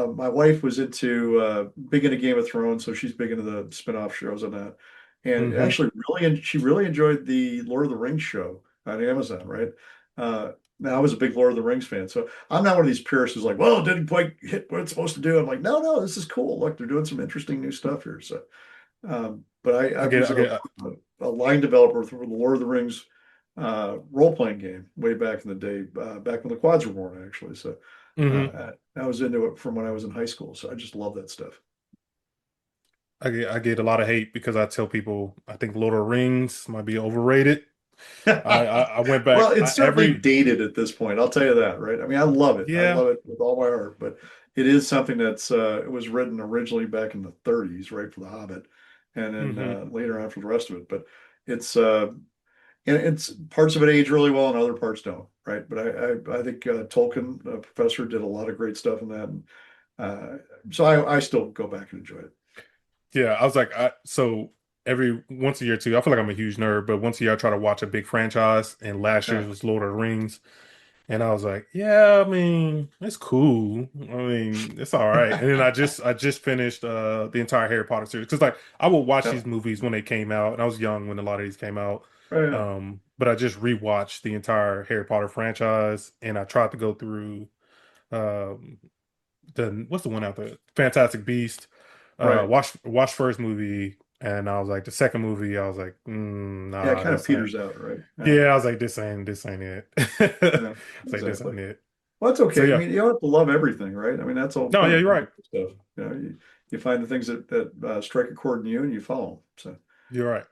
my wife was big into Game of Thrones, so she's big into the spin-off shows on that. And Hmm. actually, she really enjoyed the Lord of the Rings show on Amazon, right? Now I was a big Lord of the Rings fan, so I'm not one of these purists who's like, well, it didn't quite hit what it's supposed to do. I'm like, no, this is cool. Look, they're doing some interesting new stuff here. So, but I I get it. was I get it. a line developer for the Lord of the Rings role-playing game way back in the day, back when the quads were born, actually. So Hmm. I was into it from when I was in high school. So I just love that stuff. I get a lot of hate because I tell people I think Lord of the Rings might be overrated. I went back Well, it's certainly every dated at this point. I'll tell you that, right? I mean, I love it. I yeah. love it with all my heart, but it is something that's it was written originally back in the 30s, right, for The Hobbit, and then Hmm. later on for the rest of it. But it's and it's parts of it age really well and other parts don't, right? But I think Tolkien, professor, did a lot of great stuff in that, and uh, so I still go back and enjoy it. Yeah, I was like, so every once a year too. I feel like I'm a huge nerd, but once a year I try to watch a big franchise, and last Yeah, year's was Lord of the Rings, and I was like, yeah, I mean, it's cool. I mean, it's all right. And then I just finished the entire Harry Potter series because like I would watch yeah, these movies when they came out, and I was young when a lot of these came out. right, yeah, But I just rewatched the entire Harry Potter franchise, and I tried to go through um the what's the one out there? Fantastic Beast. right. Watch first movie, and I was like the second movie. I was like, Yeah, it nah, kind of this ain't. peters out, right? Yeah, Yeah, I was like, this ain't it. yeah, It's like this exactly. ain't it. Well, that's So okay. I yeah, mean, you don't have to love everything, right? I mean, that's all no, part yeah, of you're right. stuff. You find the things that strike a chord in you and you follow them. So, You're right.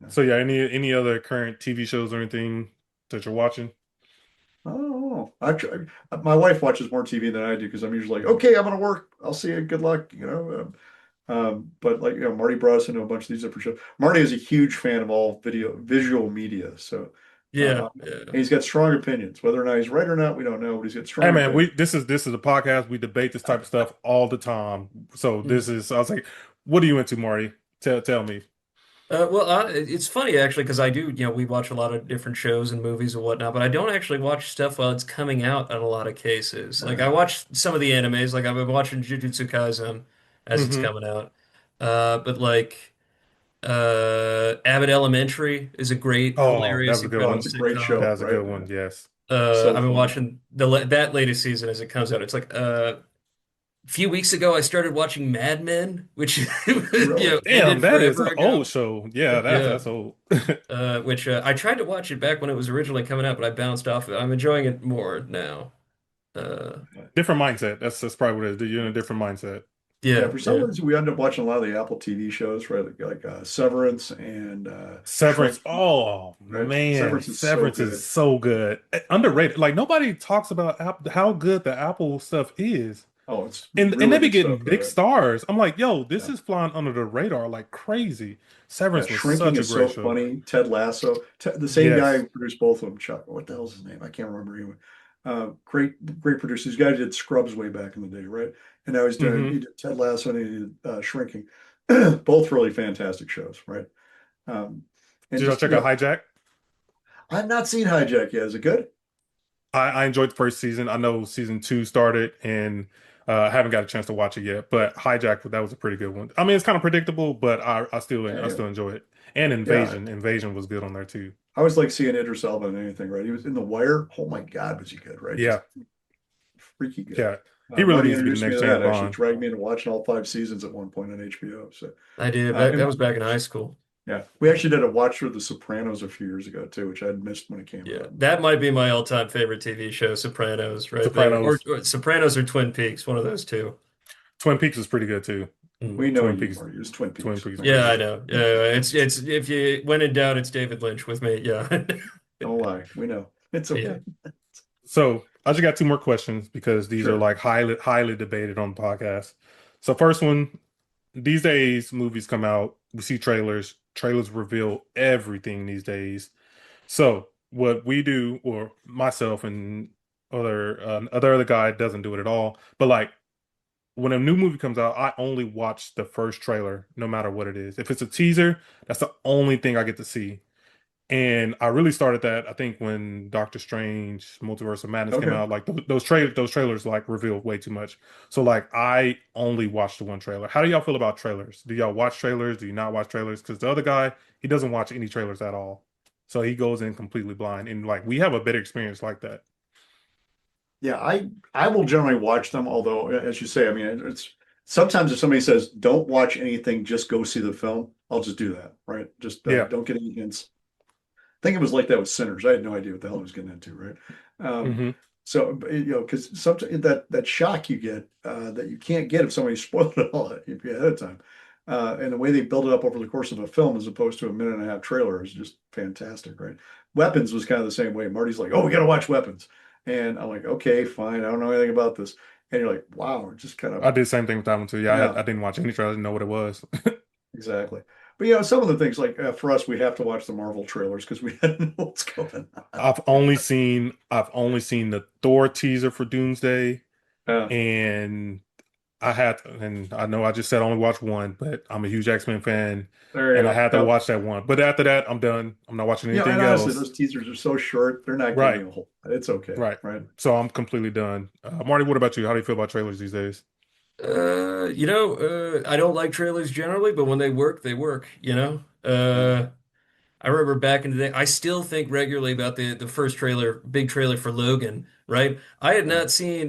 yeah. So yeah, any other current TV shows or anything that you're watching? Oh, actually, my wife watches more TV than I do because I'm usually like, okay, I'm gonna work. I'll see you. Good luck. But like, Marty brought us into a bunch of these different shows. Marty is a huge fan of all visual media. So, Yeah, yeah. and he's got strong opinions. Whether or not he's right or not, we don't know, but he's got Hey strong man, opinions. this is a podcast. We debate this type of stuff all the time. So Mm. I was like, what are you into, Marty? Tell me. Well, it's funny actually because I do, we watch a lot of different shows and movies and whatnot, but I don't actually watch stuff while it's coming out in a lot of cases. Like I Uh, watch some of the animes, like I've been watching Jujutsu Kaisen as it's Hmm. coming out. But like Abbott Elementary is a great, Oh, that hilarious, was a good oh, incredible one. it's a great sitcom. show, That was a right? good one. Yes. So I've been funny. watching that latest season as it comes out. It's like a few weeks ago I started watching Mad Men, which Really? Damn, ended that is forever an old ago. show. Yeah, Yeah. that's old. Which I tried to watch it back when it was originally coming out, but I bounced off it. I'm enjoying it more now. Uh, Different mindset. That's probably what it is. You're in a different mindset. Yeah, yeah, for some yeah, reason we end up watching a lot of the Apple TV shows, right? Like Severance and Severance. Shrink, Oh right? man, Severance is so Severance is good. so good. Underrated. Like nobody talks about how good the Apple stuff is. Oh, it's And they really be good stuff, getting big right? stars. I'm like, yo, this Yeah. is flying under the radar like crazy. Yeah, Severance was Shrinking such a is great so show. funny. Ted Lasso, the same guy Yes. who produced both of them, Chuck. What the hell's his name? I can't remember anyway. Great producer. This guy did Scrubs way back in the day, right? And now he Hmm. did Ted Lasso and he did Shrinking. Both really fantastic shows, right? Um, and Did y'all just, check out Hijack? I've not seen Hijack yet. Is it good? I enjoyed the first season. I know season two started, and I haven't got a chance to watch it yet. But Hijack, that was a pretty good one. I mean, it's kind of predictable, but I Yeah, still enjoy it. And yeah. Invasion was good on there too. I always like seeing Idris Elba in anything, right? He was in The Wire. Oh my God, was he good, right? Just Yeah, freaky good. yeah. He really Marty needs to be the introduced me next to James that, actually Bond. dragged me into watching all 5 seasons at one point on HBO. So, I did. That and was back in high school. yeah, we actually did a watch through The Sopranos a few years ago too, which I had missed when it came Yeah, out. that might be my all-time favorite TV show, Sopranos, right there, Sopranos. or Sopranos or Twin Peaks, one of those two. Twin Peaks is pretty good too. Mm. We know Twin you, Peaks. Marty. It was Twin Twin Peaks. Peaks is Yeah, pretty I good. know. Yeah, it's if you when in doubt, it's David Lynch with me. Yeah, Don't lie. We know. It's yeah. okay. So I just got two more questions because these are Sure. like highly debated on the podcast. So first one, these days movies come out, we see trailers. Trailers reveal everything these days. So what we do, or myself and other guy doesn't do it at all. But like when a new movie comes out, I only watch the first trailer, no matter what it is. If it's a teaser, that's the only thing I get to see. And I really started that, I think, when Doctor Strange Multiverse of Madness came Okay. out. Like those trailers like revealed way too much. So like I only watched the one trailer. How do y'all feel about trailers? Do y'all watch trailers? Do you not watch trailers? Because the other guy, he doesn't watch any trailers at all. So he goes in completely blind. And like we have a better experience like that. Yeah, I will generally watch them, although as you say, I mean it's sometimes if somebody says don't watch anything, just go see the film, I'll just do that, right? Just Yeah. don't get any hints. I think it was like that with Sinners. I had no idea what the hell I was getting into, right? Um, Hmm. so because sometimes that shock you get that you can't get if somebody spoiled it all ahead of time, and the way they build it up over the course of a film as opposed to a minute and a half trailer is just fantastic, right? Weapons was kind of the same way. Marty's like, "Oh, we got to watch Weapons," and I'm like, "Okay, fine. I don't know anything about this." and you're like, wow, it just kind I of, did the same thing with that one too. Yeah, yeah, I didn't watch any trailer. I didn't know what it was. exactly. But some of the things like for us, we have to watch the Marvel trailers because we had to know what's going on. I've only seen the Thor teaser for Doomsday, Yeah, and and I know I just said I only watched one, but I'm a huge X-Men fan, there you and I go. had to Yep. watch that one. But after that, I'm done. I'm not watching And anything honestly, else. those teasers are so short; they're not giving Right, you a whole. It's okay, right. right? So I'm completely done. Marty, what about you? How do you feel about trailers these days? I don't like trailers generally, but when they work, they work, you know? Yeah, I remember back in the day, I still think regularly about the first trailer, big trailer for Logan, right? I had yeah. not seen,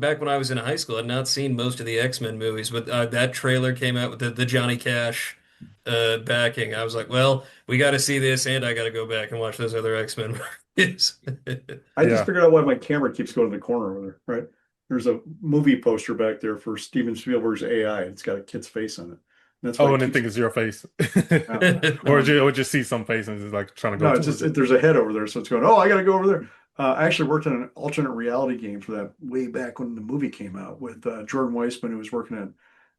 back when I was in high school, I had not seen most of the X-Men movies, but that trailer came out with the Johnny Cash backing. I was like, well, we got to see this, and I got to go back and watch those other X-Men movies. I just Yeah. figured out why my camera keeps going to the corner over there, right? There's a movie poster back there for Steven Spielberg's AI. It's got a kid's face on it. That's why Oh, it and then keeps think it's your face, going. or just see some face and it's like trying to go No, it's towards just it. there's a head over there, so it's going. Oh, I got to go over there. I actually worked on an alternate reality game for that way back when the movie came out with Jordan Weissman, who was working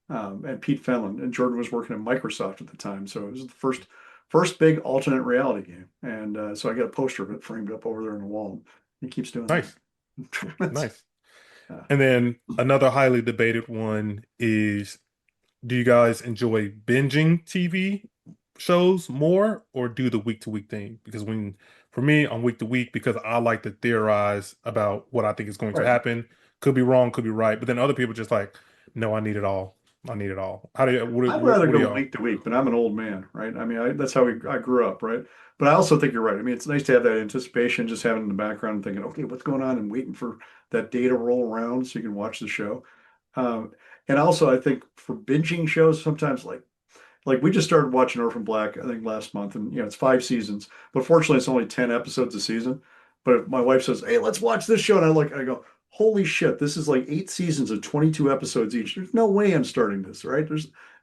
at Pete Fenlon, and Jordan was working at Microsoft at the time. So it was the first big alternate reality game, and so I got a poster of it framed up over there on the wall. He keeps doing Nice, that. That's, nice. uh, And then another highly debated one is, do you guys enjoy binging TV shows more or do the week to week thing? Because for me, I'm week to week because I like to theorize about what I think is going to right. happen. Could be wrong, could be right. But then other people just like, no, I need it all. I need it all. How do you, I'd rather what do go y'all? week to week, but I'm an old man, right? I mean, that's how I grew up, right? But I also think you're right. I mean, it's nice to have that anticipation, just having in the background and thinking, okay, what's going on, and waiting for that day to roll around so you can watch the show. Um, and also, I think for binging shows, sometimes like we just started watching Orphan Black, I think last month, and it's 5 seasons, but fortunately, it's only 10 episodes a season. But if my wife says, "Hey, let's watch this show," and I go, "Holy shit, this is like 8 seasons of 22 episodes each. There's no way I'm starting this, right?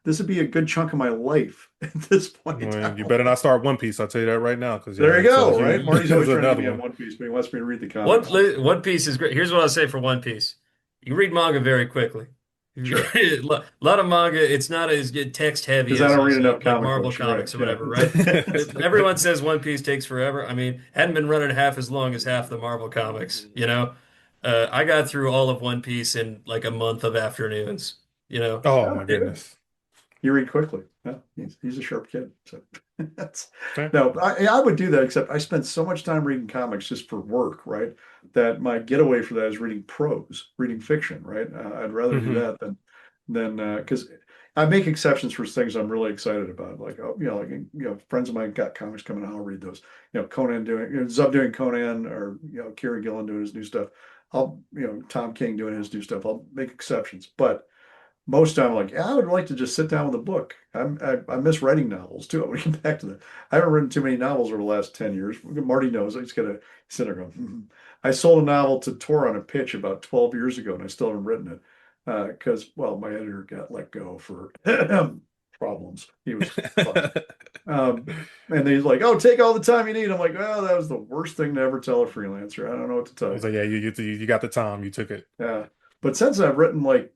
This would be a good chunk of my life at this point in Well, you time." better not start One Piece. I'll tell you that right now, because There yeah, you it's go, right? you, Marty's it's always trying to get another me on one. One Piece, but he wants me to read the comics. One Piece is great. Here's what I'll say for One Piece. You can read manga very quickly. Sure, A lot of manga, it's not as good text heavy because I don't read as enough like comic Marvel books. You're right. comics or whatever, right? Yeah. Everyone says One Piece takes forever. I mean, hadn't been running half as long as half the Marvel comics, you know? I got through all of One Piece in like a month of afternoons, you know? Oh Oh, my good. goodness. You read quickly. Yeah, he's a sharp kid. So that's Okay. no, I would do that, except I spend so much time reading comics just for work, right? That my getaway for that is reading prose, reading fiction, right? I'd rather do Hmm. that than because I make exceptions for things I'm really excited about. Like, oh, friends of mine got comics coming out, I'll read those. Conan doing, Zub doing Conan, or Kieran Gillen doing his new stuff. Tom King doing his new stuff. I'll make exceptions, but most time, I'm like, yeah, I would like to just sit down with a book. I miss writing novels too. I want to get back to that. I haven't written too many novels over the last 10 years. Marty knows. I just gotta sit there going, I sold a novel to Tor on a pitch about 12 years ago, and I still haven't written it. Because, well, my editor got let go for problems. He was fucked. And he's like, oh, take all the time you need. I'm like, well, that was the worst thing to ever tell a freelancer. I don't know what to tell I you. was like, yeah, you got the time, you took it. Yeah. But since I've written like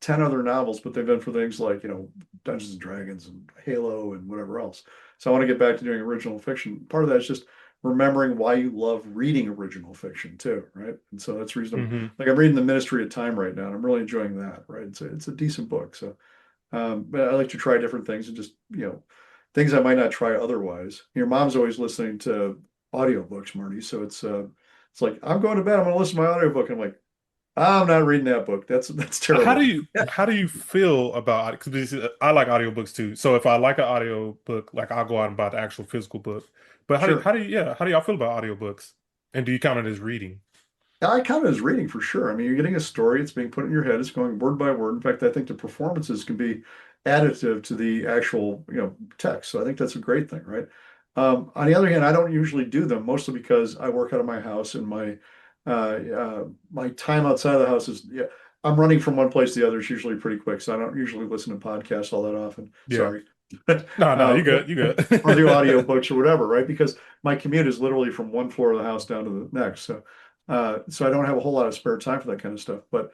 10 other novels, but they've been for things like, Dungeons and Dragons and Halo and whatever else. So I want to get back to doing original fiction. Part of that is just remembering why you love reading original fiction too, right? And so that's the reason Hmm. like I'm reading The Ministry of Time right now, and I'm really enjoying that, right? It's a decent book. So but I like to try different things and just, things I might not try otherwise. Your mom's always listening to audiobooks, Marty. So it's like, I'm going to bed, I'm gonna listen to my audiobook. And I'm like, I'm not reading that book. That's How do terrible. you how do you feel about, because I like audiobooks too. So if I like an audiobook, like I'll go out and buy the actual physical book. But Sure. how do y'all feel about audiobooks? And do you count it as reading? I count it as reading for sure. I mean, you're getting a story, it's being put in your head, it's going word by word. In fact, I think the performances can be additive to the actual, text. So I think that's a great thing, right? On the other hand, I don't usually do them, mostly because I work out of my house, and my time outside of the house is, yeah, I'm running from one place to the other is usually pretty quick. So I don't usually listen to podcasts all that often. Yeah. Sorry. No, you Or, good. You good. or do audiobooks or whatever, right? Because my commute is literally from one floor of the house down to the next. So I don't have a whole lot of spare time for that kind of stuff. But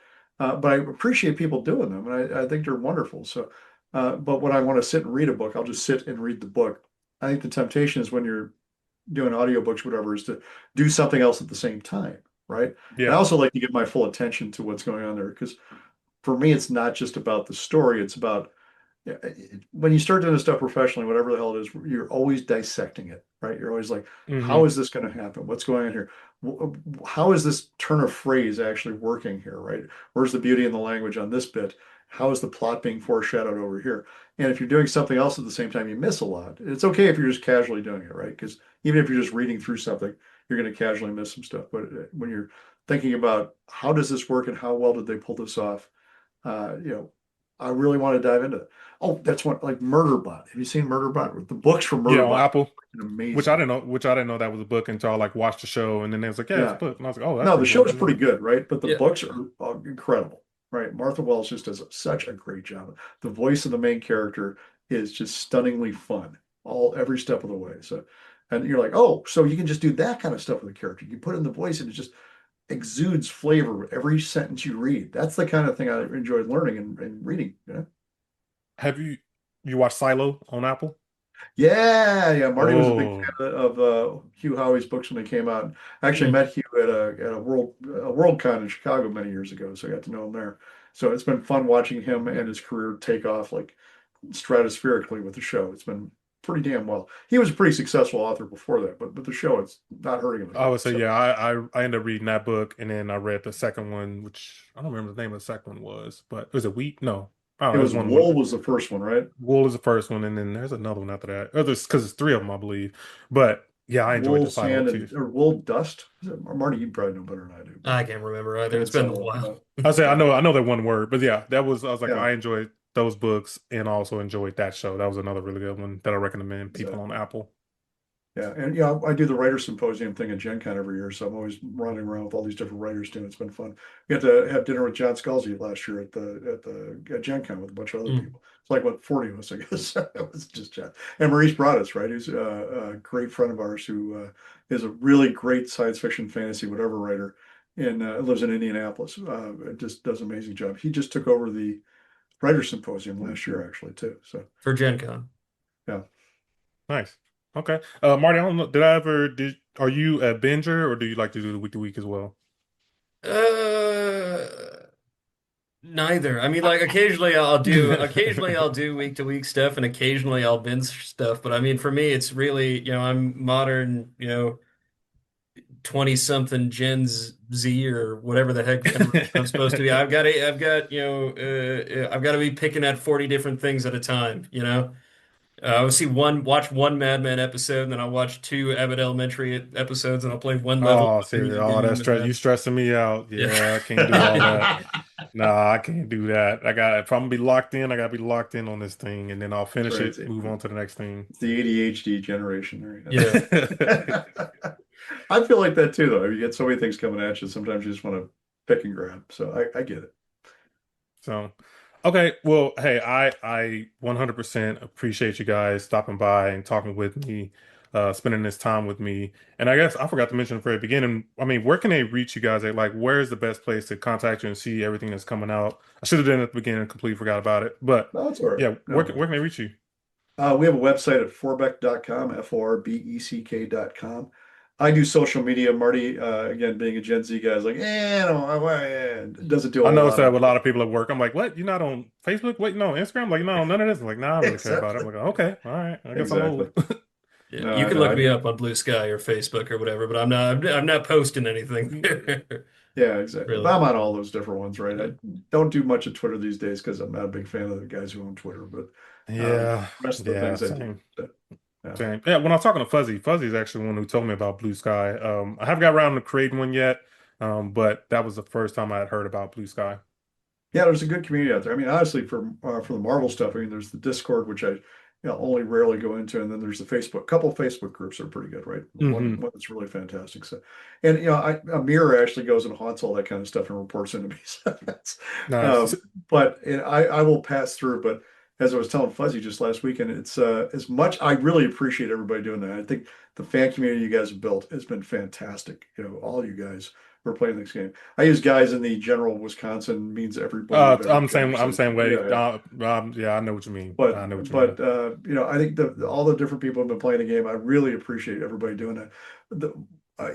but I appreciate people doing them, and I think they're wonderful. So, but when I want to sit and read a book, I'll just sit and read the book. I think the temptation is when you're doing audiobooks, whatever, is to do something else at the same time, right? And I Yeah. also like to give my full attention to what's going on there because for me, it's not just about the story, it's about yeah, when you start doing this stuff professionally, whatever the hell it is, you're always dissecting it, right? You're always like, how Hmm. is this going to happen? What's going on here? How is this turn of phrase actually working here, right? Where's the beauty in the language on this bit? How is the plot being foreshadowed over here? And if you're doing something else at the same time, you miss a lot. It's okay if you're just casually doing it, right? Because even if you're just reading through something, you're going to casually miss some stuff. But when you're thinking about how does this work and how well did they pull this off, you know, I really want to dive into it. Oh, that's what like Murderbot. Have you seen Murderbot? The books from Yeah, on Murderbot Apple, are amazing. which I didn't know that was a book until I like watched the show, and then they was like, yeah, it's a Yeah. book, and I was like, oh, that's No, the pretty show cool. is pretty good, right? But the Yeah. books are incredible, right? Martha Wells just does such a great job. The voice of the main character is just stunningly fun, all every step of the way. So, and you're like, oh, so you can just do that kind of stuff with a character. You put in the voice, and it just exudes flavor with every sentence you read. That's the kind of thing I enjoyed learning and reading. Yeah. Have you watched Silo on Apple? Yeah, yeah. Marty was a big Oh, fan of Hugh Howey's books when they came out. I actually Mm. met Hugh at a Worldcon in Chicago many years ago, so I got to know him there. So it's been fun watching him and his career take off like stratospherically with the show. It's been pretty damn well. He was a pretty successful author before that, but the show it's not hurting him as I would much. say So yeah. I ended up reading that book, and then I read the second one, which I don't remember the name of the second one was, but was it Wheat? No, I don't it know. It was was one. Wool was the first one, right? Wool is the first one, and then there's another one after that. There's because it's three of them, I believe. But yeah, I enjoyed Wool, the Silo Sand, too. and or Wool Dust. Marty, you probably know better than I do, but I can't remember either. It's and been a Silo. while. I say Yeah, I know that one word, but yeah, that was I was like yeah, I enjoyed those books and also enjoyed that show. That was another really good one that I recommend people on exactly. Apple. Yeah, and yeah, I do the writer symposium thing at Gen Con every year, so I'm always running around with all these different writers doing. It's been fun. We got to have dinner with John Scalzi last year at Gen Con with a bunch of other Mm. people. It's like what 40 of us, I guess. It was just John and Maurice Broaddus, right? Who's a great friend of ours who is a really great science fiction, fantasy, whatever writer, and lives in Indianapolis. Just does an amazing job. He just took over the writer symposium last year, actually, too. So For Gen Con. yeah. Nice. Okay. Marty, I don't know. Did are you a binger or do you like to do the week to week as well? Uh, Neither. I mean, like occasionally I'll do week to week stuff, and occasionally I'll binge stuff. But I mean, for me, it's really, I'm modern, 20 something Gen Z or whatever the heck generation I'm supposed to be. I've got to be picking at 40 different things at a time. I'll watch one Mad Men episode, and then I'll watch two Abbott Elementary episodes, and I'll play one level of Oh, a see, video oh, that's game, and stress. You then stressing me out. yeah. Yeah, I can't do all that. Nah, I can't do that. If I'm gonna be locked in, I gotta be locked in on this thing, and then I'll That's finish right. it, move on to the next thing. It's the ADHD generation Yeah. there. I feel like that too, though. You get so many things coming at you. Sometimes you just want to pick and grab. So I get it. So, okay, well, hey, I 100% appreciate you guys stopping by and talking with me, spending this time with me. And I guess I forgot to mention at the very beginning. I mean, where can they reach you guys at? Like, where's the best place to contact you and see everything that's coming out? I should have done it at the beginning and completely forgot about it. But No, it's all right. yeah, No. where can they reach you? We have a website at forbeck.com, Forbeck.com. I do social media. Marty, again, being a Gen Z guy, is like, doesn't do a I whole noticed lot that on with a lot Twitter. of people at work. I'm like, what? You're not on Facebook? Wait, no, Instagram? Like, no, none of this. I'm like, nah, I really care about it. I'm Exactly. like, okay, all right. I guess I'm Exactly. old. Yeah, No, you I can know. look me up on Blue Sky or Facebook or whatever, but I'm not posting anything there. Yeah, exactly. But Really. I'm on all those different ones, right? I don't do much of Twitter these days because I'm not a big fan of the guys who own Twitter, but Yeah, the rest of the yeah, things I do. same. So, yeah. Same. Yeah, when I was talking to Fuzzy's actually the one who told me about Blue Sky. I haven't got around to creating one yet, but that was the first time I had heard about Blue Sky. Yeah, there's a good community out there. I mean, honestly, for the Marvel stuff, I mean, there's the Discord, which I only rarely go into, and then there's the Facebook. Couple of Facebook groups are pretty good, right? Hmm. One that's really fantastic. So, and Amir actually goes and haunts all that kind of stuff and reports into me. So Nice. um, but I will pass through. But as I was telling Fuzzy just last weekend, it's as much I really appreciate everybody doing that. I think the fan community you guys have built has been fantastic. All you guys who are playing this game. I use guys in the general Wisconsin means everybody of every gender. I'm So same way. yeah, yeah. Yeah, I know what you mean. But I know what you mean. but I think all the different people who have been playing the game, I really appreciate everybody doing that.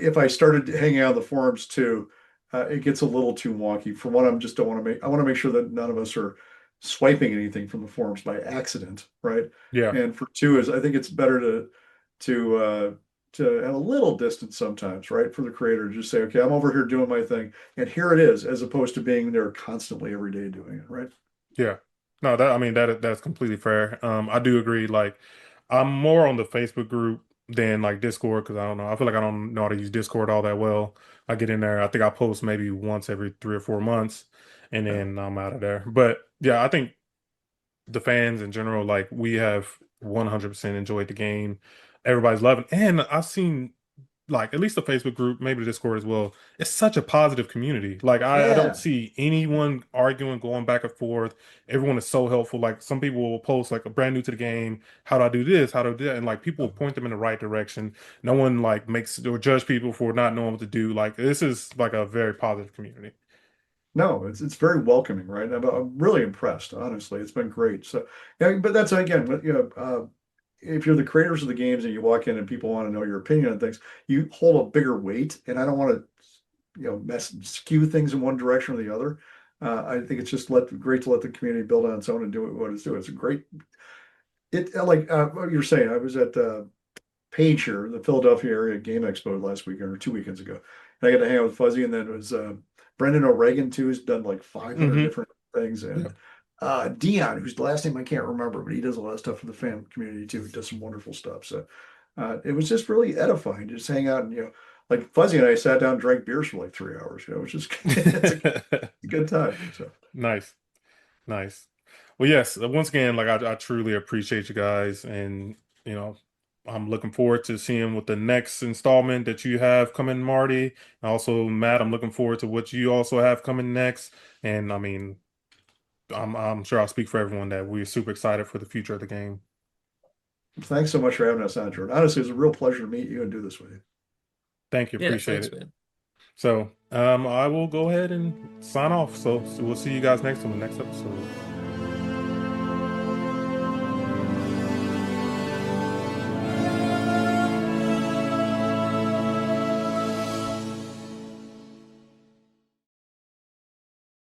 If I started hanging out on the forums too, it gets a little too wonky. For one, I just don't want to make. I want to make sure that none of us are swiping anything from the forums by accident, right? Yeah. And for two is I think it's better to to have a little distance sometimes, right? For the creator to just say, okay, I'm over here doing my thing, and here it is, as opposed to being there constantly every day doing it, right? Yeah. No, I mean that's completely fair. I do agree. Like, I'm more on the Facebook group than like Discord because I don't know. I feel like I don't know how to use Discord all that well. I get in there. I think I post maybe once every 3 or 4 months, and Yeah. then I'm out of there. But yeah, I think the fans in general, like we have 100% enjoyed the game. Everybody's loving, and I've seen like at least the Facebook group, maybe the Discord as well. It's such a positive community. Like I don't Yeah. see anyone arguing, going back and forth. Everyone is so helpful. Like some people will post like a brand new to the game, how do I do this? How do I do that? And like people will point them in the right direction. No one like makes or judge people for not knowing what to do. Like this is like a very positive community. No, it's very welcoming, right? I'm really impressed, honestly. It's been great. So, yeah, but that's again, if you're the creators of the games and you walk in and people want to know your opinion on things, you hold a bigger weight. And I don't want to, skew things in one direction or the other. I think it's just great to let the community build on its own and do what it's doing. It's a great. Like what you're saying. I was at Page here, the Philadelphia area game expo last weekend or 2 weekends ago. And I got to hang out with Fuzzy, and then it was Brendan O'Regan too, who's done like 500 Hmm. different things, Yeah. and Dion, who's the last name I can't remember, but he does a lot of stuff for the fan community too. He does some wonderful stuff. So it was just really edifying to just hang out and like Fuzzy and I sat down and drank beers for like 3 hours, which is it's a good time. So Nice. Nice. Well, yes, once again, like I truly appreciate you guys, and you know, I'm looking forward to seeing what the next installment that you have coming, Marty. And also, Matt, I'm looking forward to what you also have coming next. And I mean, I'm sure I'll speak for everyone that we're super excited for the future of the game. thanks so much for having us on, Jordan. Honestly, it's a real pleasure to meet you and do this with you. Thank you, Yeah, appreciate thanks, it. man. So, I will go ahead and sign off. So we'll see you guys next on the next episode.